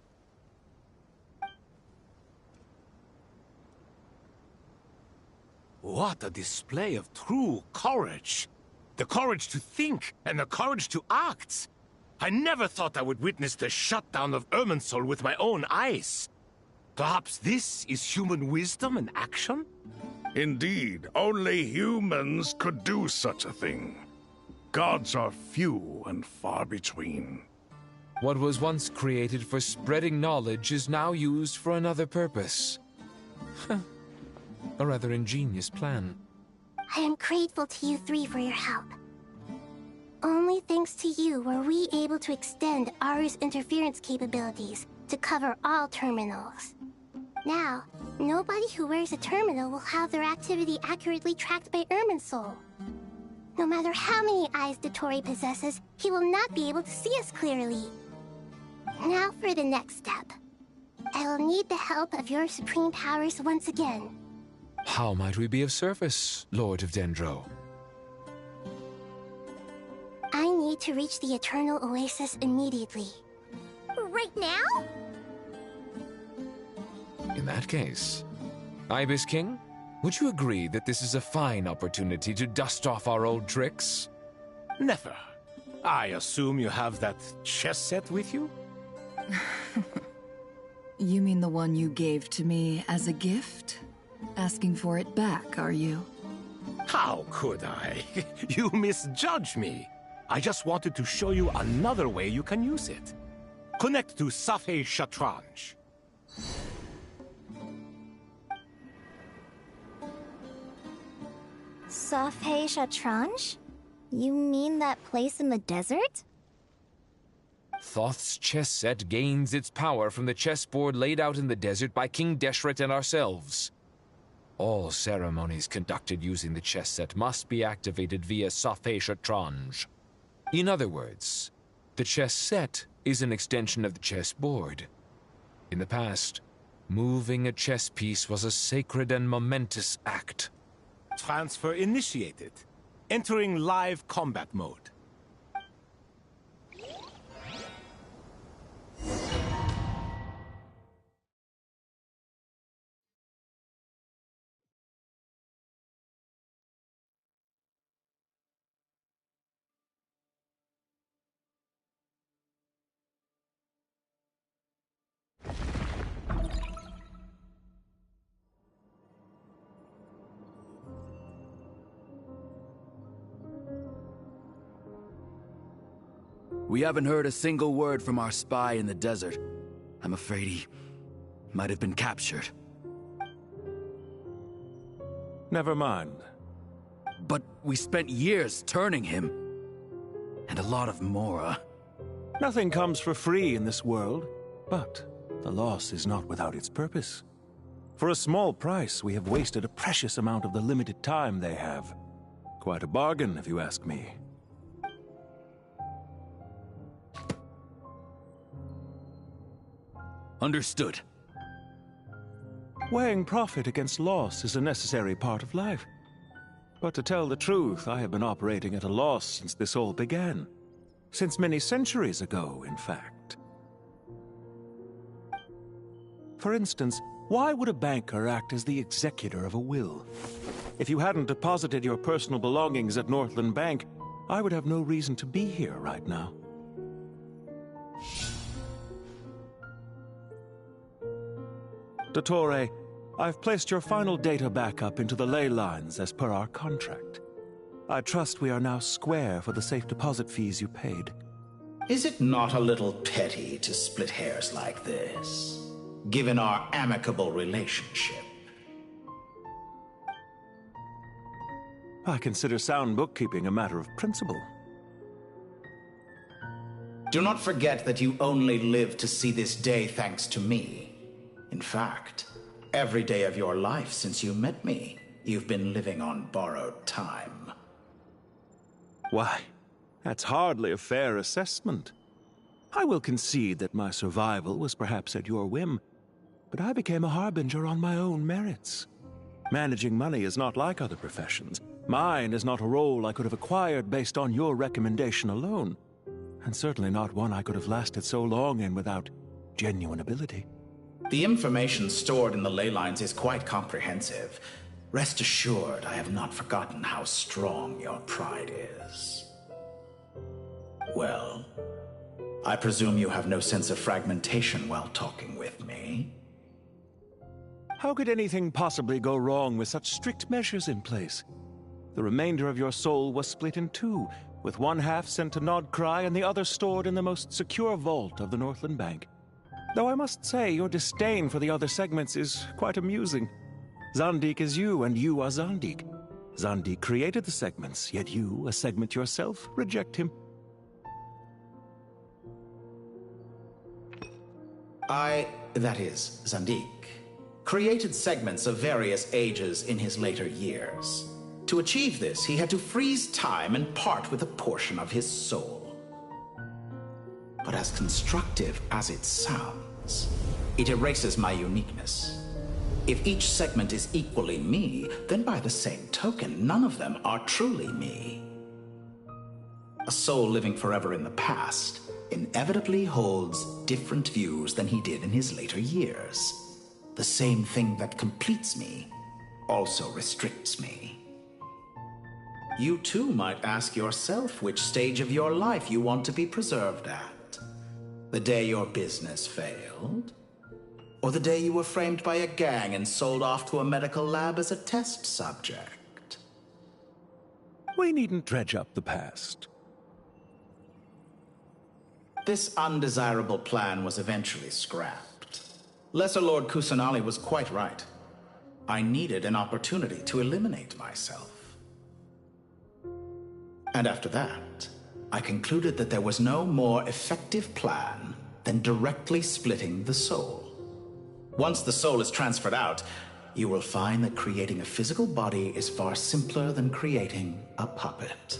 What a display of true courage. The courage to think and the courage to act. I never thought I would witness the shutdown of Irminsul with my own eyes. Perhaps this is human wisdom in action? Indeed, only humans could do such a thing. Gods are few and far between. What was once created for spreading knowledge is now used for another purpose. A rather ingenious plan. I am grateful to you three for your help. Only thanks to you were we able to extend Aru's interference capabilities to cover all terminals. Now, nobody who wears a terminal will have their activity accurately tracked by Irminsul. No matter how many eyes Dottore possesses, he will not be able to see us clearly. Now for the next step. I will need the help of your supreme powers once again. How might we be of service, Lord of Dendro? I need to reach the Eternal Oasis immediately. Right now? In that case, Ibis King, would you agree that this is a fine opportunity to dust off our old tricks? Never. I assume you have that chess set with you? You mean the one you gave to me as a gift? Asking for it back, are you? How could I? You misjudge me. I just wanted to show you another way you can use it. Connect to Safei Shatranj. Safei Shatranj? You mean that place in the desert? Thoth's chess set gains its power from the chessboard laid out in the desert by King Deshret and ourselves. All ceremonies conducted using the chess set must be activated via Safei Shatranj. In other words, the chess set is an extension of the chessboard. In the past, moving a chess piece was a sacred and momentous act. Transfer initiated. Entering live combat mode. We haven't heard a single word from our spy in the desert. I'm afraid he might have been captured. Never mind. But we spent years turning him. And a lot of Mora. Nothing comes for free in this world, but the loss is not without its purpose. For a small price, we have wasted a precious amount of the limited time they have. Quite a bargain, if you ask me. Understood. Weighing profit against loss is a necessary part of life. But to tell the truth, I have been operating at a loss since this all began. Since many centuries ago, in fact. For instance, why would a banker act as the executor of a will? If you hadn't deposited your personal belongings at Northland Bank, I would have no reason to be here right now. Dottore, I've placed your final data backup into the ley lines as per our contract. I trust we are now square for the safe deposit fees you paid. Is it not a little petty to split hairs like this, given our amicable relationship? I consider sound bookkeeping a matter of principle. Do not forget that you only live to see this day thanks to me. In fact, every day of your life since you met me, you've been living on borrowed time. Why, that's hardly a fair assessment. I will concede that my survival was perhaps at your whim, but I became a harbinger on my own merits. Managing money is not like other professions. Mine is not a role I could have acquired based on your recommendation alone, and certainly not one I could have lasted so long in without genuine ability. The information stored in the ley lines is quite comprehensive. Rest assured, I have not forgotten how strong your pride is. Well, I presume you have no sense of fragmentation while talking with me. How could anything possibly go wrong with such strict measures in place? The remainder of your soul was split in two, with one half sent to Nodcry and the other stored in the most secure vault of the Northland Bank. Though I must say, your disdain for the other segments is quite amusing. Zandik is you, and you are Zandik. Zandik created the segments, yet you, a segment yourself, reject him. That is, Zandik, created segments of various ages in his later years. To achieve this, he had to freeze time and part with a portion of his soul. But as constructive as it sounds, it erases my uniqueness. If each segment is equally me, then by the same token, none of them are truly me. A soul living forever in the past inevitably holds different views than he did in his later years. The same thing that completes me also restricts me. You too might ask yourself which stage of your life you want to be preserved at. The day your business failed? Or the day you were framed by a gang and sold off to a medical lab as a test subject? We needn't dredge up the past. This undesirable plan was eventually scrapped. Lesser Lord Kusanali was quite right. I needed an opportunity to eliminate myself. And after that, I concluded that there was no more effective plan than directly splitting the soul. Once the soul is transferred out, you will find that creating a physical body is far simpler than creating a puppet.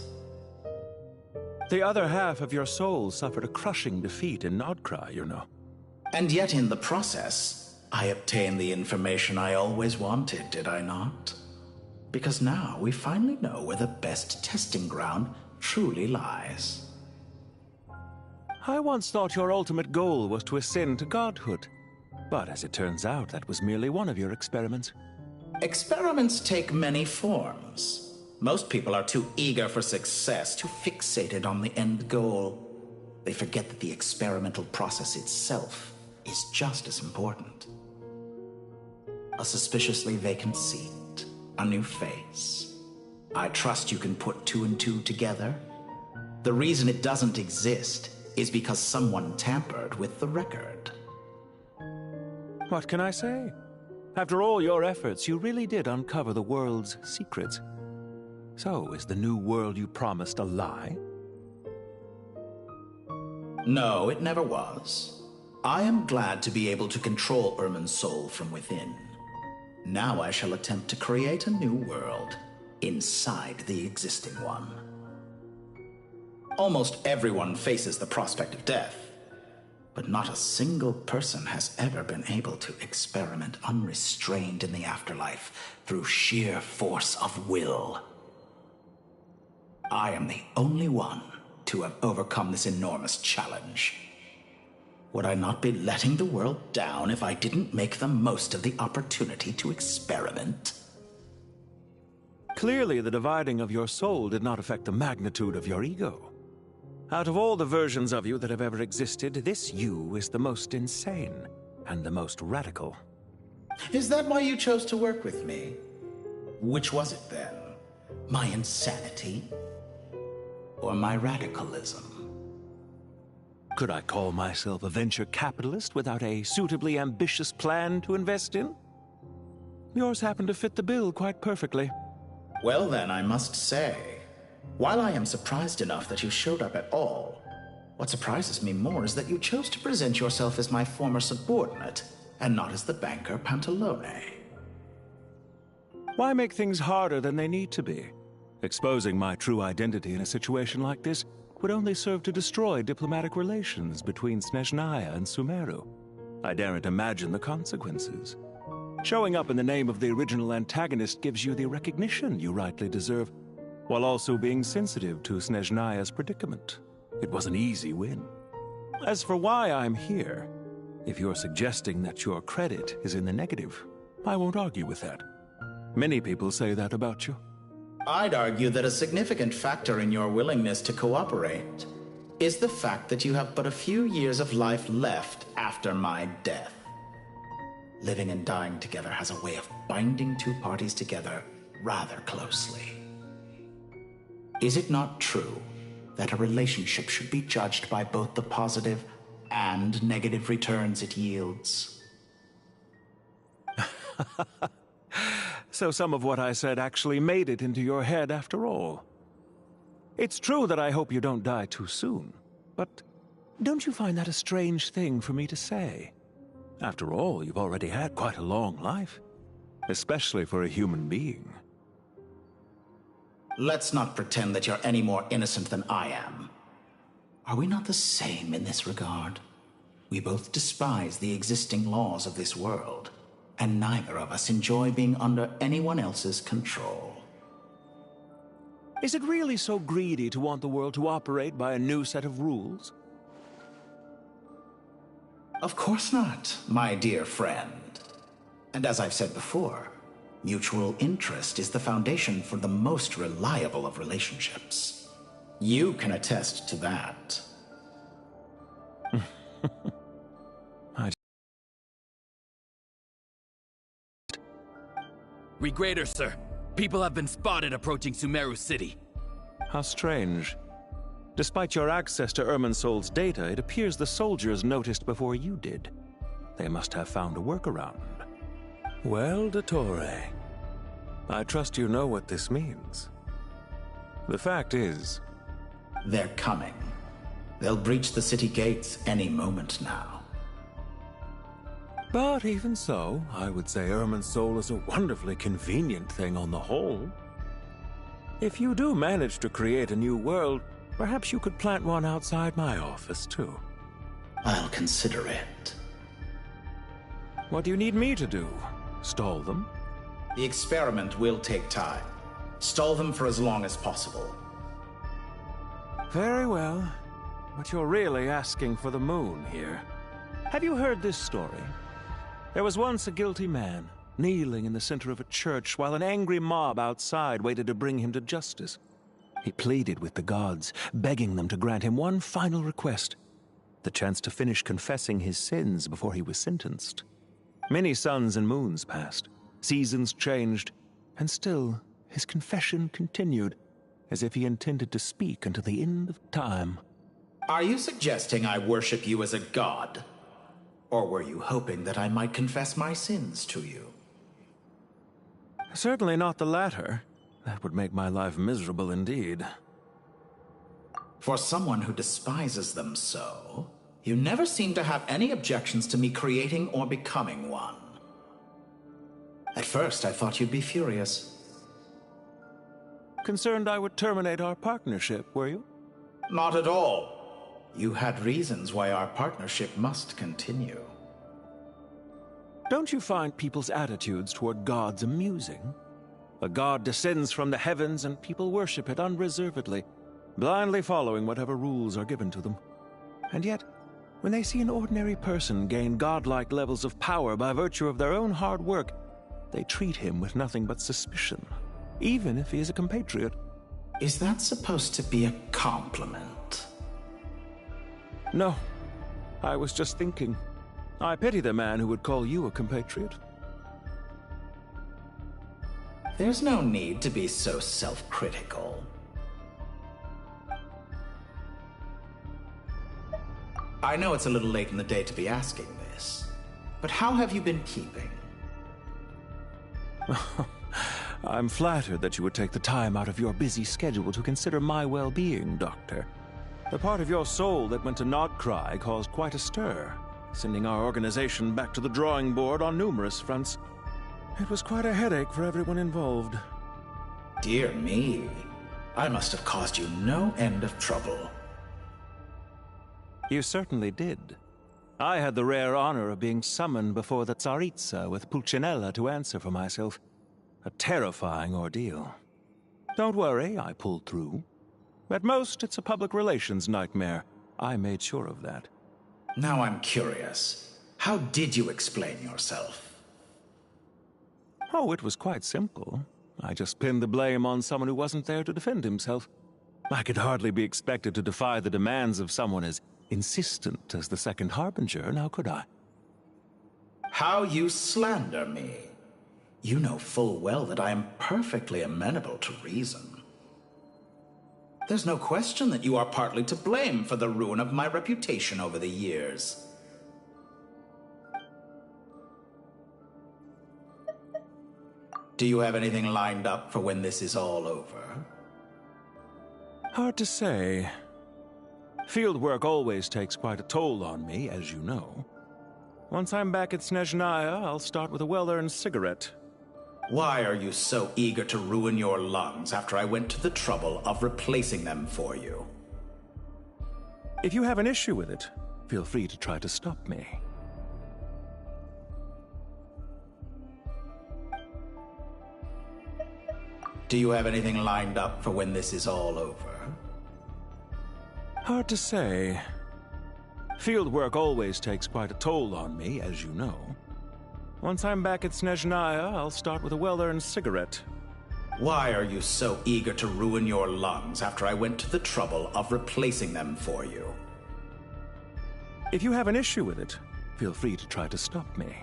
The other half of your soul suffered a crushing defeat in Nodcry, you know. And yet in the process, I obtained the information I always wanted, did I not? Because now we finally know where the best testing ground truly lies. I once thought your ultimate goal was to ascend to godhood. But as it turns out, that was merely one of your experiments. Experiments take many forms. Most people are too eager for success, too fixated on the end goal. They forget that the experimental process itself is just as important. A suspiciously vacant seat, a new face. I trust you can put two and two together. The reason it doesn't exist is because someone tampered with the record. What can I say? After all your efforts, you really did uncover the world's secrets. So, is the new world you promised a lie? No, it never was. I am glad to be able to control Irmin's soul from within. Now I shall attempt to create a new world inside the existing one. Almost everyone faces the prospect of death, but not a single person has ever been able to experiment unrestrained in the afterlife through sheer force of will. I am the only one to have overcome this enormous challenge. Would I not be letting the world down if I didn't make the most of the opportunity to experiment? Clearly, the dividing of your soul did not affect the magnitude of your ego. Out of all the versions of you that have ever existed, this you is the most insane and the most radical. Is that why you chose to work with me? Which was it then? My insanity? Or my radicalism? Could I call myself a venture capitalist without a suitably ambitious plan to invest in? Yours happened to fit the bill quite perfectly. Well then, I must say, while I am surprised enough that you showed up at all, what surprises me more is that you chose to present yourself as my former subordinate, and not as the banker Pantalone. Why make things harder than they need to be? Exposing my true identity in a situation like this would only serve to destroy diplomatic relations between Snezhnaya and Sumeru. I daren't imagine the consequences. Showing up in the name of the original antagonist gives you the recognition you rightly deserve, while also being sensitive to Snezhnaya's predicament. It was an easy win. As for why I'm here, if you're suggesting that your credit is in the negative, I won't argue with that. Many people say that about you. I'd argue that a significant factor in your willingness to cooperate is the fact that you have but a few years of life left after my death. Living and dying together has a way of binding two parties together rather closely. Is it not true that a relationship should be judged by both the positive and negative returns it yields? So some of what I said actually made it into your head after all. It's true that I hope you don't die too soon, but don't you find that a strange thing for me to say? After all, you've already had quite a long life, especially for a human being. Let's not pretend that you're any more innocent than I am. Are we not the same in this regard? We both despise the existing laws of this world, and neither of us enjoy being under anyone else's control. Is it really so greedy to want the world to operate by a new set of rules? Of course not, my dear friend. And as I've said before, mutual interest is the foundation for the most reliable of relationships. You can attest to that. Regrader, sir. People have been spotted approaching Sumeru City. How strange. Despite your access to Irminsol's data, it appears the soldiers noticed before you did. They must have found a workaround. Well, Dottore, I trust you know what this means. The fact is... they're coming. They'll breach the city gates any moment now. But even so, I would say Irminsol is a wonderfully convenient thing on the whole. If you do manage to create a new world, perhaps you could plant one outside my office, too. I'll consider it. What do you need me to do? Stall them? The experiment will take time. Stall them for as long as possible. Very well. But you're really asking for the moon here. Have you heard this story? There was once a guilty man, kneeling in the center of a church while an angry mob outside waited to bring him to justice. He pleaded with the gods, begging them to grant him one final request, the chance to finish confessing his sins before he was sentenced. Many suns and moons passed, seasons changed, and still his confession continued, as if he intended to speak until the end of time. Are you suggesting I worship you as a god? Or were you hoping that I might confess my sins to you? Certainly not the latter. That would make my life miserable indeed. For someone who despises them so, you never seem to have any objections to me creating or becoming one. At first, I thought you'd be furious. Concerned I would terminate our partnership, were you? Not at all. You had reasons why our partnership must continue. Don't you find people's attitudes toward gods amusing? A god descends from the heavens and people worship it unreservedly, blindly following whatever rules are given to them. And yet, when they see an ordinary person gain godlike levels of power by virtue of their own hard work, they treat him with nothing but suspicion, even if he is a compatriot. Is that supposed to be a compliment? No, I was just thinking. I pity the man who would call you a compatriot. There's no need to be so self-critical. I know it's a little late in the day to be asking this, but how have you been keeping? I'm flattered that you would take the time out of your busy schedule to consider my well-being, Doctor. The part of your soul that went to Nodcry caused quite a stir, sending our organization back to the drawing board on numerous fronts. It was quite a headache for everyone involved. Dear me, I must have caused you no end of trouble. You certainly did. I had the rare honor of being summoned before the Tsaritsa with Pulcinella to answer for myself. A terrifying ordeal. Don't worry, I pulled through. At most, it's a public relations nightmare. I made sure of that. Now I'm curious. How did you explain yourself? Oh, it was quite simple. I just pinned the blame on someone who wasn't there to defend himself. I could hardly be expected to defy the demands of someone as insistent as the Second Harbinger, now could I? How you slander me. You know full well that I am perfectly amenable to reason. There's no question that you are partly to blame for the ruin of my reputation over the years. Do you have anything lined up for when this is all over? Hard to say. Field work always takes quite a toll on me, as you know. Once I'm back at Snezhnaya, I'll start with a well-earned cigarette. Why are you so eager to ruin your lungs after I went to the trouble of replacing them for you? If you have an issue with it, feel free to try to stop me. Do you have anything lined up for when this is all over? Hard to say. Field work always takes quite a toll on me, as you know. Once I'm back at Snezhnaya, I'll start with a well-earned cigarette. Why are you so eager to ruin your lungs after I went to the trouble of replacing them for you? If you have an issue with it, feel free to try to stop me.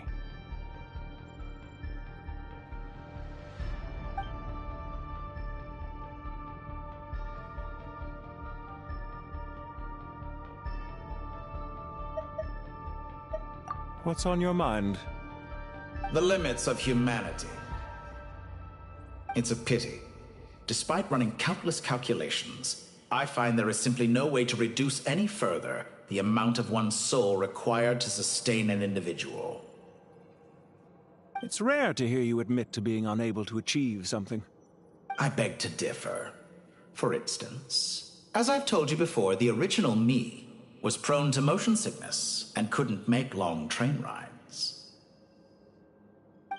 What's on your mind? The limits of humanity. It's a pity. Despite running countless calculations, I find there is simply no way to reduce any further the amount of one's soul required to sustain an individual. It's rare to hear you admit to being unable to achieve something. I beg to differ. For instance, as I've told you before, the original me was prone to motion sickness and couldn't make long train rides.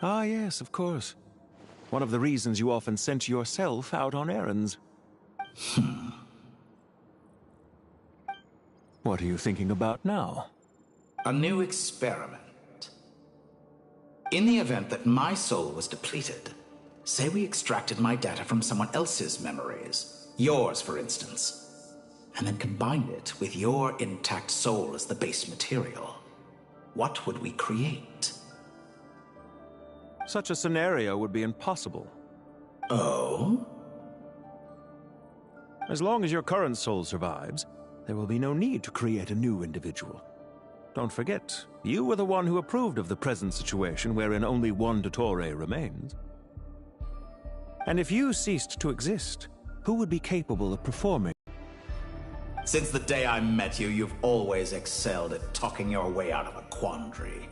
Ah, yes, of course. One of the reasons you often sent yourself out on errands. What are you thinking about now? A new experiment. In the event that my soul was depleted, say we extracted my data from someone else's memories, yours for instance, and then combined it with your intact soul as the base material, what would we create? Such a scenario would be impossible. Oh? As long as your current soul survives, there will be no need to create a new individual. Don't forget, you were the one who approved of the present situation wherein only one Dottore remains. And if you ceased to exist, who would be capable of performing? Since the day I met you, you've always excelled at talking your way out of a quandary.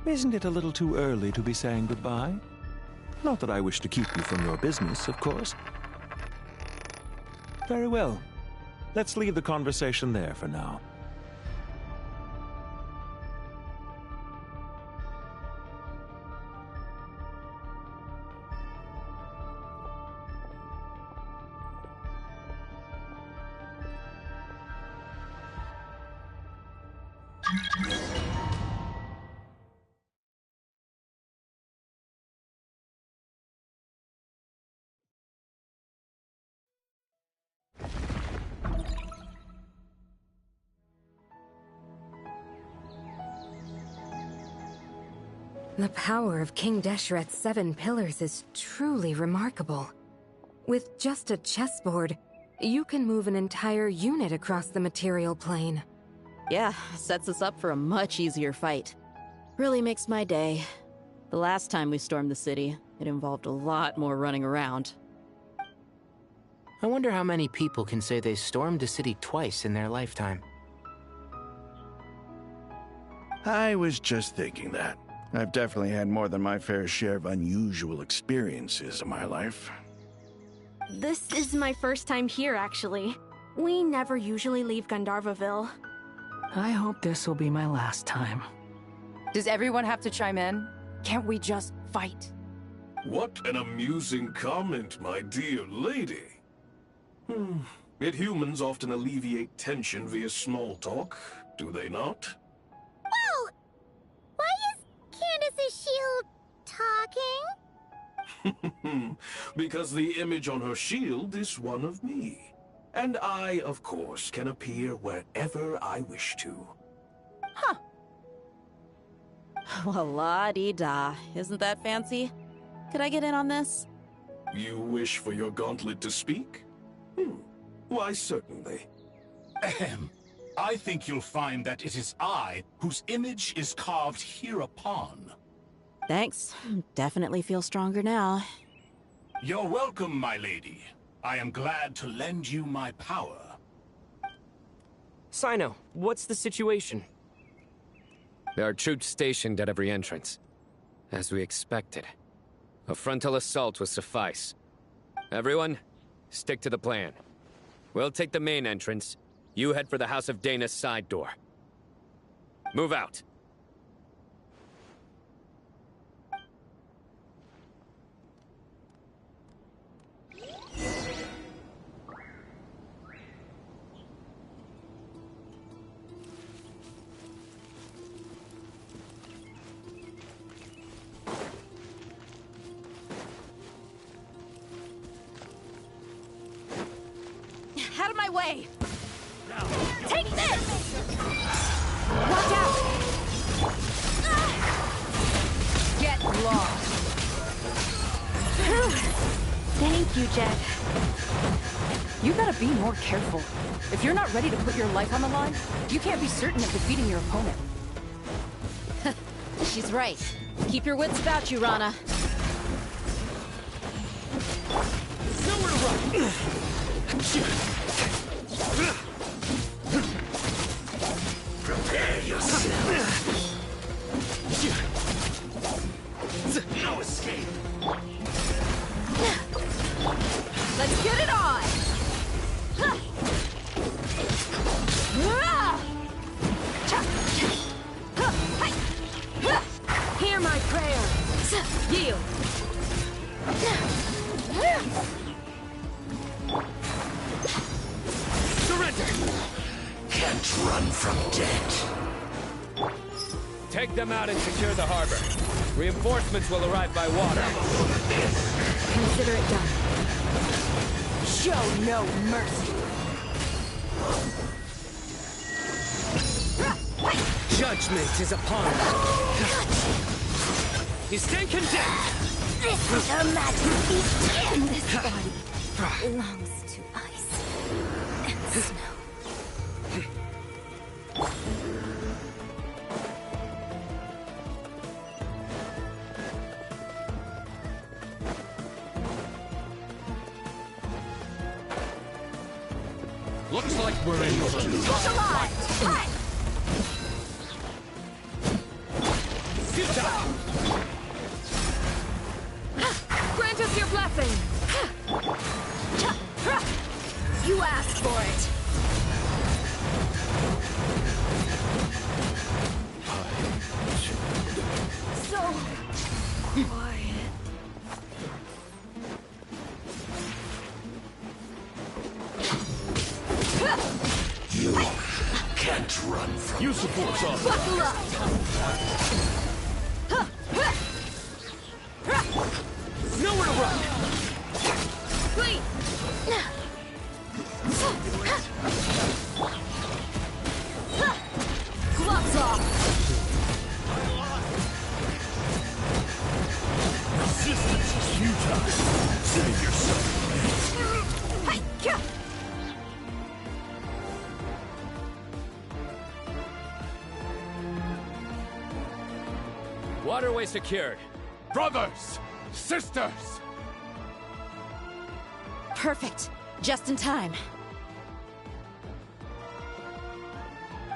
Isn't it a little too early to be saying goodbye? Not that I wish to keep you from your business, of course. Very well. Let's leave the conversation there for now. The power of King Deshret's 7 pillars is truly remarkable. With just a chessboard, you can move an entire unit across the material plane. Yeah, sets us up for a much easier fight. Really makes my day. The last time we stormed the city, it involved a lot more running around. I wonder how many people can say they stormed a city twice in their lifetime. I was just thinking that. I've definitely had more than my fair share of unusual experiences in my life. This is my first time here, actually. We never usually leave Gandharvaville. I hope this will be my last time. Does everyone have to chime in? Can't we just fight? What an amusing comment, my dear lady. Yet humans often alleviate tension via small talk, do they not? Whoa! Why is Candace's shield talking? Because the image on her shield is one of me. And I, of course, can appear wherever I wish to. Huh. Well, la-di-da. Isn't that fancy? Could I get in on this? You wish for your gauntlet to speak? Why, certainly. Ahem. I think you'll find that it is I whose image is carved hereupon. Thanks. Definitely feel stronger now. You're welcome, my lady. I am glad to lend you my power. Sino, what's the situation? There are troops stationed at every entrance. As we expected. A frontal assault will suffice. Everyone, stick to the plan. We'll take the main entrance. You head for the House of Dana's side door. Move out. Out of my way! Take this! Watch out! Get lost! Thank you, Jet. You gotta be more careful. If you're not ready to put your life on the line, you can't be certain of defeating your opponent. She's right. Keep your wits about you, Rana. Nowhere to run! Prepare yourself. No escape. Let's get it on! Hear my prayer. Yield. Surrender! Can't run from death. Take them out and secure the harbor. Reinforcements will arrive by water. Consider it done. Show no mercy. Judgment is upon us. You stand condemned. This is Her Majesty's kin. This body belongs to ice and snow. Looks like we're in for Push alive! Grant us your blessing. You asked for it. So quiet. You can't run from You support us. Buckle up. Nowhere to run! Clean. Gloves off! Resistance is futile. Save yourself. Waterway secured. Brothers! Sisters! Perfect. Just in time.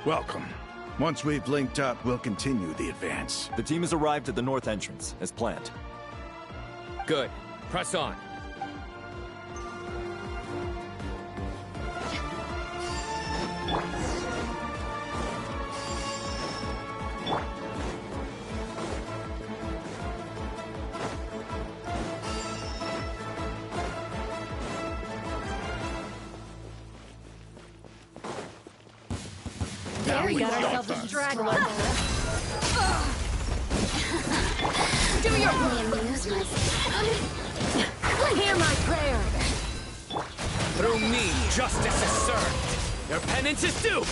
Welcome. Once we've linked up, we'll continue the advance. The team has arrived at the north entrance, as planned. Good. Press on. There we got ourselves a straggler. Do your amusement. Hear my prayer. Through me, justice is served. Your penance is due.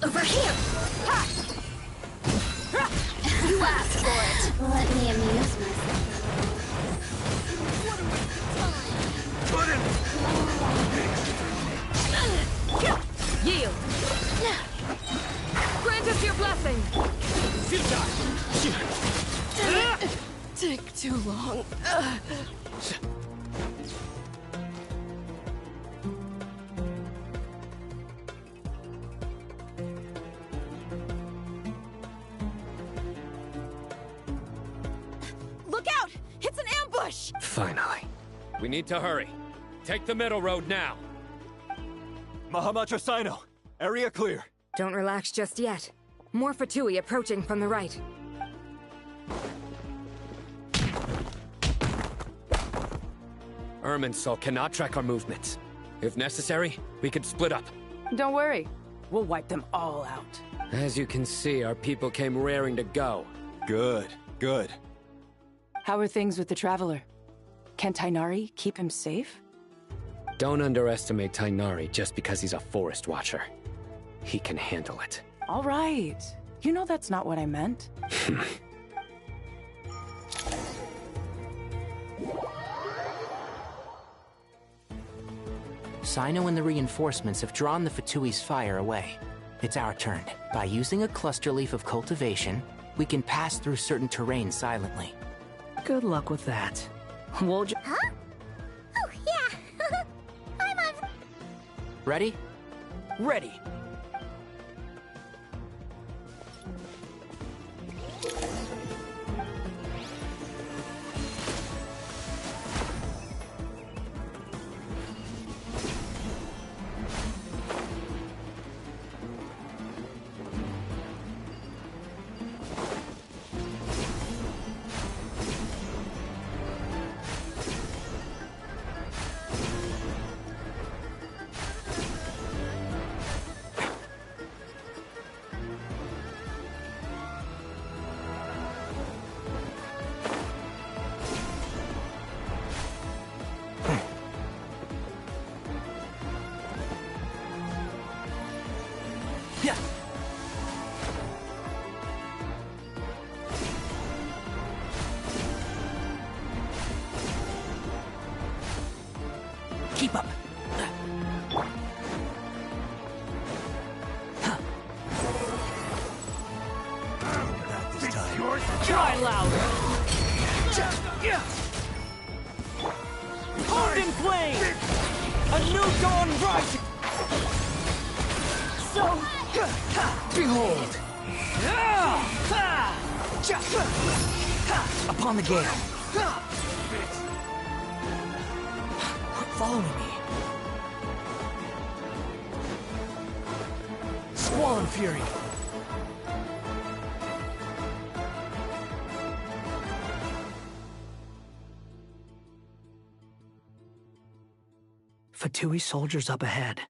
Over here! Ha! You asked for it. Let me amuse myself. Yield. Grant us your blessing. Take too long. Look out! It's an ambush! Finally. We need to hurry. Take the middle road now. Mahamacho Sino, area clear. Don't relax just yet. More Fatui approaching from the right. Irminsul cannot track our movements. If necessary, we could split up. Don't worry. We'll wipe them all out. As you can see, our people came raring to go. Good, good. How are things with the Traveler? Can Tainari keep him safe? Don't underestimate Tainari just because he's a forest watcher. He can handle it. All right. You know that's not what I meant. Sino and the reinforcements have drawn the Fatui's fire away. It's our turn. By using a cluster leaf of cultivation, we can pass through certain terrain silently. Good luck with that. We'll Huh? Oh, yeah. I'm on... Ready? Ready. Keep up. This time. Try louder. Hold in flame. A new dawn rising. So, behold. Upon the gale. Quit following me. Squall and fury. Fatui soldiers up ahead.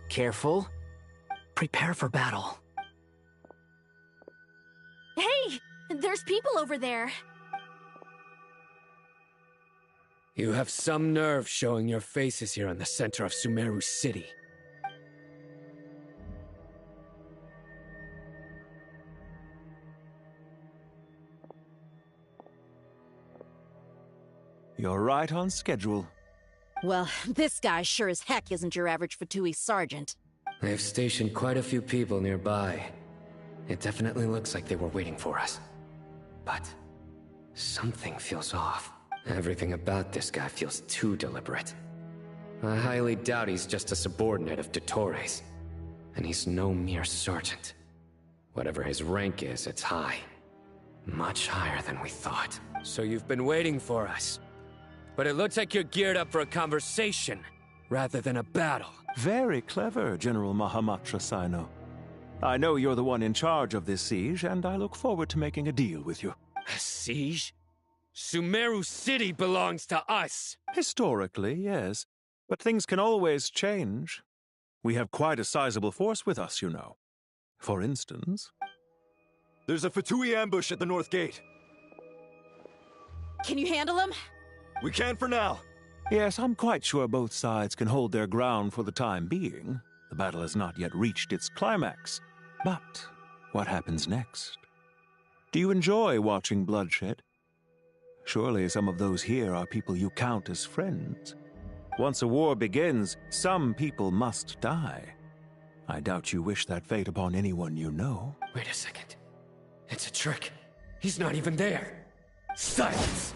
Careful. Prepare for battle. Hey! There's people over there. You have some nerve showing your faces here in the center of Sumeru City. You're right on schedule. Well, this guy sure as heck isn't your average Fatui sergeant. They've stationed quite a few people nearby. It definitely looks like they were waiting for us. But something feels off. Everything about this guy feels too deliberate. I highly doubt he's just a subordinate of Dottores. And he's no mere sergeant. Whatever his rank is, it's high. Much higher than we thought. So you've been waiting for us. But it looks like you're geared up for a conversation, rather than a battle. Very clever, General Mahamatra Sino. I know you're the one in charge of this siege, and I look forward to making a deal with you. A siege? Sumeru City belongs to us! Historically, yes. But things can always change. We have quite a sizable force with us, you know. For instance... There's a Fatui ambush at the north gate. Can you handle him? We can for now. Yes, I'm quite sure both sides can hold their ground for the time being. The battle has not yet reached its climax. But what happens next? Do you enjoy watching bloodshed? Surely some of those here are people you count as friends. Once a war begins, some people must die. I doubt you wish that fate upon anyone you know. Wait a second. It's a trick. He's not even there. Silence!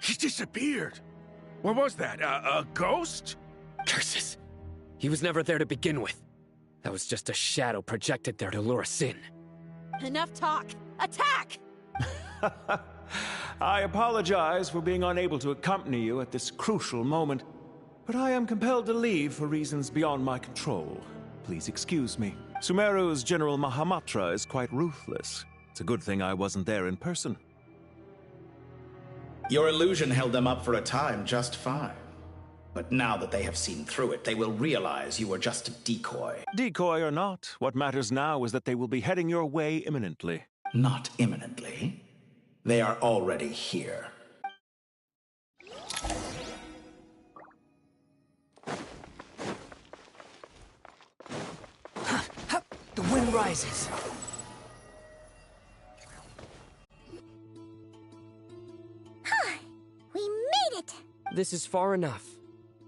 He disappeared. What was that? A ghost? Curses! He was never there to begin with. That was just a shadow projected there to lure us in. Enough talk! Attack! I apologize for being unable to accompany you at this crucial moment, but I am compelled to leave for reasons beyond my control. Please excuse me. Sumeru's General Mahamatra is quite ruthless. It's a good thing I wasn't there in person. Your illusion held them up for a time just fine. But now that they have seen through it, they will realize you were just a decoy. Decoy or not, what matters now is that they will be heading your way imminently. Not imminently. They are already here. The wind rises. We made it! This is far enough.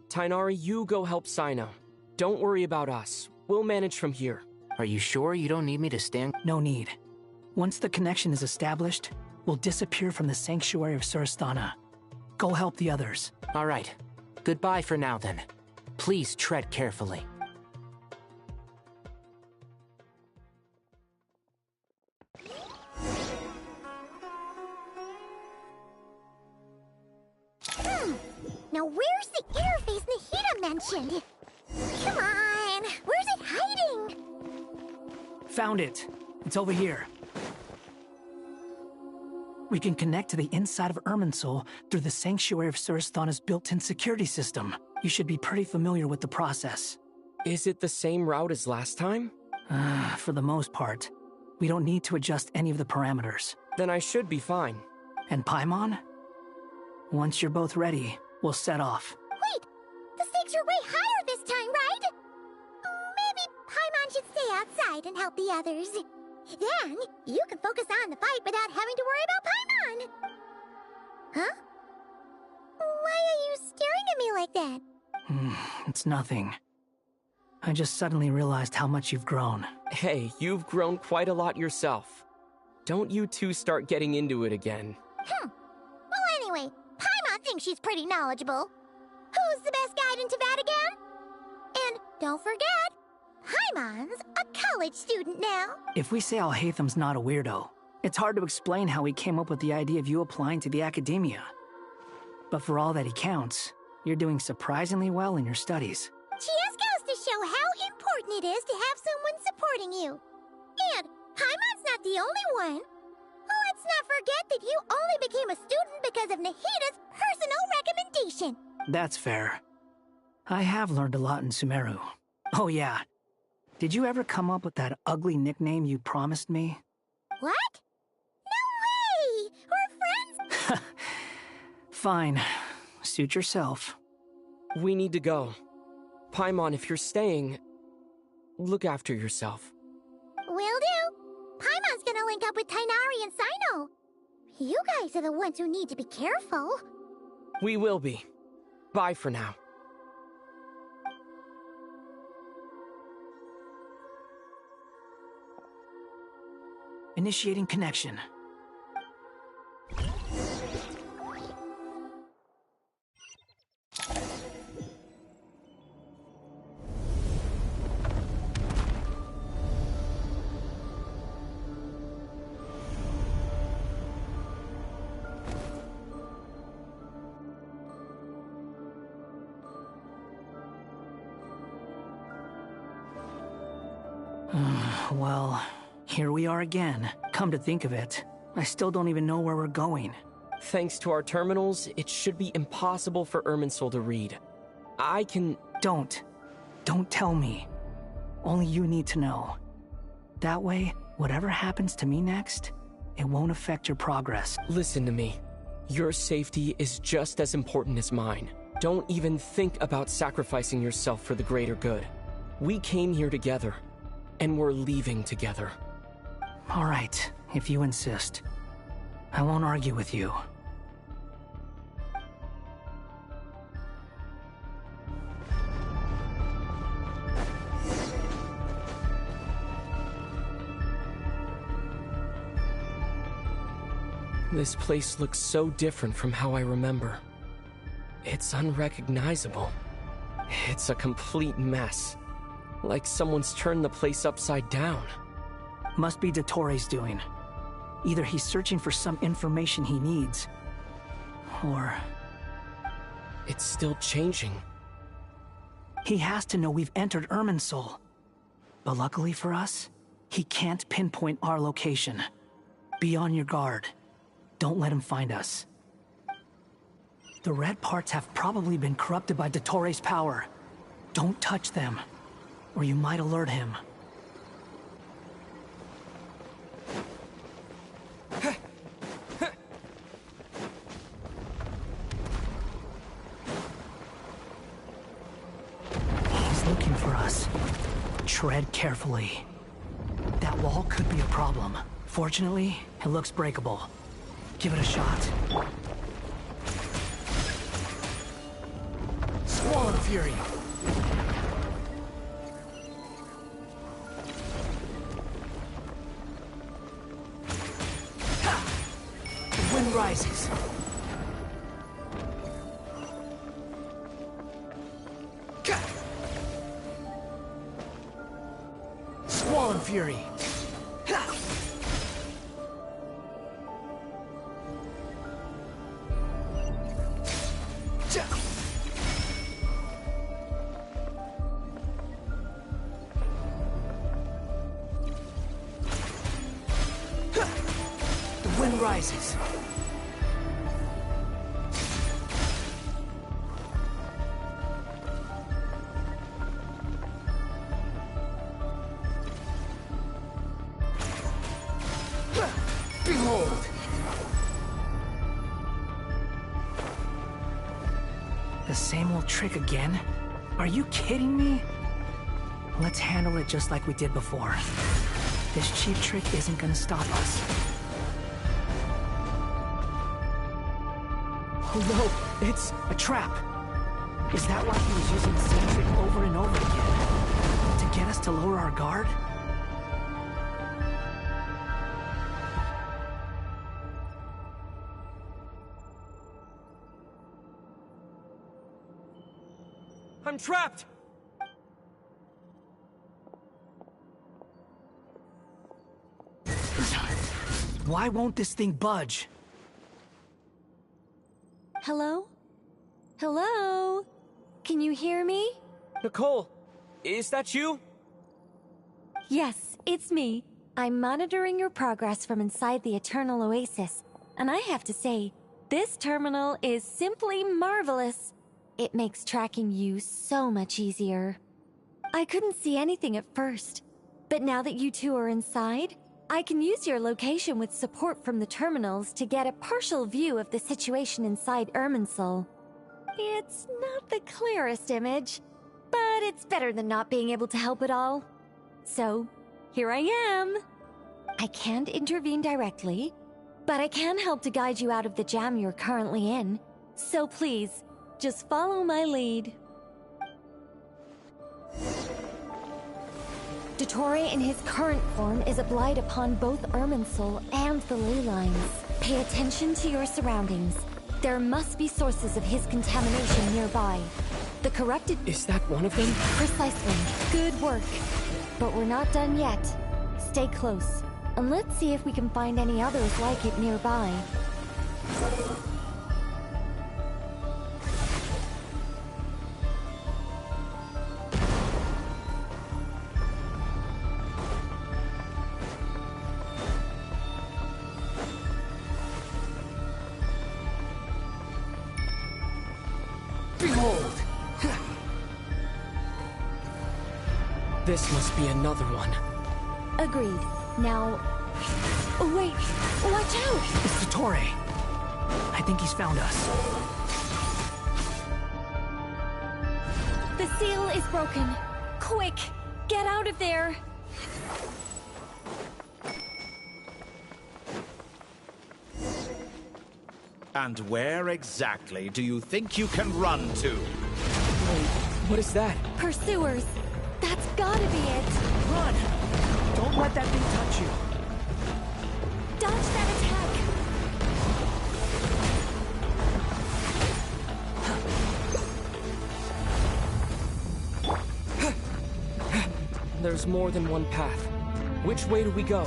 Tainari, you go help Sino. Don't worry about us. We'll manage from here. Are you sure you don't need me to stand? No need. Once the connection is established, we'll disappear from the sanctuary of Surasthana. Go help the others. All right. Goodbye for now, then. Please tread carefully. Now where's the interface Nahida mentioned? Come on! Where's it hiding? Found it. It's over here. We can connect to the inside of Irminsul through the Sanctuary of Surasthana's built-in security system. You should be pretty familiar with the process. Is it the same route as last time? For the most part. We don't need to adjust any of the parameters. Then I should be fine. And Paimon? Once you're both ready, we'll set off. Wait! The stakes are way higher this time, right? Maybe Paimon should stay outside and help the others. Then, you can focus on the fight without having to worry about Paimon. Huh? Why are you staring at me like that? It's nothing. I just suddenly realized how much you've grown. Hey, you've grown quite a lot yourself. Don't you two start getting into it again. Well, anyway, Paimon thinks she's pretty knowledgeable. Who's the best guide in Teyvat again? And don't forget, Paimon's a college student now. If we say Alhatham's not a weirdo, it's hard to explain how he came up with the idea of you applying to the academia. But for all that he counts, you're doing surprisingly well in your studies. Just goes to show how important it is to have someone supporting you. And Paimon's not the only one. Let's not forget that you only became a student because of Nahida's personal recommendation. That's fair. I have learned a lot in Sumeru. Oh yeah. Did you ever come up with that ugly nickname you promised me? What? No way! We're friends! Fine. Suit yourself. We need to go. Paimon, if you're staying, look after yourself. Will do. Paimon's gonna link up with Tainari and Sino. You guys are the ones who need to be careful. We will be. Bye for now. Initiating connection. Well, here we are again. Come to think of it, I still don't even know where we're going. Thanks to our terminals, it should be impossible for Irminsul to read. I can... Don't tell me. Only you need to know. That way, whatever happens to me next, it won't affect your progress. Listen to me. Your safety is just as important as mine. Don't even think about sacrificing yourself for the greater good. We came here together, and we're leaving together. All right, if you insist. I won't argue with you. This place looks so different from how I remember. It's unrecognizable. It's a complete mess. Like someone's turned the place upside down. Must be Dottores' doing. Either he's searching for some information he needs, or... It's still changing. He has to know we've entered Irminsul. But luckily for us, he can't pinpoint our location. Be on your guard. Don't let him find us. The red parts have probably been corrupted by Dottores' power. Don't touch them, or you might alert him. He's looking for us. Tread carefully. That wall could be a problem. Fortunately, it looks breakable. Give it a shot. Squall and Fury. The wind rises. Squall and Fury. Rises. Behold! The same old trick again? Are you kidding me? Let's handle it just like we did before. This cheap trick isn't gonna stop us. Oh no, it's a trap. Is that why he was using the same trick over and over again? To get us to lower our guard? I'm trapped! Why won't this thing budge? Hello? Hello? Can you hear me? Nicole, is that you? Yes, it's me. I'm monitoring your progress from inside the Eternal Oasis, and I have to say, this terminal is simply marvelous. It makes tracking you so much easier. I couldn't see anything at first, but now that you two are inside, I can use your location with support from the terminals to get a partial view of the situation inside Irminsul. It's not the clearest image, but it's better than not being able to help at all. So, here I am. I can't intervene directly, but I can help to guide you out of the jam you're currently in. So please, just follow my lead. Dottore in his current form is a blight upon both Irminsul and the ley lines. Pay attention to your surroundings. There must be sources of his contamination nearby. The corrupted... Is that one of them? Precisely. Good work. But we're not done yet. Stay close, and let's see if we can find any others like it nearby. Behold! This must be another one. Agreed. Now... Oh, wait! Watch out! It's Dottore. I think he's found us. The seal is broken. Quick! Get out of there! And where exactly do you think you can run to? Wait, what is that? Pursuers! That's gotta be it! Run! Don't let that thing touch you! Dodge that attack! There's more than one path. Which way do we go?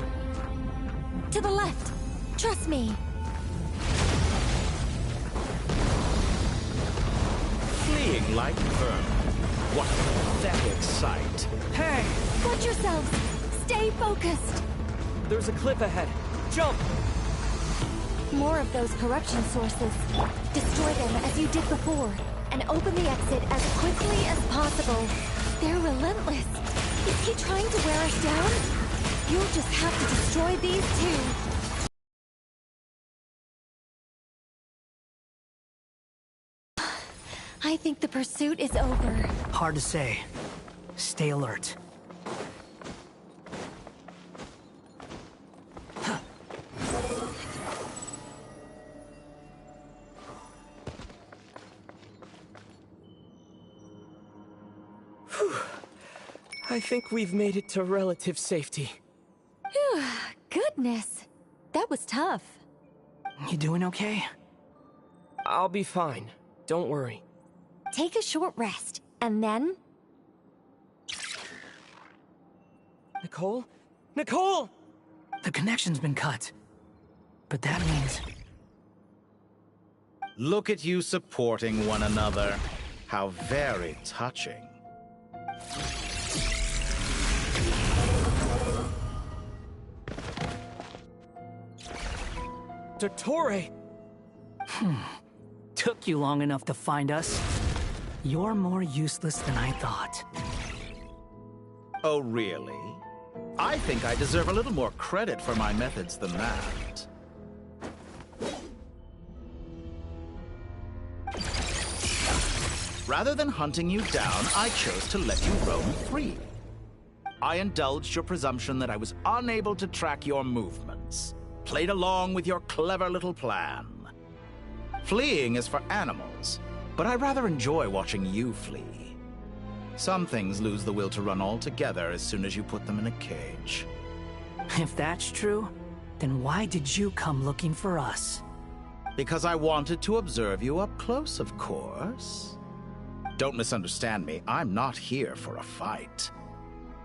To the left! Trust me! Fleeing like vermin. What a pathetic sight. Hey! Watch yourselves! Stay focused! There's a cliff ahead. Jump! More of those corruption sources. Destroy them as you did before, and open the exit as quickly as possible. They're relentless. Is he trying to wear us down? You'll just have to destroy these too. I think the pursuit is over. Hard to say. Stay alert. I think we've made it to relative safety. Phew, goodness. That was tough. You doing okay? I'll be fine. Don't worry. Take a short rest, and then... Nicole? Nicole! The connection's been cut. But that means... Look at you supporting one another. How very touching. Dottore! Took you long enough to find us. You're more useless than I thought. Oh, really? I think I deserve a little more credit for my methods than that. Rather than hunting you down, I chose to let you roam free. I indulged your presumption that I was unable to track your movements. Played along with your clever little plan. Fleeing is for animals, but I rather enjoy watching you flee. Some things lose the will to run altogether as soon as you put them in a cage. If that's true, then why did you come looking for us? Because I wanted to observe you up close, of course. Don't misunderstand me, I'm not here for a fight.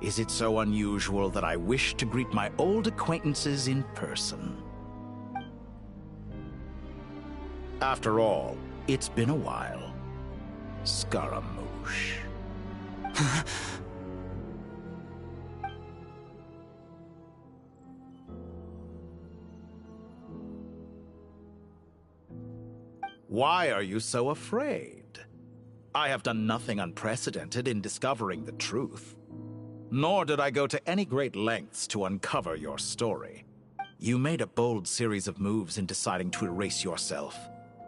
Is it so unusual that I wish to greet my old acquaintances in person? After all, it's been a while. Scaramouche. Why are you so afraid? I have done nothing unprecedented in discovering the truth. Nor did I go to any great lengths to uncover your story. You made a bold series of moves in deciding to erase yourself.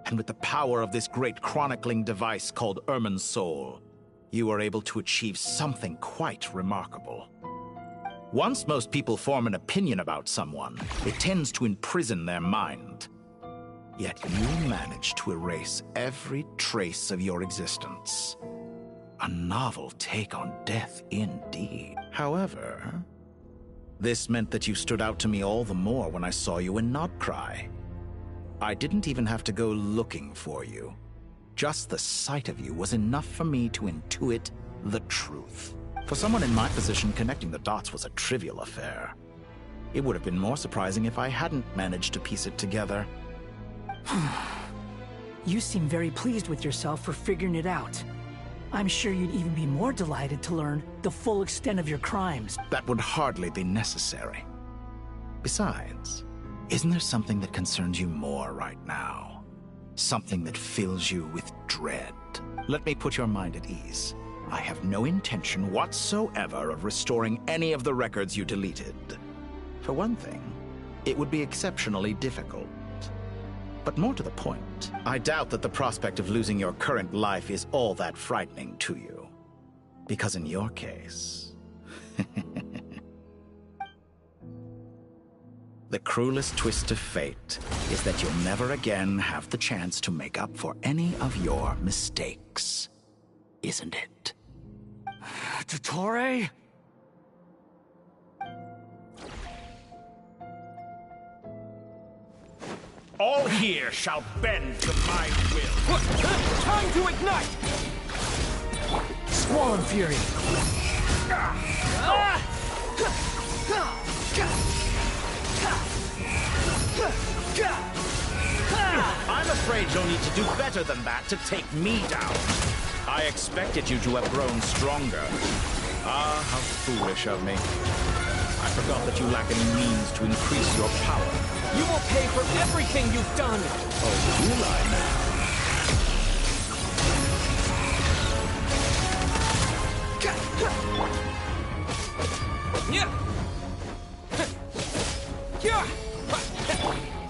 And with the power of this great chronicling device called Irmin's Soul, you were able to achieve something quite remarkable. Once most people form an opinion about someone, it tends to imprison their mind. Yet you managed to erase every trace of your existence. A novel take on death indeed. However, this meant that you stood out to me all the more when I saw you in Notcry. I didn't even have to go looking for you. Just the sight of you was enough for me to intuit the truth. For someone in my position, connecting the dots was a trivial affair. It would have been more surprising if I hadn't managed to piece it together. You seem very pleased with yourself for figuring it out. I'm sure you'd even be more delighted to learn the full extent of your crimes. That would hardly be necessary. Besides, isn't there something that concerns you more right now? Something that fills you with dread? Let me put your mind at ease. I have no intention whatsoever of restoring any of the records you deleted. For one thing, it would be exceptionally difficult. But more to the point, I doubt that the prospect of losing your current life is all that frightening to you. Because in your case... the cruelest twist of fate is that you'll never again have the chance to make up for any of your mistakes. Isn't it? Dottore? All here shall bend to my will. Time to ignite! Squall and Fury! I'm afraid you'll need to do better than that to take me down. I expected you to have grown stronger. Ah, how foolish of me. I forgot that you lack any means to increase your power. You will pay for everything you've done! Oh, will I now?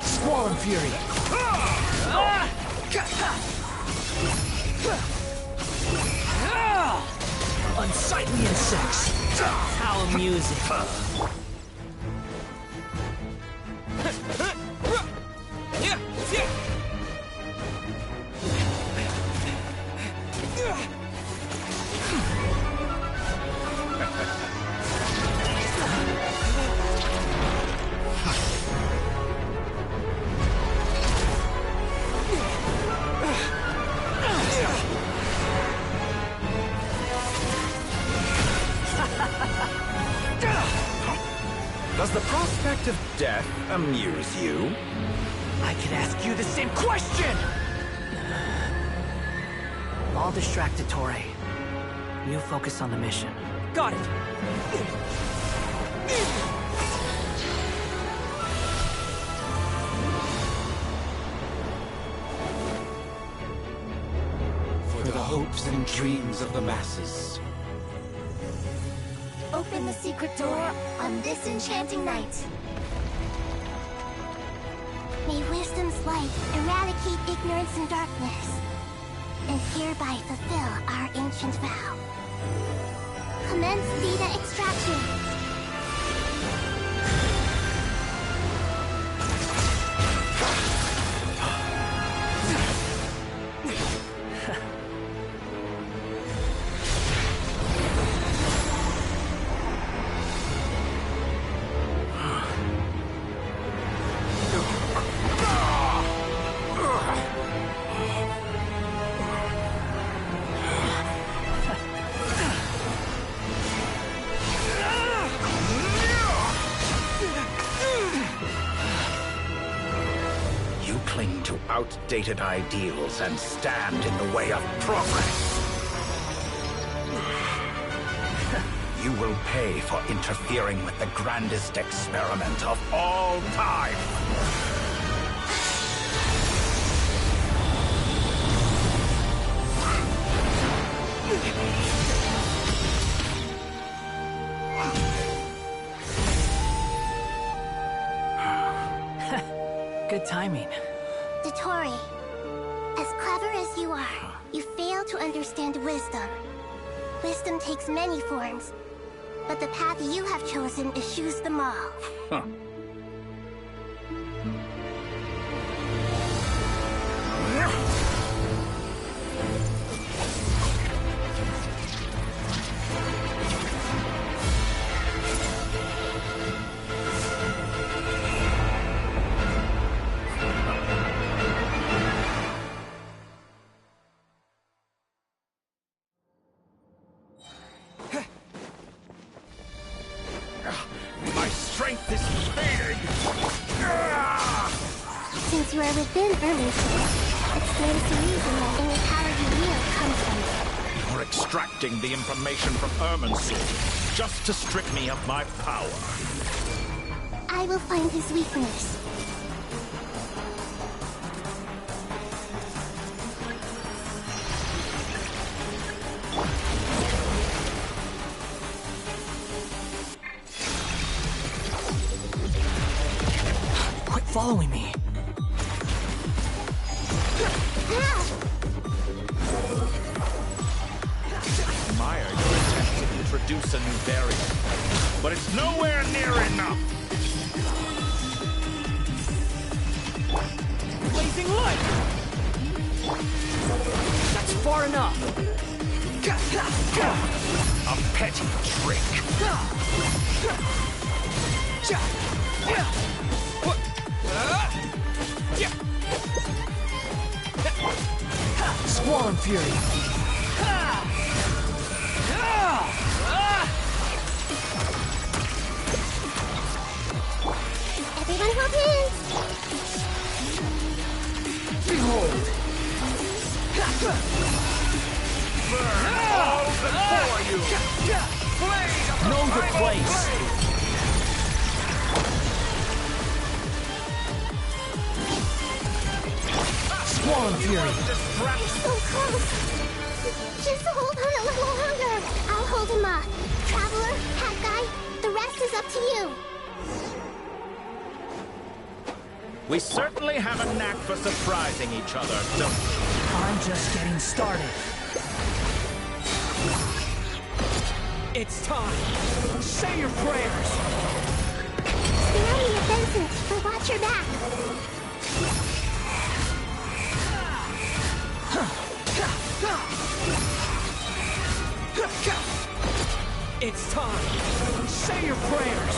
Squall and Fury! Unsightly insects! How amusing! Does the prospect of death amuse you? I could ask you the same question! I'll distract Dottore. You focus on the mission. Got it! For the hopes and dreams of the masses. Open the secret door on this enchanting night. May wisdom's light eradicate ignorance and darkness, and hereby fulfill our ancient vow. Commence data extraction. Outdated ideals and stand in the way of progress. You will pay for interfering with the grandest experiment of all time. Good timing. Dottore, as clever as you are, you fail to understand wisdom. Wisdom takes many forms, but the path you have chosen eschews them all. Huh. you are within Irminsul, it stands to reason that any power you wield comes from it. You're extracting the information from Irminsul just to strip me of my power. I will find his weakness. Quit following me. Admire your attempt to introduce a new variant, but it's nowhere near enough. Blazing light! That's far enough! A petty trick. Squall Fury! Everyone hold hands! Behold! All before you! Know your place! Squall Fury! So close! Just hold on a little longer. I'll hold him off. Traveler, Hat Guy, the rest is up to you. We certainly have a knack for surprising each other, don't we? I'm just getting started. It's time. Say your prayers. Stay out of your fences, but watch your back. It's time. Say your prayers.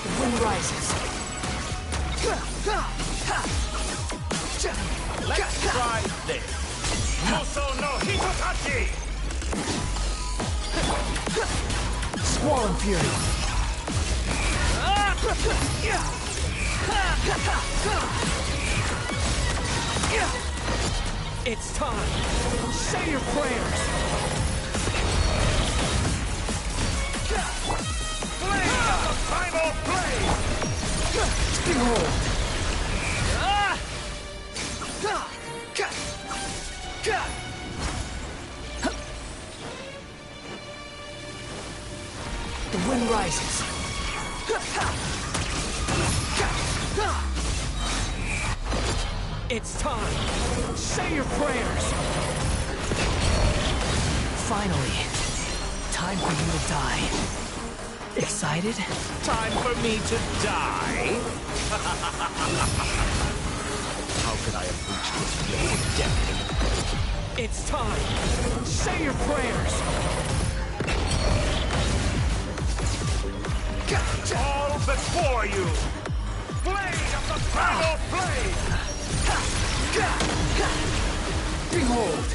The wind rises. Let's try this. Muso no Hitotachi! Squall Fury. It's time. Say your prayers. Flame of the primal blade! Behold. The wind rises. It's time. Say your prayers. Finally, time for you to die. Excited? Time for me to die? How could I have reached this place of destiny? It's time. Say your prayers. All before you! Blade of the primal blade! Behold!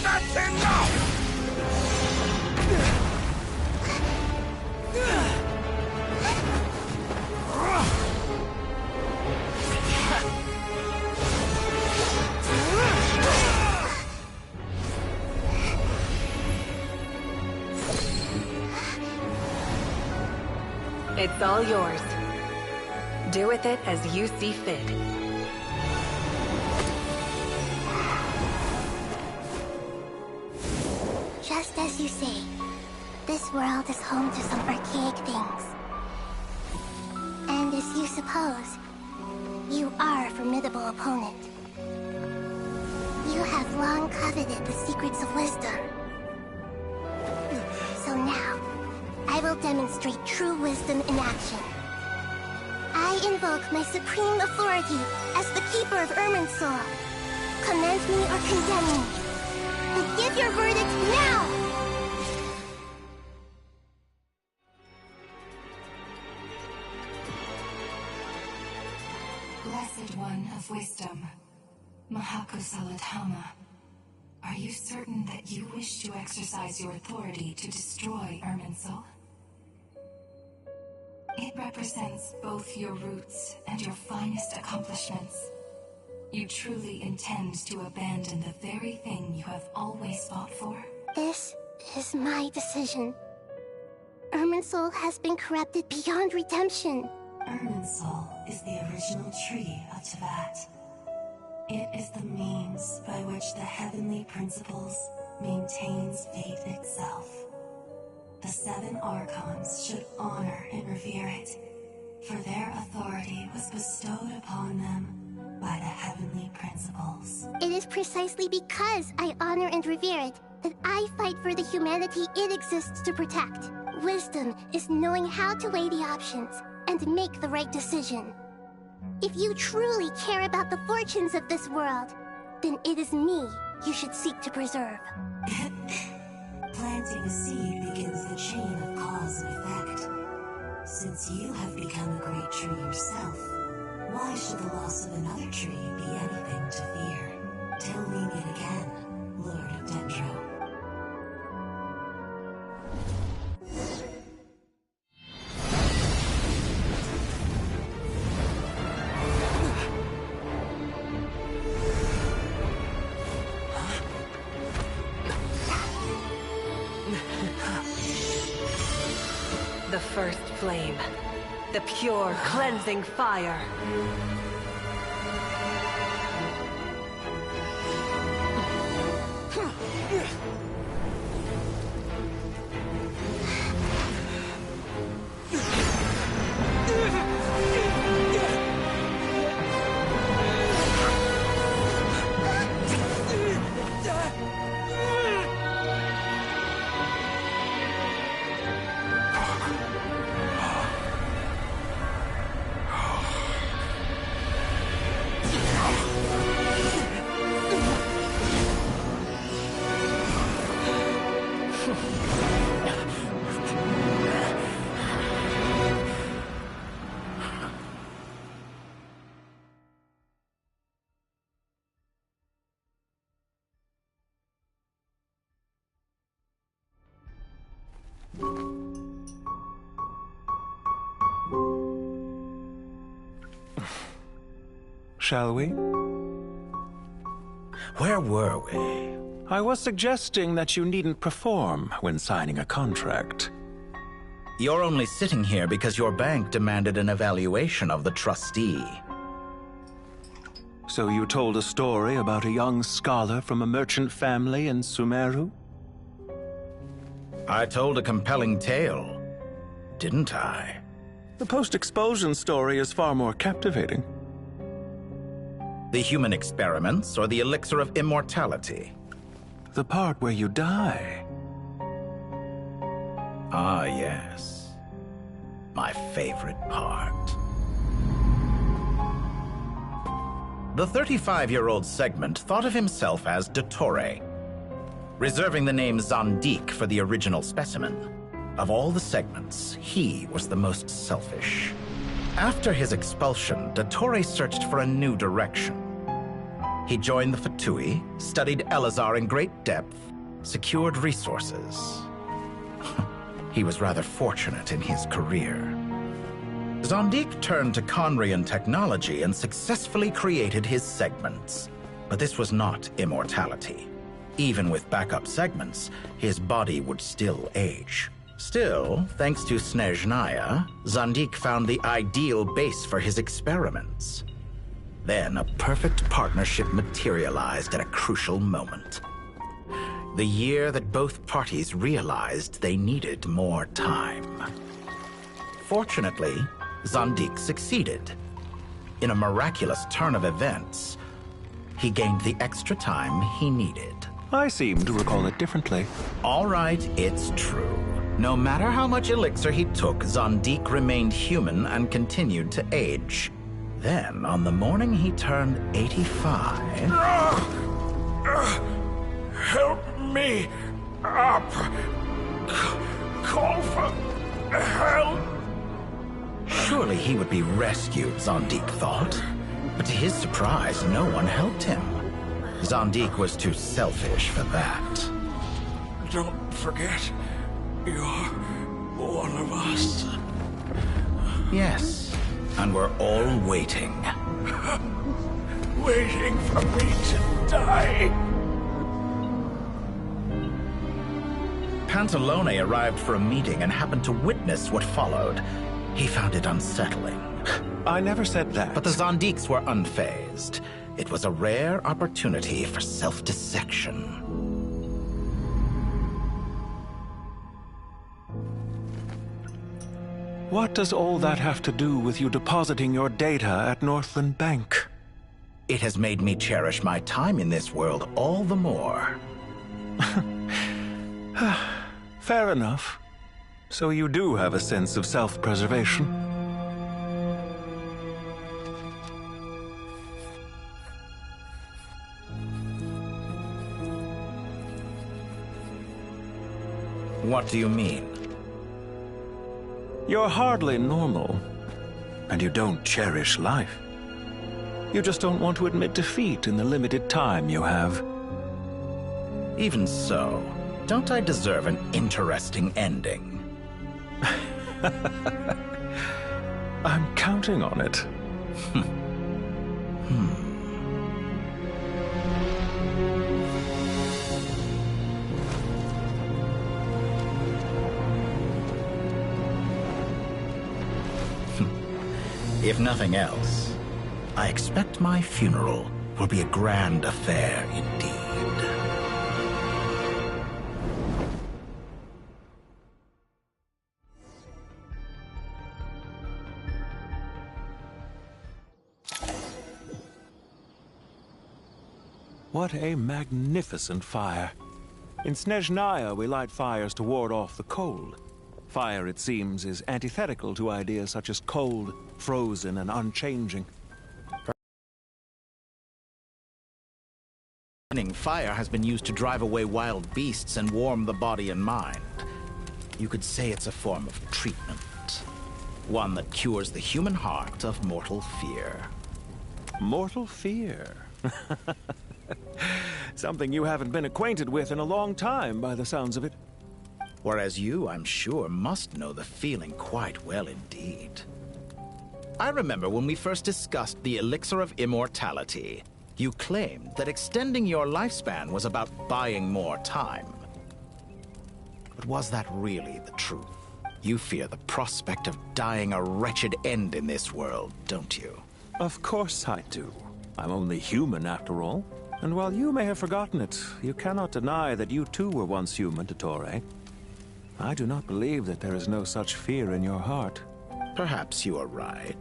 That's enough! It's all yours. Do with it as you see fit. Just as you say, this world is home to some archaic things. And as you suppose, you are a formidable opponent. You have long coveted the secrets of wisdom. So now, I will demonstrate true wisdom in action. I invoke my supreme authority as the Keeper of Irminsul. Commend me or condemn me. But give your verdict now! Blessed One of Wisdom, Mahakosaladhama, Are you certain that you wish to exercise your authority to destroy Irminsul? It represents both your roots and your finest accomplishments. You truly intend to abandon the very thing you have always fought for? This is my decision. Irminsul has been corrupted beyond redemption. Irminsul is the original tree of Teyvat. It is the means by which the heavenly principles maintains fate itself. The VII Archons should honor and revere it, for their authority was bestowed upon them by the heavenly principles. It is precisely because I honor and revere it that I fight for the humanity it exists to protect. Wisdom is knowing how to weigh the options and make the right decision. If you truly care about the fortunes of this world, then it is me you should seek to preserve. Planting a seed begins the chain of cause and effect. Since you have become a great tree yourself, why should the loss of another tree be anything to fear? Till we meet again, Lord of Dendro. The first flame. The pure, cleansing fire. Shall we? Where were we? I was suggesting that you needn't perform when signing a contract. You're only sitting here because your bank demanded an evaluation of the trustee. So you told a story about a young scholar from a merchant family in Sumeru? I told a compelling tale, didn't I? The post-expulsion story is far more captivating. The human experiments or the elixir of immortality? The part where you die. Ah, yes. My favorite part. The 35-year-old Segment thought of himself as Dottore, reserving the name Zandik for the original specimen. Of all the Segments, he was the most selfish. After his expulsion, Dottore searched for a new direction. He joined the Fatui, studied Elazar in great depth, secured resources. He was rather fortunate in his career. Zandik turned to Conrian technology and successfully created his segments. But this was not immortality. Even with backup segments, his body would still age. Still, thanks to Snezhnaya, Zandik found the ideal base for his experiments. Then a perfect partnership materialized at a crucial moment. The year that both parties realized they needed more time. Fortunately, Zandik succeeded. In a miraculous turn of events, he gained the extra time he needed. I seem to recall it differently. All right, it's true. No matter how much elixir he took, Zandik remained human and continued to age. Then, on the morning he turned 85... Help me up! Call for help! Surely he would be rescued, Zandik thought. But to his surprise, no one helped him. Zondique was too selfish for that. Don't forget, you're one of us. Yes, and we're all waiting. Waiting for me to die. Pantalone arrived for a meeting and happened to witness what followed. He found it unsettling. I never said that. But the Zondiques were unfazed. It was a rare opportunity for self-dissection. What does all that have to do with you depositing your data at Northland Bank? It has made me cherish my time in this world all the more. Fair enough. So you do have a sense of self-preservation. What do you mean? You're hardly normal, and you don't cherish life. You just don't want to admit defeat in the limited time you have. Even so, don't I deserve an interesting ending? I'm counting on it. If nothing else, I expect my funeral will be a grand affair indeed. What a magnificent fire. In Snezhnaya, we light fires to ward off the cold. Fire, it seems, is antithetical to ideas such as cold, frozen, and unchanging. Fire has been used to drive away wild beasts and warm the body and mind. You could say it's a form of treatment. One that cures the human heart of mortal fear. Mortal fear? Something you haven't been acquainted with in a long time, by the sounds of it. Whereas you, I'm sure, must know the feeling quite well indeed. I remember when we first discussed the elixir of immortality. You claimed that extending your lifespan was about buying more time. But was that really the truth? You fear the prospect of dying a wretched end in this world, don't you? Of course I do. I'm only human, after all. And while you may have forgotten it, you cannot deny that you too were once human, Dottore. I do not believe that there is no such fear in your heart. Perhaps you are right.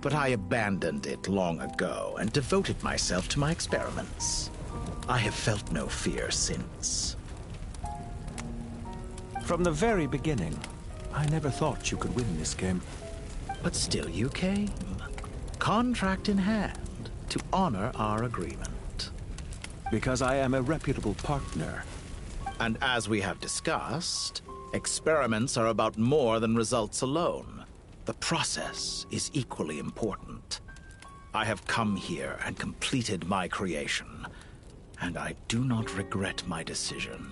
But I abandoned it long ago and devoted myself to my experiments. I have felt no fear since. From the very beginning, I never thought you could win this game. But still you came. Contract in hand, to honor our agreement. Because I am a reputable partner. And as we have discussed, experiments are about more than results alone. The process is equally important. I have come here and completed my creation, and I do not regret my decision.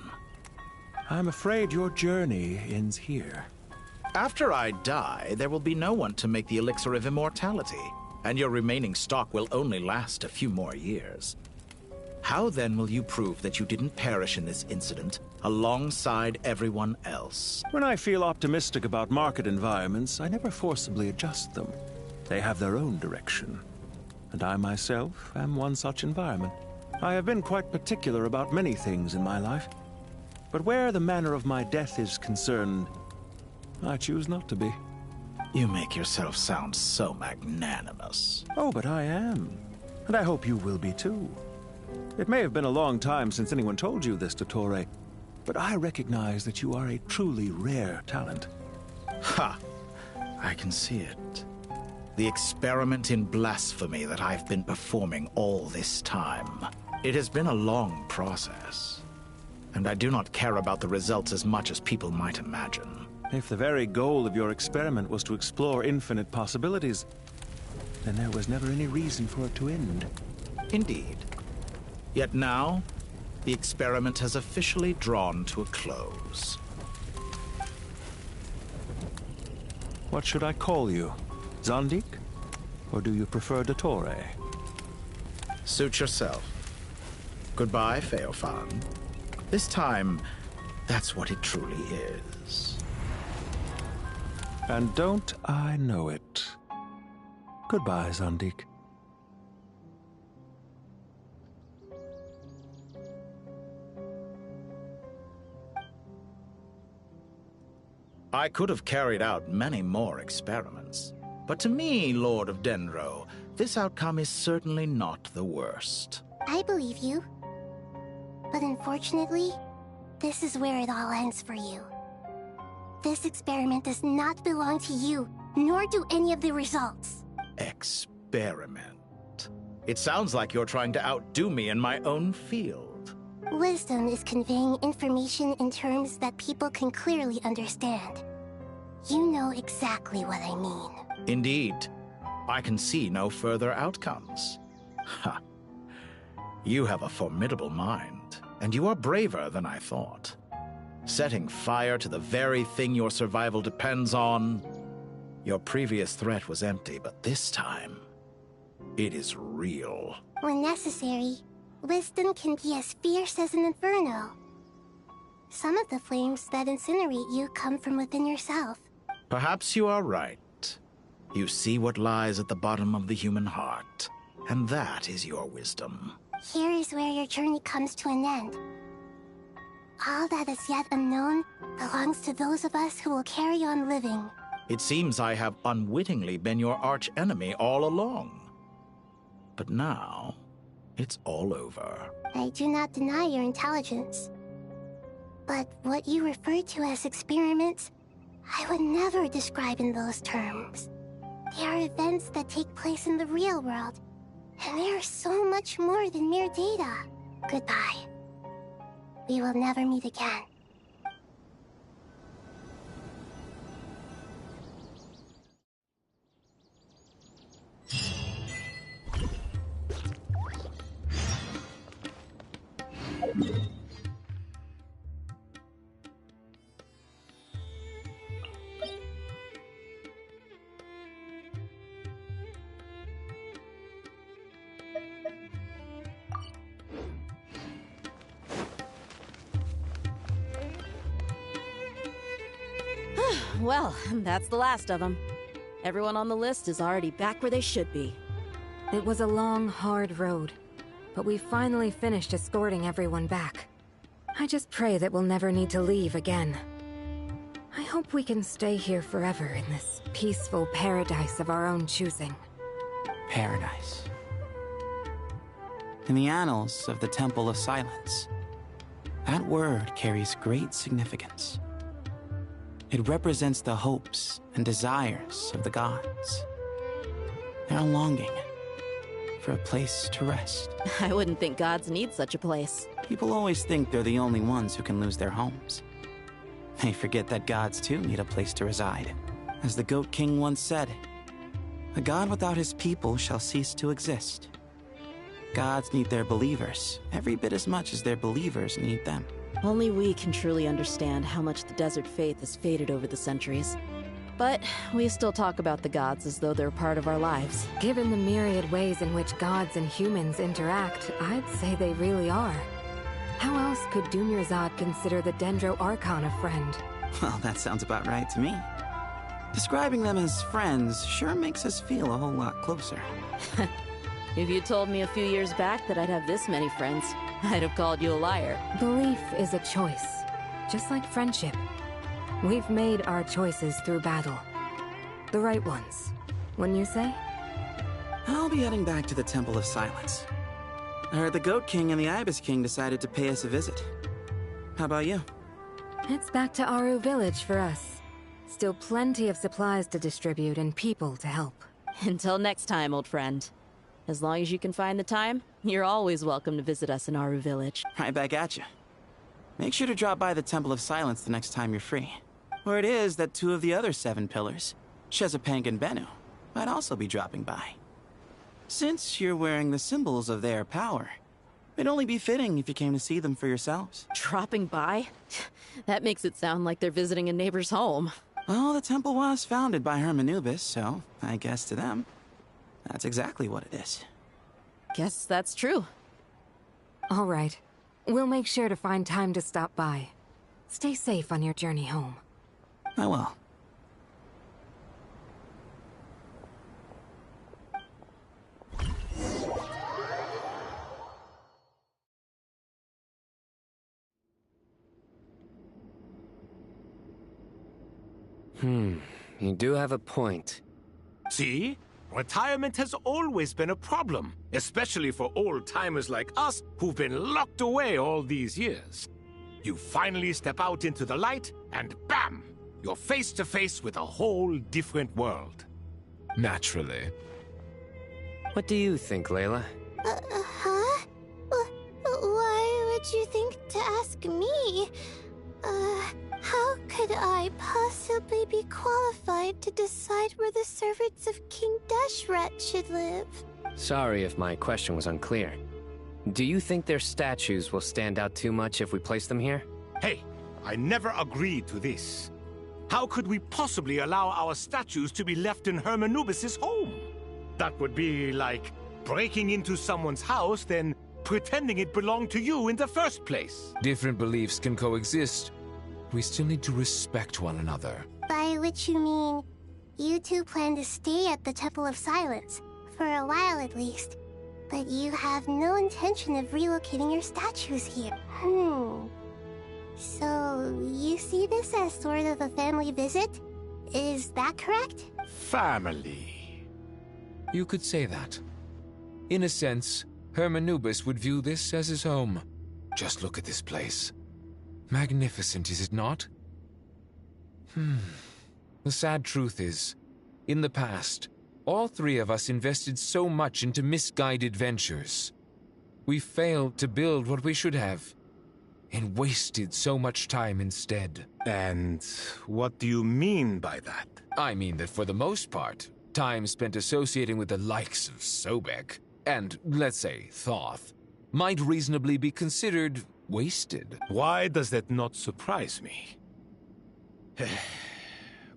I'm afraid your journey ends here. After I die, there will be no one to make the elixir of immortality, and your remaining stock will only last a few more years. How then will you prove that you didn't perish in this incident alongside everyone else? When I feel optimistic about market environments, I never forcibly adjust them. They have their own direction. And I myself am one such environment. I have been quite particular about many things in my life. But where the manner of my death is concerned, I choose not to be. You make yourself sound so magnanimous. Oh, but I am. And I hope you will be too. It may have been a long time since anyone told you this, Dottore, but I recognize that you are a truly rare talent. Ha! I can see it. The experiment in blasphemy that I've been performing all this time. It has been a long process, and I do not care about the results as much as people might imagine. If the very goal of your experiment was to explore infinite possibilities, then there was never any reason for it to end. Indeed. Yet now, the experiment has officially drawn to a close. What should I call you? Zandik? Or do you prefer Dottore? Suit yourself. Goodbye, Feofan. This time, that's what it truly is. And don't I know it? Goodbye, Zandik. I could have carried out many more experiments, but to me, Lord of Denro, this outcome is certainly not the worst. I believe you. But unfortunately, this is where it all ends for you. This experiment does not belong to you, nor do any of the results. Experiment? It sounds like you're trying to outdo me in my own field. Wisdom is conveying information in terms that people can clearly understand. You know exactly what I mean. Indeed. I can see no further outcomes. Ha. You have a formidable mind, and you are braver than I thought. Setting fire to the very thing your survival depends on. Your previous threat was empty, but this time, it is real. When necessary, wisdom can be as fierce as an inferno. Some of the flames that incinerate you come from within yourself. Perhaps you are right. You see what lies at the bottom of the human heart, and that is your wisdom. Here is where your journey comes to an end. All that is yet unknown belongs to those of us who will carry on living. It seems I have unwittingly been your arch-enemy all along. But now, it's all over. I do not deny your intelligence. But what you refer to as experiments, I would never describe in those terms. They are events that take place in the real world, and they are so much more than mere data. Goodbye. We will never meet again. Well, that's the last of them. Everyone on the list is already back where they should be. It was a long, hard road, but we finally finished escorting everyone back. I just pray that we'll never need to leave again. I hope we can stay here forever in this peaceful paradise of our own choosing. Paradise. In the annals of the Temple of Silence, that word carries great significance. It represents the hopes and desires of the gods. They're longing for a place to rest. I wouldn't think gods need such a place. People always think they're the only ones who can lose their homes. They forget that gods too need a place to reside. As the Goat King once said, "A god without his people shall cease to exist." Gods need their believers every bit as much as their believers need them. Only we can truly understand how much the desert faith has faded over the centuries. But we still talk about the gods as though they're part of our lives. Given the myriad ways in which gods and humans interact, I'd say they really are. How else could Dunyarzad consider the Dendro Archon a friend? Well, that sounds about right to me. Describing them as friends sure makes us feel a whole lot closer. If you told me a few years back that I'd have this many friends, I'd have called you a liar. Belief is a choice, just like friendship. We've made our choices through battle. The right ones, wouldn't you say? I'll be heading back to the Temple of Silence. I heard the Goat King and the Ibis King decided to pay us a visit. How about you? It's back to Aru Village for us. Still plenty of supplies to distribute and people to help. Until next time, old friend. As long as you can find the time, you're always welcome to visit us in Aru Village. Right back at you. Make sure to drop by the Temple of Silence the next time you're free. Where it is that two of the other 7 pillars, Chesapank and Bennu, might also be dropping by. Since you're wearing the symbols of their power, It'd only be fitting if you came to see them for yourselves. Dropping by? That makes it sound like they're visiting a neighbor's home. Well, the temple was founded by Hermanubis, so I guess to them, that's exactly what it is. Guess that's true. All right. We'll make sure to find time to stop by. Stay safe on your journey home. I will. You do have a point. See? Retirement has always been a problem, especially for old-timers like us who've been locked away all these years. You finally step out into the light, and bam! You're face to face with a whole different world. Naturally. What do you think, Layla? Huh? Why would you think to ask me? How could I possibly be qualified to decide where the servants of King Deshret should live? Sorry if my question was unclear. Do you think their statues will stand out too much if we place them here? Hey, I never agreed to this. How could we possibly allow our statues to be left in Hermanubis' home? That would be like breaking into someone's house, then pretending it belonged to you in the first place. Different beliefs can coexist. We still need to respect one another. By which you mean, you two plan to stay at the Temple of Silence, for a while at least. But you have no intention of relocating your statues here. So, you see this as sort of a family visit? Is that correct? Family. You could say that. In a sense, Hermanubis would view this as his home. Just look at this place. Magnificent, is it not? The sad truth is, in the past, all three of us invested so much into misguided ventures. We failed to build what we should have, and wasted so much time instead. And what do you mean by that? I mean that for the most part, time spent associating with the likes of Sobek, and, let's say, Thoth, might reasonably be considered wasted. Why does that not surprise me?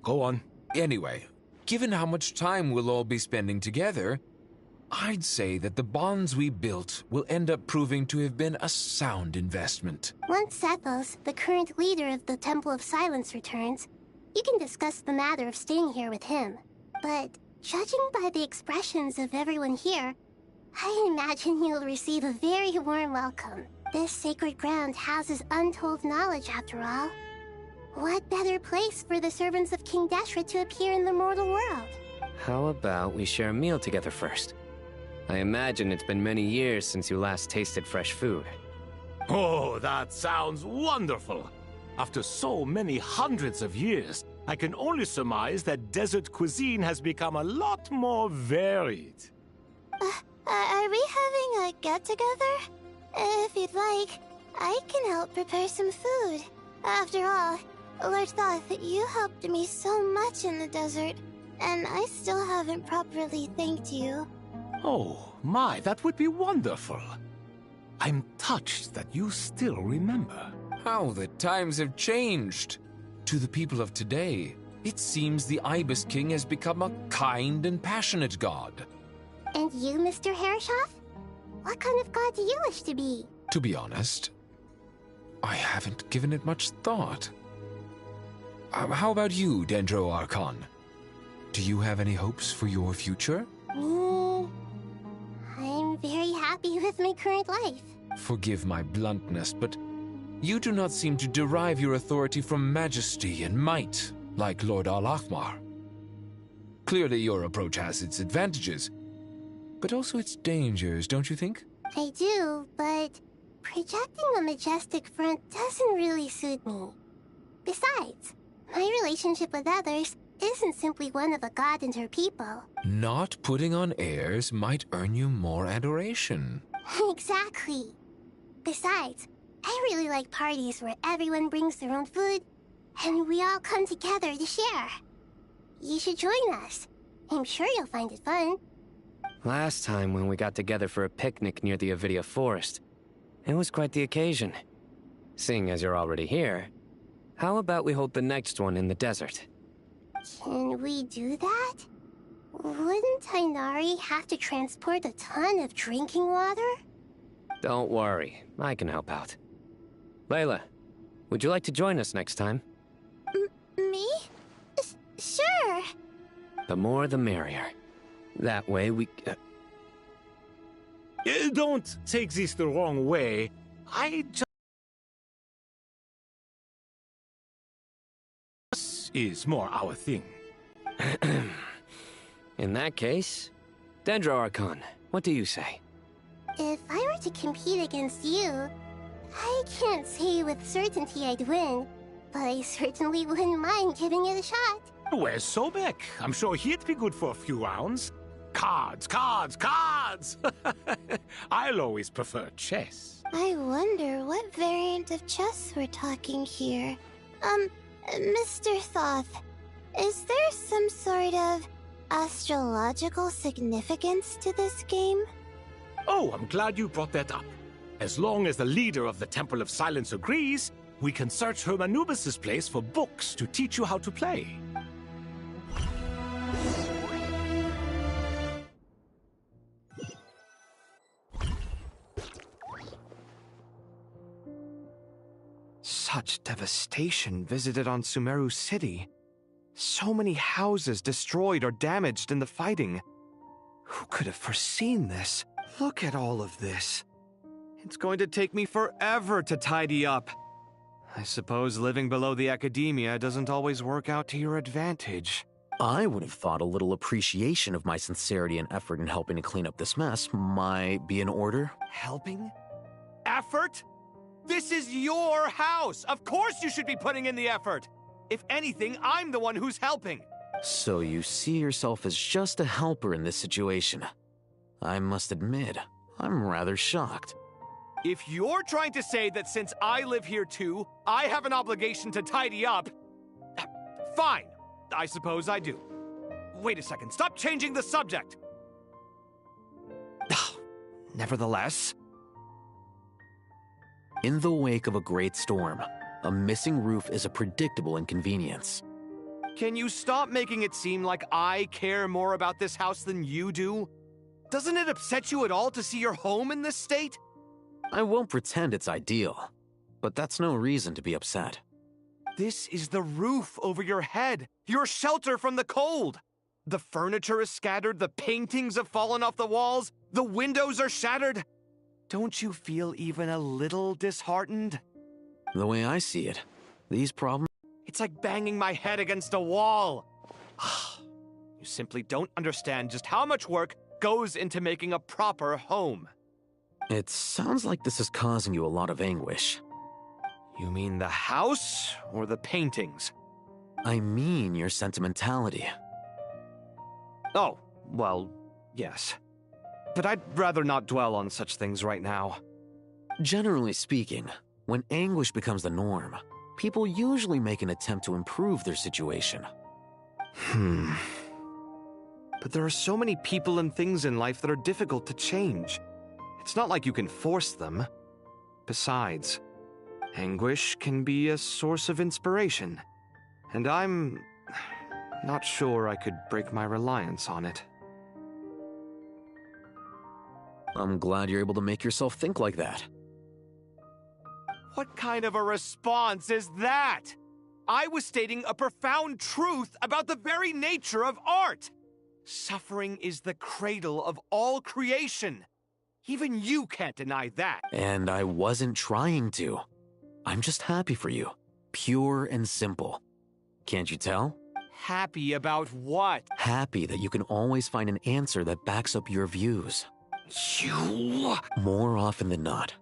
Go on. Anyway, given how much time we'll all be spending together, I'd say that the bonds we built will end up proving to have been a sound investment. Once Sethos, the current leader of the Temple of Silence, returns, you can discuss the matter of staying here with him. But judging by the expressions of everyone here, I imagine you'll receive a very warm welcome. This sacred ground houses untold knowledge, after all. What better place for the servants of King Deshret to appear in the mortal world? How about we share a meal together first? I imagine it's been many years since you last tasted fresh food. Oh, that sounds wonderful! After so many hundreds of years, I can only surmise that desert cuisine has become a lot more varied. Are we having a get-together? If you'd like, I can help prepare some food. After all, Lord Thoth, you helped me so much in the desert, and I still haven't properly thanked you. Oh, my, that would be wonderful. I'm touched that you still remember. How the times have changed. To the people of today, it seems the Ibis King has become a kind and passionate god. And you, Mr. Herreshoff? What kind of god do you wish to be? To be honest, I haven't given it much thought. How about you, Dendro Archon? Do you have any hopes for your future? Me? I'm very happy with my current life. Forgive my bluntness, but you do not seem to derive your authority from majesty and might, like Lord Al-Ahmar. Clearly your approach has its advantages, but also its dangers, don't you think? I do, but projecting a majestic front doesn't really suit me. Besides, my relationship with others isn't simply one of a god and her people. Not putting on airs might earn you more adoration. Exactly. Besides, I really like parties where everyone brings their own food, and we all come together to share. You should join us. I'm sure you'll find it fun. Last time when we got together for a picnic near the Avidia Forest, It was quite the occasion. Seeing as you're already here, how about we hold the next one in the desert? Can we do that? Wouldn't Tainari have to transport a ton of drinking water? Don't worry, I can help out. Layla, would you like to join us next time? Me? Sure. The more the merrier. That way we... Don't take this the wrong way. I just... is more our thing. In that case, VII Archon, what do you say? If I were to compete against you, I can't say with certainty I'd win, but I certainly wouldn't mind giving it a shot. Where's Sobek? I'm sure he'd be good for a few rounds. Cards, cards, cards! I'll always prefer chess. I wonder what variant of chess we're talking here. Mr. Thoth, is there some sort of astrological significance to this game? Oh, I'm glad you brought that up. As long as the leader of the Temple of Silence agrees, we can search Hermanubis' place for books to teach you how to play. Such devastation visited on Sumeru City. So many houses destroyed or damaged in the fighting. Who could have foreseen this? Look at all of this. It's going to take me forever to tidy up. I suppose living below the academia doesn't always work out to your advantage. I would have thought a little appreciation of my sincerity and effort in helping to clean up this mess might be in order. Helping? Effort? This is your house! Of course you should be putting in the effort! If anything, I'm the one who's helping! So you see yourself as just a helper in this situation. I must admit, I'm rather shocked. If you're trying to say that since I live here too, I have an obligation to tidy up, fine. I suppose I do. Wait a second, stop changing the subject! Nevertheless... In the wake of a great storm, a missing roof is a predictable inconvenience. Can you stop making it seem like I care more about this house than you do? Doesn't it upset you at all to see your home in this state? I won't pretend it's ideal, but that's no reason to be upset. This is the roof over your head, your shelter from the cold. The furniture is scattered, the paintings have fallen off the walls, the windows are shattered. Don't you feel even a little disheartened? The way I see it, these problems... It's like banging my head against a wall. You simply don't understand just how much work goes into making a proper home. It sounds like this is causing you a lot of anguish. You mean the house or the paintings? I mean your sentimentality. Oh, well, yes. But I'd rather not dwell on such things right now. Generally speaking, when anguish becomes the norm, people usually make an attempt to improve their situation. But there are so many people and things in life that are difficult to change. It's not like you can force them. Besides, anguish can be a source of inspiration, and I'm not sure I could break my reliance on it. I'm glad you're able to make yourself think like that. What kind of a response is that? I was stating a profound truth about the very nature of art. Suffering is the cradle of all creation. Even you can't deny that. And I wasn't trying to. I'm just happy for you. Pure and simple. Can't you tell? Happy about what? Happy that you can always find an answer that backs up your views. You... More often than not,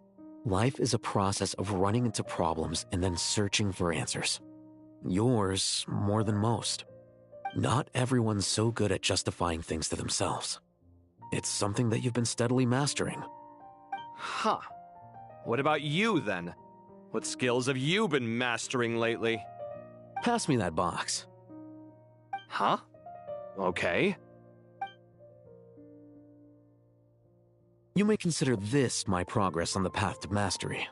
life is a process of running into problems and then searching for answers. Yours more than most. Not everyone's so good at justifying things to themselves. It's something that you've been steadily mastering. Huh. What about you, then? What skills have you been mastering lately? Pass me that box. Huh? Okay. You may consider this my progress on the path to mastery.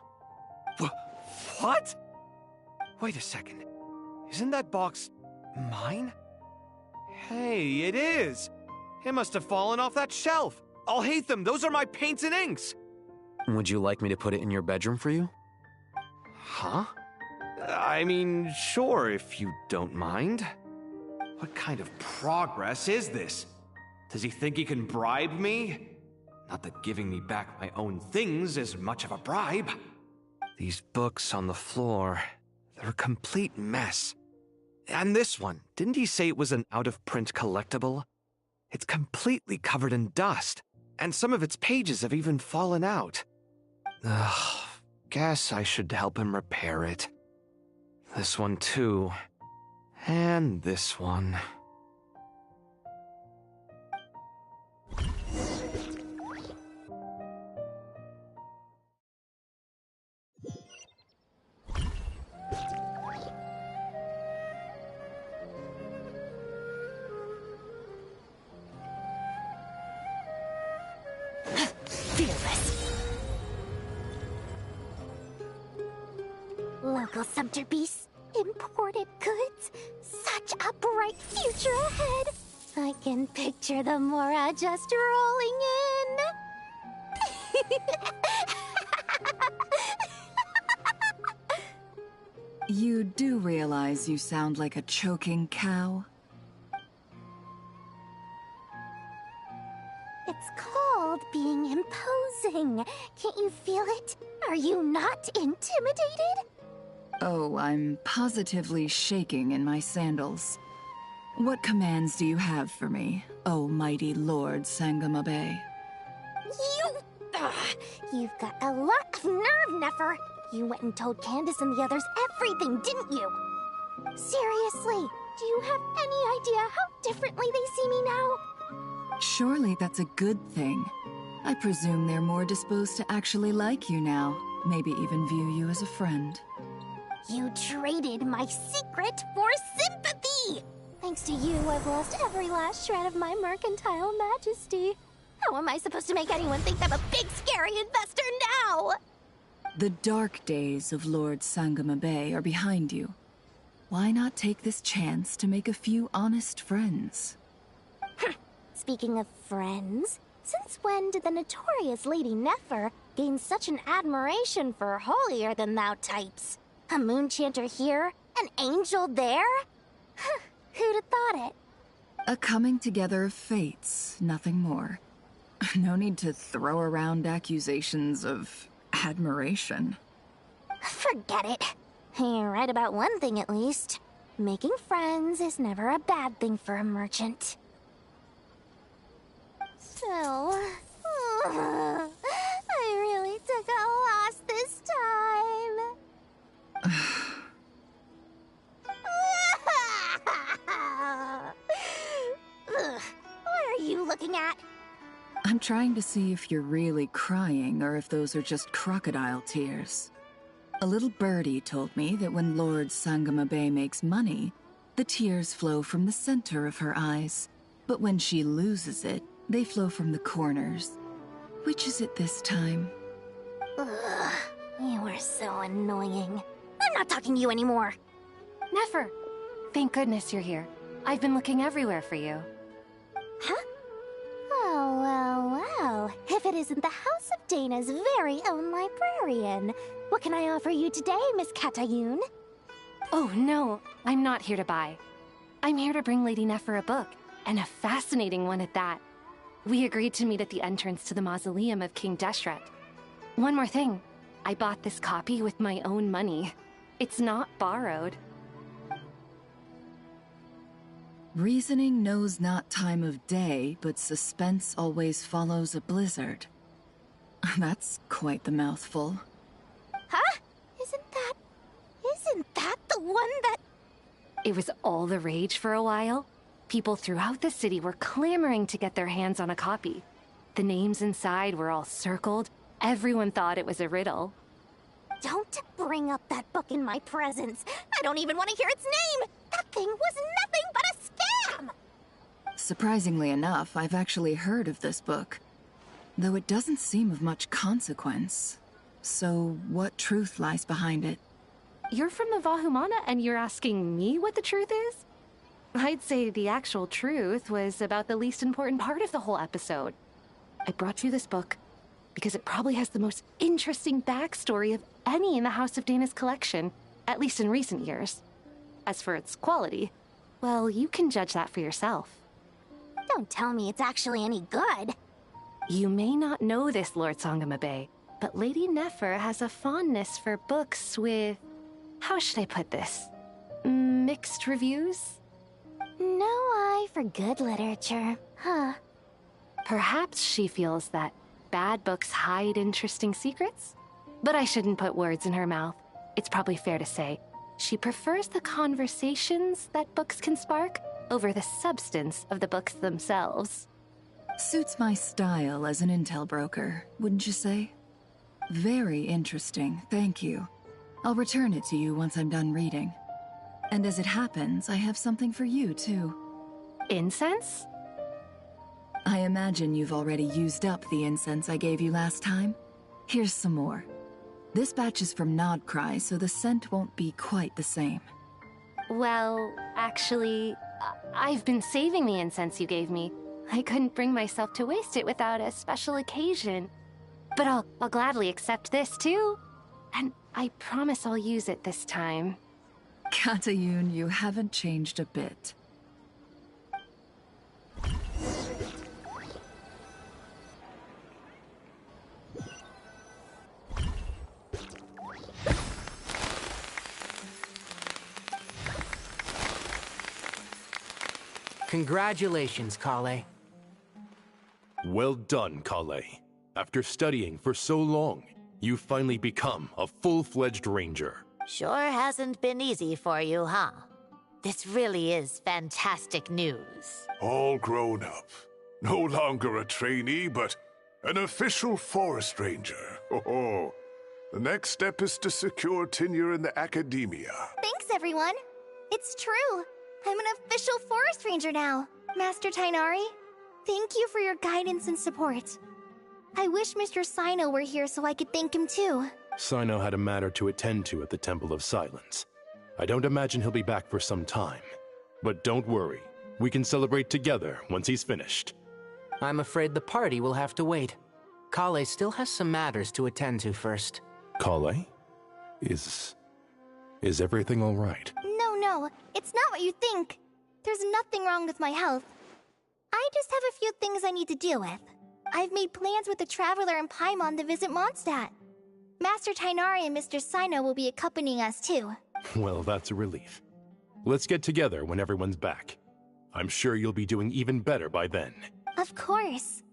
What? Wait a second. Isn't that box mine? Hey, it is! It must have fallen off that shelf! I'll hate them! Those are my paints and inks! Would you like me to put it in your bedroom for you? Huh? I mean, sure, if you don't mind. What kind of progress is this? Does he think he can bribe me? Not that giving me back my own things is much of a bribe. These books on the floor, they're a complete mess. And this one, didn't he say it was an out-of-print collectible? It's completely covered in dust, and some of its pages have even fallen out. Ugh, guess I should help him repair it. This one too. And this one. Local subter beasts, imported goods, such a bright future ahead. I can picture the Mora just rolling in. You do realize you sound like a choking cow? It's called being imposing. Can't you feel it? Are you not intimidated? Oh, I'm positively shaking in my sandals. What commands do you have for me, oh mighty Lord Sangama Bay? You've got a lot of nerve, Nefer. You went and told Candace and the others everything, didn't you? Seriously, do you have any idea how differently they see me now? Surely that's a good thing. I presume they're more disposed to actually like you now, maybe even view you as a friend. You traded my secret for sympathy! Thanks to you, I've lost every last shred of my mercantile majesty. How am I supposed to make anyone think I'm a big, scary investor now? The dark days of Lord Sangama Bay are behind you. Why not take this chance to make a few honest friends? Speaking of friends, since when did the notorious Lady Nefer gain such an admiration for holier-than-thou types? A moon chanter here? An angel there? Who'd have thought it? A coming together of fates, nothing more. No need to throw around accusations of admiration. Forget it. You're right about one thing at least. Making friends is never a bad thing for a merchant. So, I really took a loss this time. What are you looking at? I'm trying to see if you're really crying or if those are just crocodile tears. A little birdie told me that when Lord Sangama Bay makes money, the tears flow from the center of her eyes. But when she loses it, they flow from the corners. Which is it this time? Ugh, you are so annoying. I'm not talking to you anymore. Nefer, thank goodness you're here. I've been looking everywhere for you. Huh? Well. If it isn't the House of Dana's very own librarian. What can I offer you today, Miss Katayun? Oh, no. I'm not here to buy. I'm here to bring Lady Nefer a book, and a fascinating one at that. We agreed to meet at the entrance to the mausoleum of King Deshret. One more thing. I bought this copy with my own money. It's not borrowed. Reasoning knows not time of day, but suspense always follows a blizzard. That's quite the mouthful. Huh? Isn't that the one that... It was all the rage for a while. People throughout the city were clamoring to get their hands on a copy. The names inside were all circled. Everyone thought it was a riddle. Don't bring up that book in my presence. I don't even want to hear its name. That thing was nothing but a scam. Surprisingly enough, I've actually heard of this book. though it doesn't seem of much consequence. So, what truth lies behind it? You're from the Vahumana and you're asking me what the truth is? I'd say the actual truth was about the least important part of the whole episode. I brought you this book because it probably has the most interesting backstory of any in the House of Dana's collection, at least in recent years. As for its quality, well, you can judge that for yourself. Don't tell me it's actually any good. You may not know this, Lord Sangamabe, but Lady Nefer has a fondness for books with... how should I put this? Mixed reviews? No eye for good literature, huh? Perhaps she feels that bad books hide interesting secrets? But I shouldn't put words in her mouth. It's probably fair to say she prefers the conversations that books can spark over the substance of the books themselves. Suits my style as an intel broker, wouldn't you say? Very interesting, thank you. I'll return it to you once I'm done reading. And as it happens, I have something for you, too. Incense? I imagine you've already used up the incense I gave you last time. Here's some more. This batch is from Nodcry, so the scent won't be quite the same. Well, actually, I've been saving the incense you gave me. I couldn't bring myself to waste it without a special occasion. But I'll gladly accept this, too. And I promise I'll use it this time. Katayun, you haven't changed a bit. Congratulations, Kale. Well done, Kale. After studying for so long, you've finally become a full-fledged ranger. Sure hasn't been easy for you, huh? This really is fantastic news. All grown up. No longer a trainee, but an official forest ranger. Oh, the next step is to secure tenure in the academia. Thanks, everyone. It's true. I'm an official forest ranger now. Master Tainari, thank you for your guidance and support. I wish Mr. Sino were here so I could thank him too. Sino had a matter to attend to at the Temple of Silence. I don't imagine he'll be back for some time. But don't worry, we can celebrate together once he's finished. I'm afraid the party will have to wait. Kale still has some matters to attend to first. Kale? Is everything all right? No, it's not what you think. There's nothing wrong with my health. I just have a few things I need to deal with. I've made plans with the Traveler and Paimon to visit Mondstadt. Master Tainari and Mr. Sino will be accompanying us too. Well, that's a relief. Let's get together when everyone's back. I'm sure you'll be doing even better by then. Of course.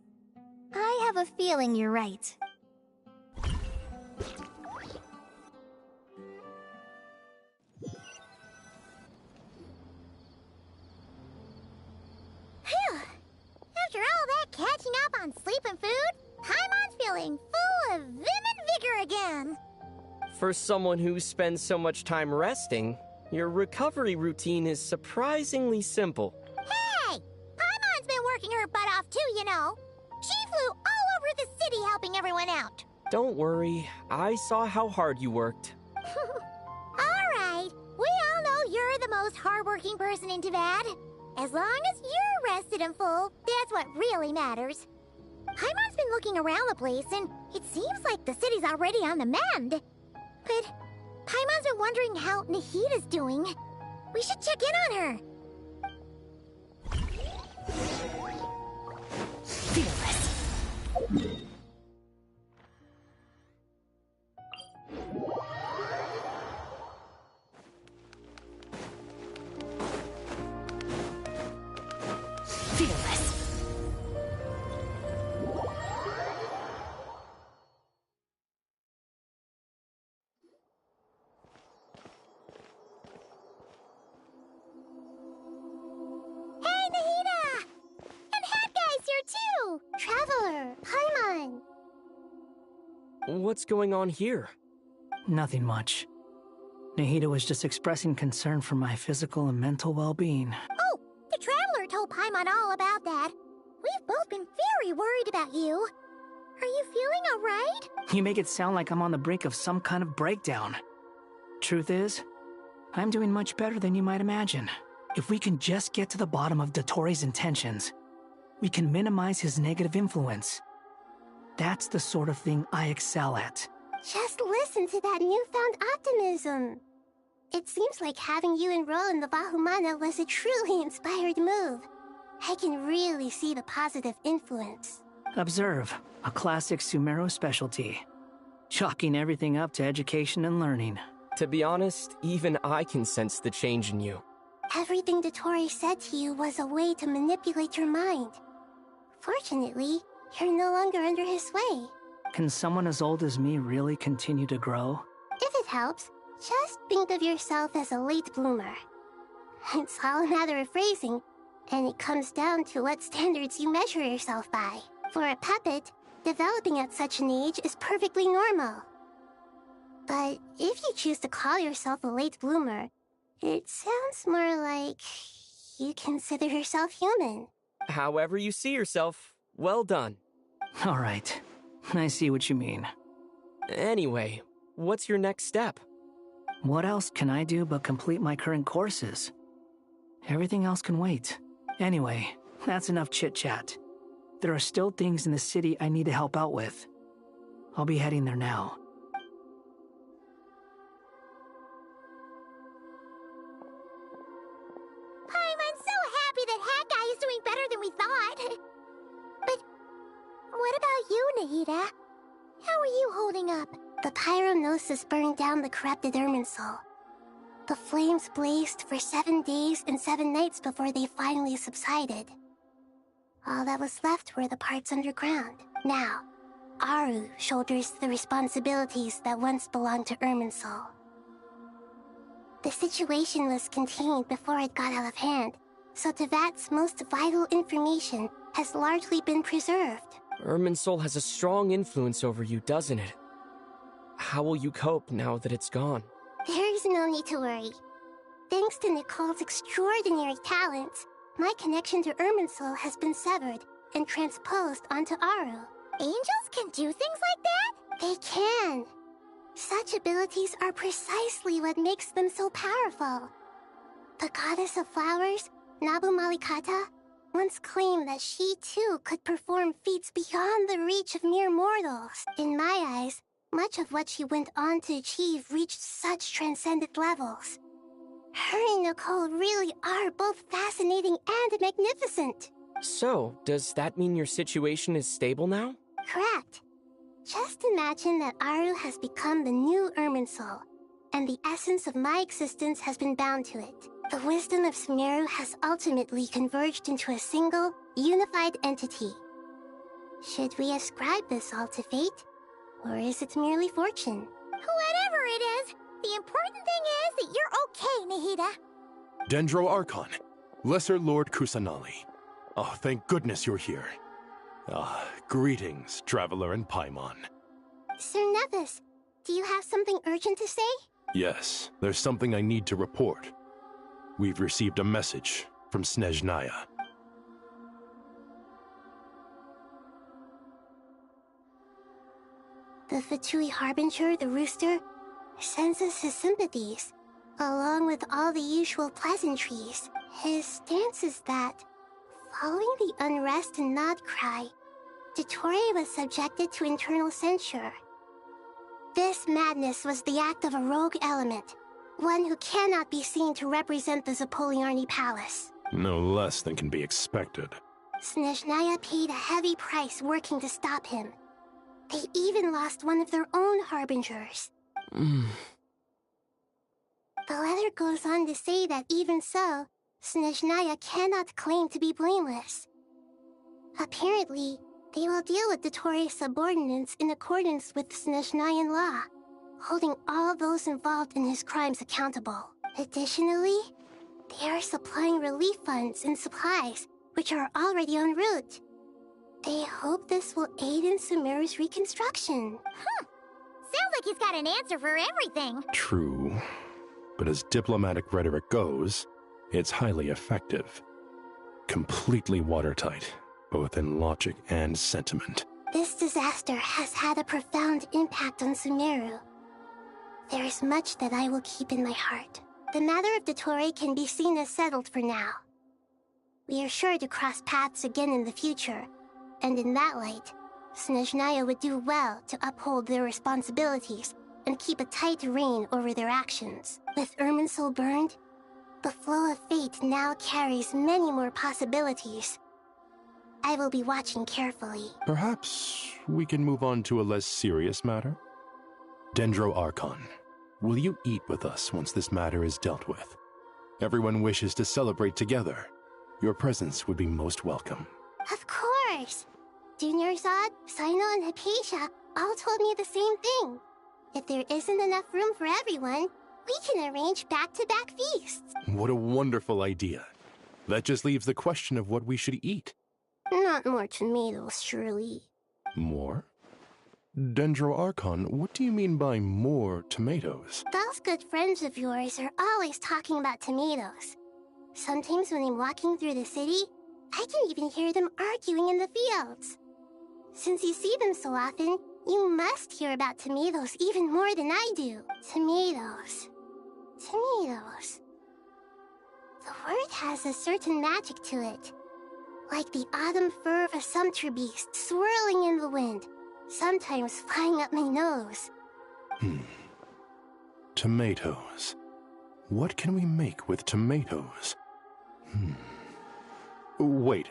I have a feeling you're right. Phew! After all that catching up on sleep and food, Paimon's feeling full of vim and vigor again. For someone who spends so much time resting, your recovery routine is surprisingly simple. Hey! Paimon's been working her butt off too, you know. She flew all over the city helping everyone out. Don't worry, I saw how hard you worked. Alright, we all know you're the most hardworking person in Teyvat. As long as you're rested and full, that's what really matters. Paimon's been looking around the place, and it seems like the city's already on the mend. But Paimon's been wondering how Nahida's doing. We should check in on her. Fearless. Fearless. Hey, Nahida! And Hat Guy's here too! Traveler, Paimon. What's going on here? Nothing much. Nahida was just expressing concern for my physical and mental well-being. Oh, the Traveler told Paimon all about that. We've both been very worried about you. Are you feeling alright? You make it sound like I'm on the brink of some kind of breakdown. Truth is, I'm doing much better than you might imagine. If we can just get to the bottom of Dottoro's intentions, we can minimize his negative influence. That's the sort of thing I excel at. Just listen to that newfound optimism. It seems like having you enroll in the Vahumana was a truly inspired move. I can really see the positive influence. Observe, a classic Sumeru specialty. Chalking everything up to education and learning. To be honest, even I can sense the change in you. Everything Dottore said to you was a way to manipulate your mind. Fortunately, you're no longer under his sway. Can someone as old as me really continue to grow? If it helps, just think of yourself as a late bloomer. It's all a matter of phrasing, and it comes down to what standards you measure yourself by. For a puppet, developing at such an age is perfectly normal. But if you choose to call yourself a late bloomer, it sounds more like you consider yourself human. However you see yourself, well done. All right, I see what you mean. Anyway, what's your next step? What else can I do but complete my current courses? Everything else can wait. Anyway, that's enough chit-chat. There are still things in the city I need to help out with. I'll be heading there now. I'm so happy that Hat Guy is doing better than we thought. But what about you, Nahida? How are you holding up? The pyronosis burned down the corrupted Irminsul. The flames blazed for 7 days and 7 nights before they finally subsided. All that was left were the parts underground. Now, Aru shoulders the responsibilities that once belonged to Irminsul. The situation was contained before it got out of hand, so Tevat's most vital information has largely been preserved. Irminsul has a strong influence over you, doesn't it? How will you cope now that it's gone? There is no need to worry. Thanks to Nicole's extraordinary talents, my connection to Irminsul has been severed and transposed onto Aru. Angels can do things like that? They can. Such abilities are precisely what makes them so powerful. The goddess of flowers, Nabu Malikata, once claimed that she too could perform feats beyond the reach of mere mortals. In my eyes, much of what she went on to achieve reached such transcendent levels. Her and Nicole really are both fascinating and magnificent. So, does that mean your situation is stable now? Correct. Just imagine that Aru has become the new Irminsul, and the essence of my existence has been bound to it. The wisdom of Sumeru has ultimately converged into a single, unified entity. Should we ascribe this all to fate? Or is it merely fortune? Whatever it is, the important thing is that you're okay, Nahida. Dendro Archon, Lesser Lord Kusanali. Oh, thank goodness you're here. Greetings, Traveler and Paimon. Sir Nevis, do you have something urgent to say? Yes, there's something I need to report. We've received a message from Snezhnaya. The Fatui Harbinger, the Rooster, sends us his sympathies, along with all the usual pleasantries. His stance is that, following the unrest and Nod Cry, Dottore was subjected to internal censure. This madness was the act of a rogue element, one who cannot be seen to represent the Zapoliarni Palace. No less than can be expected. Snezhnaya paid a heavy price working to stop him. They even lost one of their own Harbingers. The letter goes on to say that even so, Snezhnaya cannot claim to be blameless. Apparently, they will deal with Dottore's subordinates in accordance with Snezhnayan law, holding all those involved in his crimes accountable. Additionally, they are supplying relief funds and supplies, which are already en route. They hope this will aid in Sumeru's reconstruction. Sounds like he's got an answer for everything. True. But as diplomatic rhetoric goes, it's highly effective. Completely watertight, both in logic and sentiment. This disaster has had a profound impact on Sumeru. There is much that I will keep in my heart. The matter of Dottore can be seen as settled for now. We are sure to cross paths again in the future, and in that light, Snezhnaya would do well to uphold their responsibilities and keep a tight rein over their actions. With Irminsul burned, the flow of fate now carries many more possibilities. I will be watching carefully. Perhaps we can move on to a less serious matter? Dendro Archon, will you eat with us once this matter is dealt with? Everyone wishes to celebrate together. Your presence would be most welcome. Of course! Junior Zod, Sino, and Hypatia all told me the same thing. If there isn't enough room for everyone, we can arrange back-to-back feasts. What a wonderful idea. That just leaves the question of what we should eat. Not more tomatoes, surely. More? Dendro Archon, what do you mean by more tomatoes? Those good friends of yours are always talking about tomatoes. Sometimes when I'm walking through the city, I can even hear them arguing in the fields. Since you see them so often, you must hear about tomatoes even more than I do. Tomatoes. Tomatoes. The word has a certain magic to it. Like the autumn fur of a sumpter beast swirling in the wind, sometimes flying up my nose. Tomatoes. What can we make with tomatoes? Wait,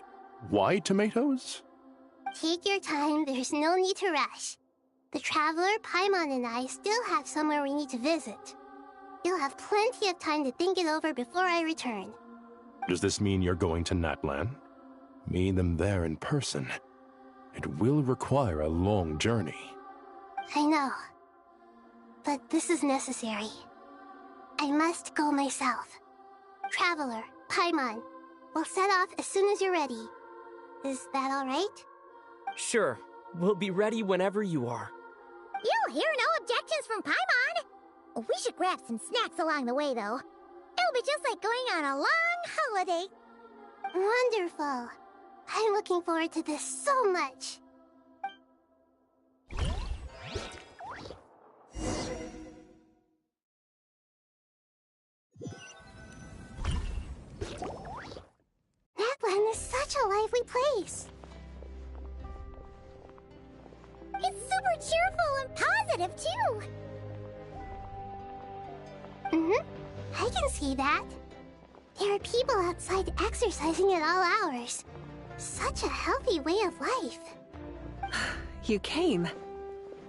why tomatoes? Take your time, there's no need to rush. The Traveler, Paimon, and I still have somewhere we need to visit. You'll have plenty of time to think it over before I return. Does this mean you're going to Natlan? Meeting them there in person. It will require a long journey. I know. But this is necessary. I must go myself. Traveler, Paimon, we'll set off as soon as you're ready. Is that all right? Sure. We'll be ready whenever you are. You'll hear no objections from Paimon. We should grab some snacks along the way, though. It'll be just like going on a long holiday. Wonderful. I'm looking forward to this so much. Natlan is such a lively place. It's super cheerful and positive, too. I can see that. There are people outside exercising at all hours. Such a healthy way of life. You came.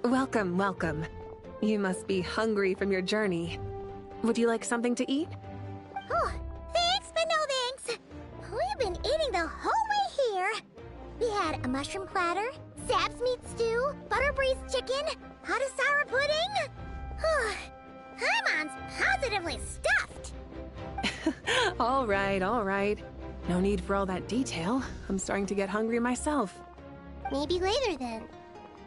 Welcome, welcome. You must be hungry from your journey. Would you like something to eat? Oh, thanks, but no thanks. We've been eating the whole way here. We had a mushroom platter, Sab's meat stew, butter braised chicken, hot sour pudding. Paimon's positively stuffed. All right, all right. No need for all that detail. I'm starting to get hungry myself. Maybe later then.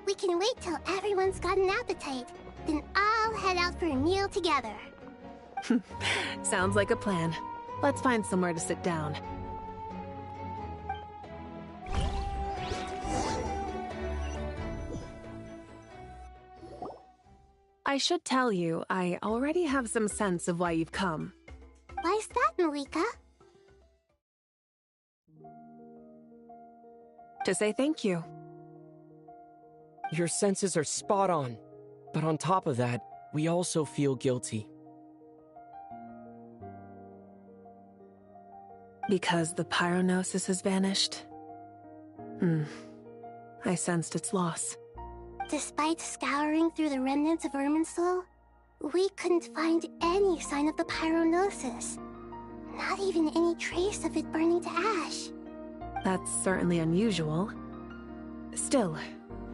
We can wait till everyone's got an appetite. Then I'll head out for a meal together. Sounds like a plan. Let's find somewhere to sit down. I should tell you, I already have some sense of why you've come. Why's that, Malika? To say thank you. Your senses are spot on. But on top of that, we also feel guilty. Because the pyronosis has vanished? I sensed its loss. Despite scouring through the remnants of Irminsul, we couldn't find any sign of the pyronosis. Not even any trace of it burning to ash. That's certainly unusual. Still,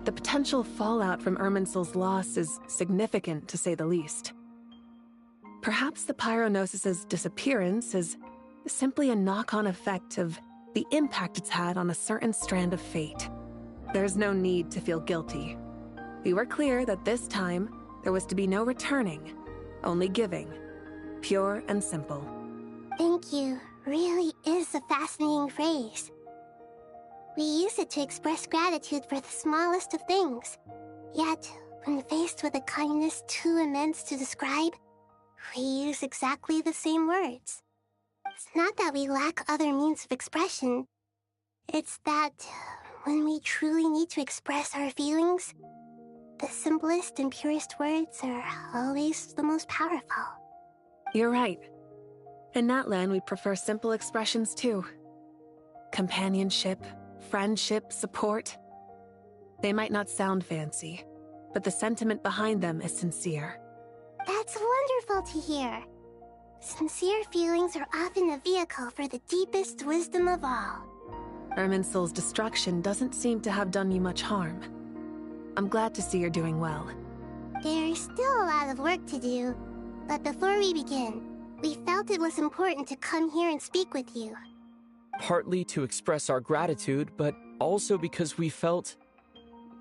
the potential fallout from Irminsul's loss is significant, to say the least. Perhaps the pyronosis's disappearance is simply a knock-on effect of the impact it's had on a certain strand of fate. There's no need to feel guilty. We were clear that this time, there was to be no returning, only giving. Pure and simple. Thank you really is a fascinating phrase. We use it to express gratitude for the smallest of things. Yet, when faced with a kindness too immense to describe, we use exactly the same words. It's not that we lack other means of expression. It's that when we truly need to express our feelings, the simplest and purest words are always the most powerful. You're right. In Natlan, we prefer simple expressions too. Companionship, friendship, support. They might not sound fancy, but the sentiment behind them is sincere. That's wonderful to hear. Sincere feelings are often a vehicle for the deepest wisdom of all. Irminsul's destruction doesn't seem to have done you much harm. I'm glad to see you're doing well. There's still a lot of work to do, but before we begin, we felt it was important to come here and speak with you. Partly to express our gratitude, but also because we felt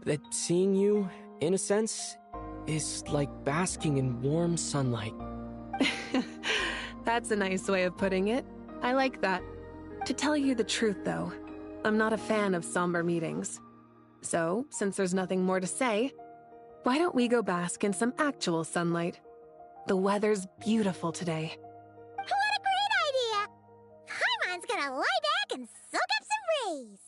that seeing you, in a sense, is like basking in warm sunlight. That's a nice way of putting it. I like that. To tell you the truth, though, I'm not a fan of somber meetings. So, since there's nothing more to say, why don't we go bask in some actual sunlight? The weather's beautiful today. What a great idea! Paimon's gonna lie back and soak up some rays.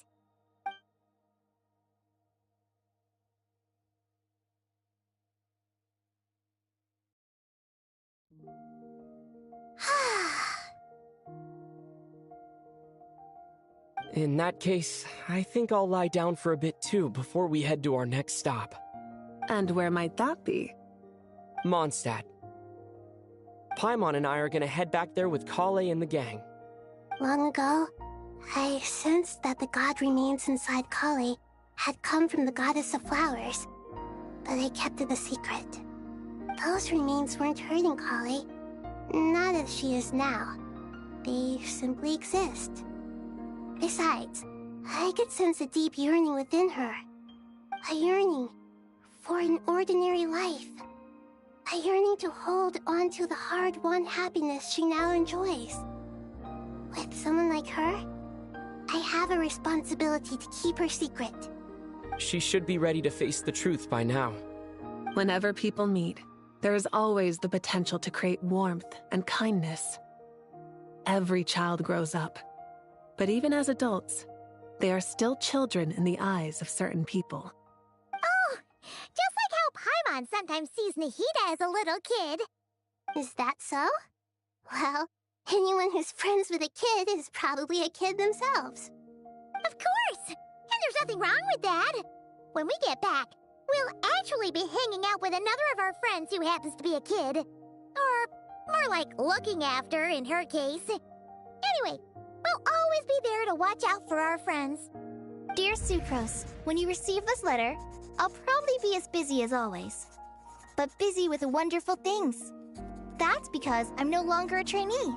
In that case, I think I'll lie down for a bit too before we head to our next stop. And where might that be? Mondstadt. Paimon and I are gonna head back there with Kale and the gang. Long ago, I sensed that the god remains inside Kale had come from the goddess of flowers, but I kept it a secret. Those remains weren't hurting Kale, not as she is now. They simply exist. Besides, I could sense a deep yearning within her. A yearning for an ordinary life. A yearning to hold on to the hard-won happiness she now enjoys. With someone like her, I have a responsibility to keep her secret. She should be ready to face the truth by now. Whenever people meet, there is always the potential to create warmth and kindness. Every child grows up. But even as adults, they are still children in the eyes of certain people. Oh, just like how Paimon sometimes sees Nahida as a little kid. Is that so? Well, anyone who's friends with a kid is probably a kid themselves. Of course! And there's nothing wrong with that. When we get back, we'll actually be hanging out with another of our friends who happens to be a kid. Or more like looking after, in her case. Anyway, we'll always be there to watch out for our friends. Dear Sucrose, when you receive this letter, I'll probably be as busy as always. But busy with wonderful things. That's because I'm no longer a trainee.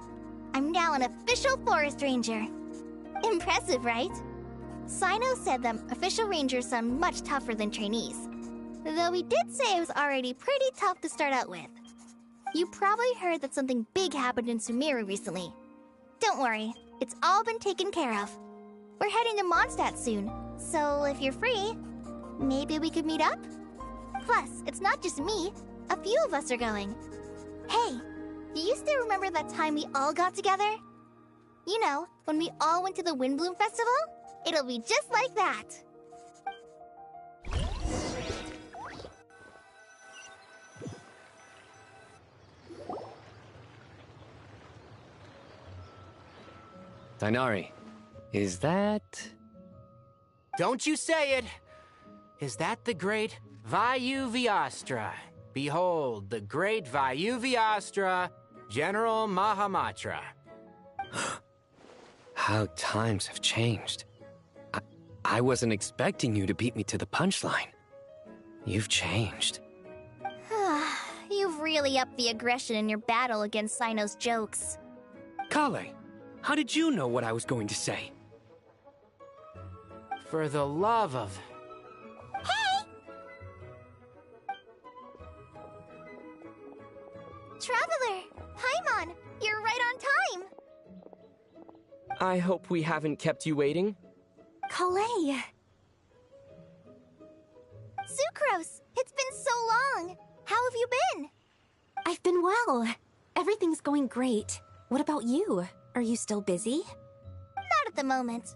I'm now an official forest ranger. Impressive, right? Sino said them official rangers sound much tougher than trainees. Though he did say it was already pretty tough to start out with. You probably heard that something big happened in Sumeru recently. Don't worry, it's all been taken care of. We're heading to Mondstadt soon, so if you're free, maybe we could meet up? Plus, it's not just me. A few of us are going. Hey, do you still remember that time we all got together? You know, when we all went to the Windbloom Festival? It'll be just like that. Dainari, is that... Don't you say it! Is that the great VII Astra? Behold, the great VII Astra, General Mahamatra. How times have changed. I wasn't expecting you to beat me to the punchline. You've changed. You've really upped the aggression in your battle against Sino's jokes. Kale, how did you know what I was going to say? For the love of... Hey! Traveler! Paimon! You're right on time! I hope we haven't kept you waiting. Calais! Sucrose! It's been so long! How have you been? I've been well. Everything's going great. What about you? Are you still busy? Not at the moment.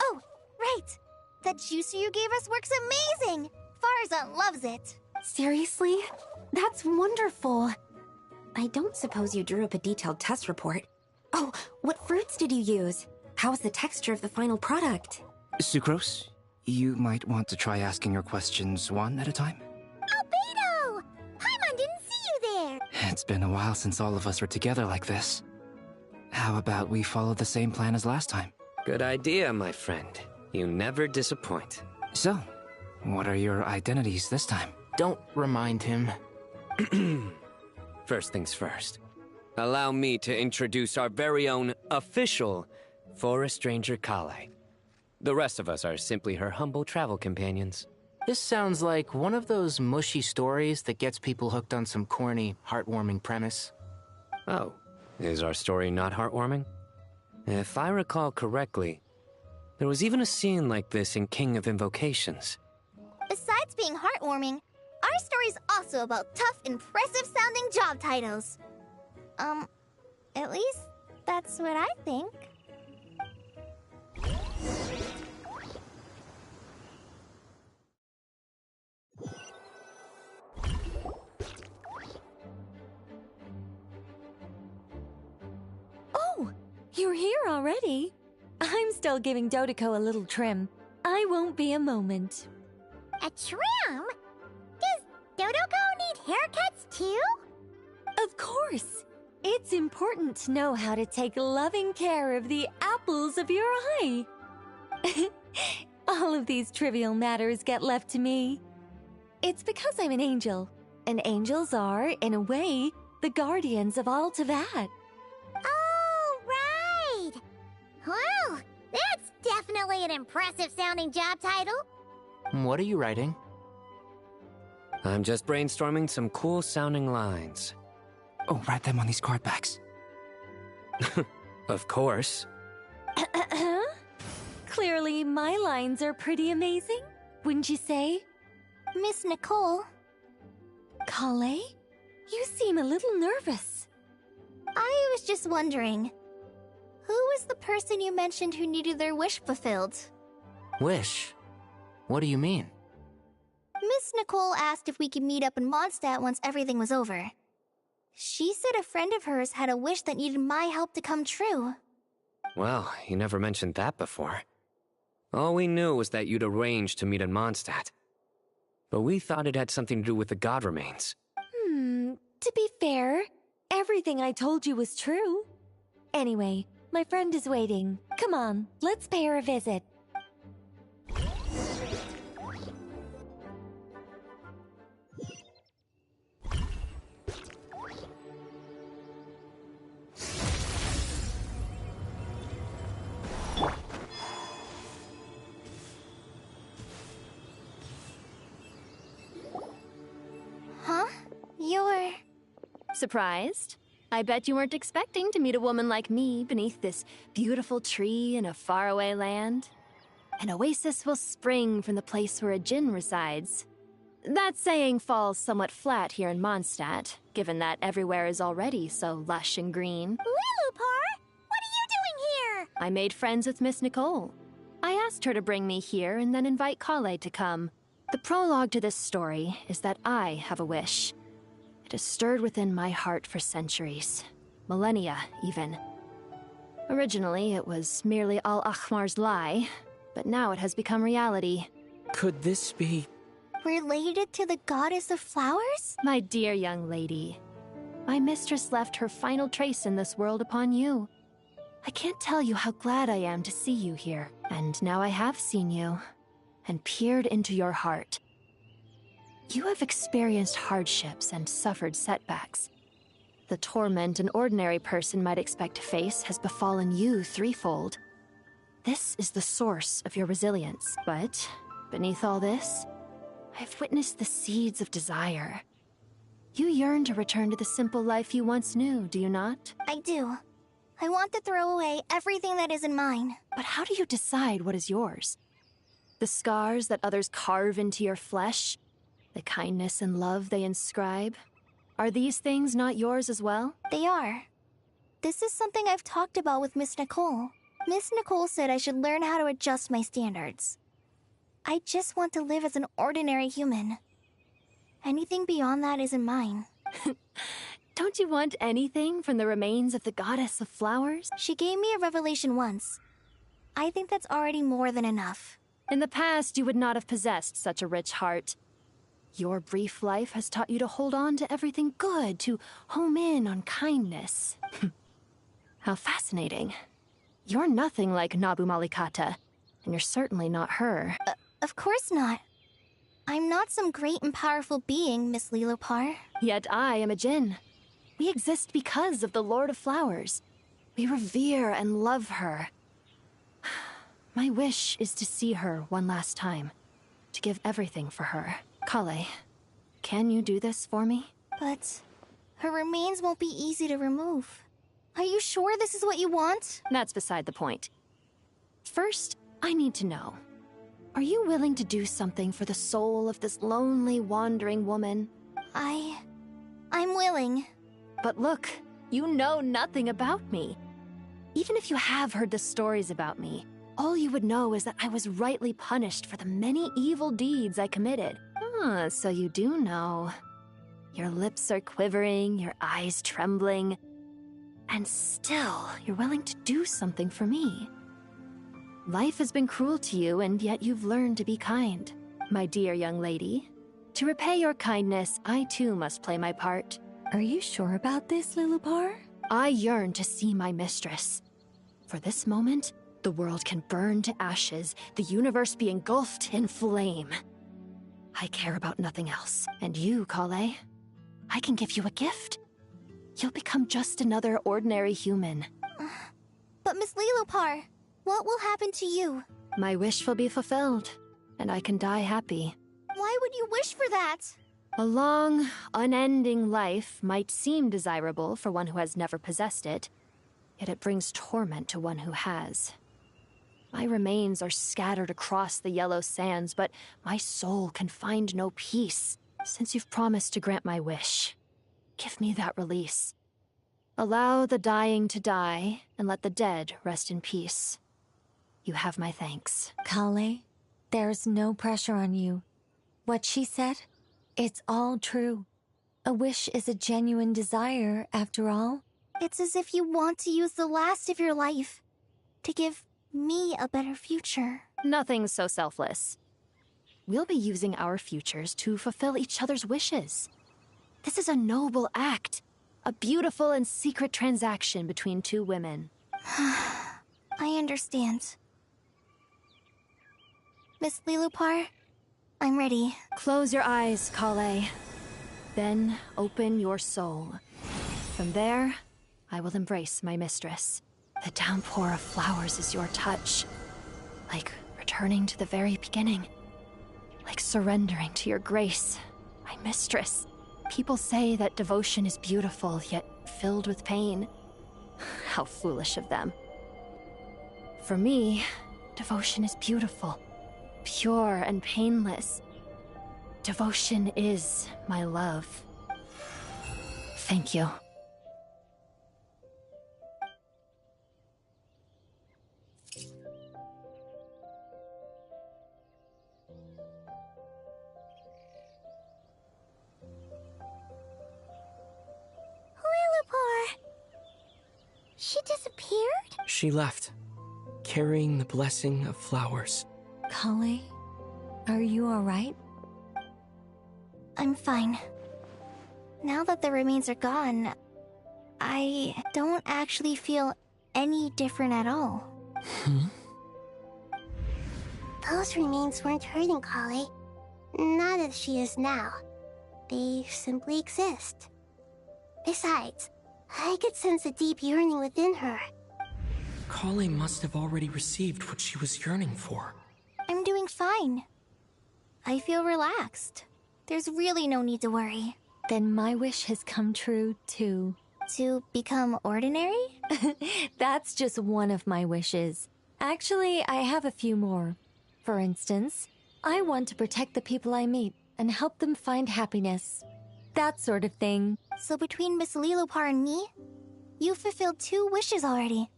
Oh, right! That juicer you gave us works amazing! Farzan loves it. Seriously? That's wonderful. I don't suppose you drew up a detailed test report. Oh, what fruits did you use? How's the texture of the final product? Sucrose, you might want to try asking your questions one at a time. Albedo! Paimon didn't see you there! It's been a while since all of us were together like this. How about we follow the same plan as last time? Good idea, my friend. You never disappoint. So, what are your identities this time? Don't remind him. First things first. Allow me to introduce our very own official Forest Ranger Calais. The rest of us are simply her humble travel companions. This sounds like one of those mushy stories that gets people hooked on some corny, heartwarming premise. Oh, is our story not heartwarming? If I recall correctly, there was even a scene like this in King of Invocations. Besides being heartwarming, our story's also about tough, impressive-sounding job titles. At least that's what I think. Oh, you're here already? I'm still giving Dodeko a little trim. I won't be a moment. A trim? Does Dodoko need haircuts too? Of course. It's important to know how to take loving care of the apples of your eye. All of these trivial matters get left to me. It's because I'm an angel, and angels are, in a way, the guardians of all Teyvat. Oh, right! Well, that's definitely an impressive-sounding job title. What are you writing? I'm just brainstorming some cool-sounding lines. Oh, write them on these card backs. Of course. Clearly, my lines are pretty amazing, wouldn't you say? Miss Nicole. Calais? You seem a little nervous. I was just wondering, who was the person you mentioned who needed their wish fulfilled? Wish? What do you mean? Miss Nicole asked if we could meet up in Mondstadt once everything was over. She said a friend of hers had a wish that needed my help to come true. Well, you never mentioned that before. All we knew was that you'd arranged to meet in Mondstadt. But we thought it had something to do with the god remains. To be fair, everything I told you was true. Anyway, my friend is waiting. Come on, let's pay her a visit. Huh? You're... Surprised? I bet you weren't expecting to meet a woman like me beneath this beautiful tree in a faraway land. An oasis will spring from the place where a djinn resides. That saying falls somewhat flat here in Mondstadt, given that everywhere is already so lush and green. Lilupar! What are you doing here? I made friends with Miss Nicole. I asked her to bring me here and then invite Calais to come. The prologue to this story is that I have a wish. It has stirred within my heart for centuries. Millennia, even. Originally, it was merely Al-Akhmar's lie, but now it has become reality. Could this be... Related to the goddess of flowers? My dear young lady, my mistress left her final trace in this world upon you. I can't tell you how glad I am to see you here. And now I have seen you, and peered into your heart. You have experienced hardships and suffered setbacks. The torment an ordinary person might expect to face has befallen you threefold. This is the source of your resilience, but beneath all this, I've witnessed the seeds of desire. You yearn to return to the simple life you once knew, do you not? I do. I want to throw away everything that isn't mine. But how do you decide what is yours? The scars that others carve into your flesh? The kindness and love they inscribe? Are these things not yours as well? They are. This is something I've talked about with Miss Nicole. Miss Nicole said I should learn how to adjust my standards. I just want to live as an ordinary human. Anything beyond that isn't mine. Don't you want anything from the remains of the goddess of flowers? She gave me a revelation once. I think that's already more than enough. In the past, you would not have possessed such a rich heart. Your brief life has taught you to hold on to everything good, to home in on kindness. How fascinating. You're nothing like Nabu Malikata, and you're certainly not her. Of course not. I'm not some great and powerful being, Miss Lilopar. Yet I am a Jinn. We exist because of the Lord of Flowers. We revere and love her. My wish is to see her one last time, to give everything for her. Kale, can you do this for me? But her remains won't be easy to remove. Are you sure this is what you want? That's beside the point. First, I need to know. Are you willing to do something for the soul of this lonely, wandering woman? I'm willing. But look, you know nothing about me. Even if you have heard the stories about me, all you would know is that I was rightly punished for the many evil deeds I committed. Ah, so you do know. Your lips are quivering, your eyes trembling, and still you're willing to do something for me. Life has been cruel to you, and yet you've learned to be kind. My dear young lady, to repay your kindness, I too must play my part. Are you sure about this, Lilopar? I yearn to see my mistress. For this moment, the world can burn to ashes, the universe be engulfed in flame. I care about nothing else. And you, Kale, I can give you a gift. You'll become just another ordinary human. But Miss Lilopar, what will happen to you? My wish will be fulfilled, and I can die happy. Why would you wish for that? A long, unending life might seem desirable for one who has never possessed it, yet it brings torment to one who has. My remains are scattered across the yellow sands, but my soul can find no peace. Since you've promised to grant my wish, give me that release. Allow the dying to die, and let the dead rest in peace. You have my thanks. Kale, there's no pressure on you. What she said, it's all true. A wish is a genuine desire, after all. It's as if you want to use the last of your life to give me a better future. Nothing so selfless. We'll be using our futures to fulfill each other's wishes. This is a noble act, a beautiful and secret transaction between two women. I understand. Miss Lilopar, I'm ready. Close your eyes, Kale. Then open your soul. From there, I will embrace my mistress. The downpour of flowers is your touch. Like returning to the very beginning. Like surrendering to your grace, my mistress. People say that devotion is beautiful, yet filled with pain. How foolish of them. For me, devotion is beautiful, pure and painless. Devotion is my love. Thank you. Lilopar! She disappeared? She left, carrying the blessing of flowers. Kale, are you alright? I'm fine. Now that the remains are gone, I don't actually feel any different at all. Those remains weren't hurting Kale. Not as she is now. They simply exist. Besides, I could sense a deep yearning within her. Kale must have already received what she was yearning for. I'm doing fine. I feel relaxed. There's really no need to worry. Then my wish has come true, too. To become ordinary? That's just one of my wishes. Actually, I have a few more. For instance, I want to protect the people I meet and help them find happiness. That sort of thing. So between Miss Lilopar and me, you've fulfilled 2 wishes already.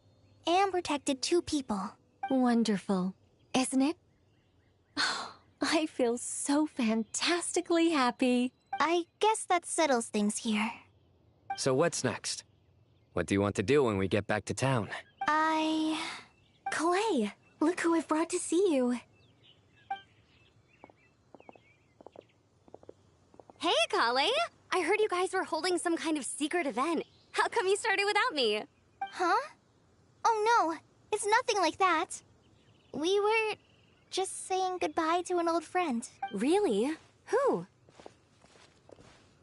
And protected 2 people. Wonderful, isn't it? I feel so fantastically happy. I guess that settles things here. So what's next? What do you want to do when we get back to town? Clay, look who I've brought to see you. Hey, Kale! I heard you guys were holding some kind of secret event. How come you started without me? Huh? Oh no, it's nothing like that. We were just saying goodbye to an old friend. Really? Who?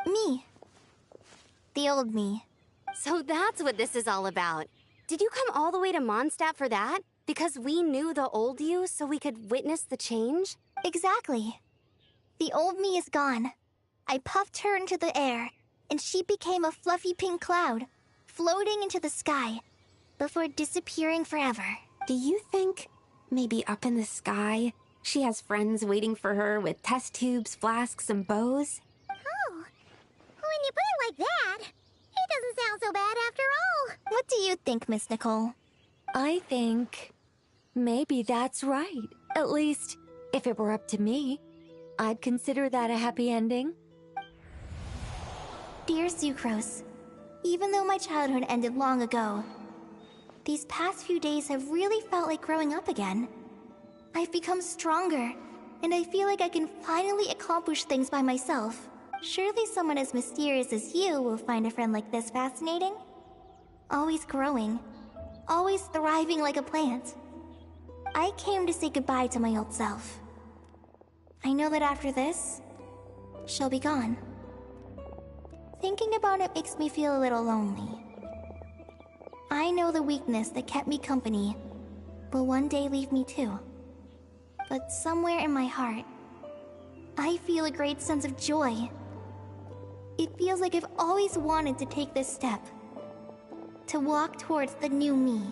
Me. The old me. So that's what this is all about. Did you come all the way to Mondstadt for that? Because we knew the old you so we could witness the change? Exactly. The old me is gone. I puffed her into the air, and she became a fluffy pink cloud, floating into the sky, before disappearing forever. Do you think, maybe up in the sky, she has friends waiting for her with test tubes, flasks, and bows? Oh, when you put it like that, it doesn't sound so bad after all. What do you think, Miss Nicole? I think maybe that's right. At least, if it were up to me, I'd consider that a happy ending. Dear Sucrose, even though my childhood ended long ago, these past few days have really felt like growing up again. I've become stronger, and I feel like I can finally accomplish things by myself. Surely someone as mysterious as you will find a friend like this fascinating? Always growing, always thriving like a plant. I came to say goodbye to my old self. I know that after this, she'll be gone. Thinking about it makes me feel a little lonely. I know the weakness that kept me company will one day leave me too. But somewhere in my heart, I feel a great sense of joy. It feels like I've always wanted to take this step. To walk towards the new me.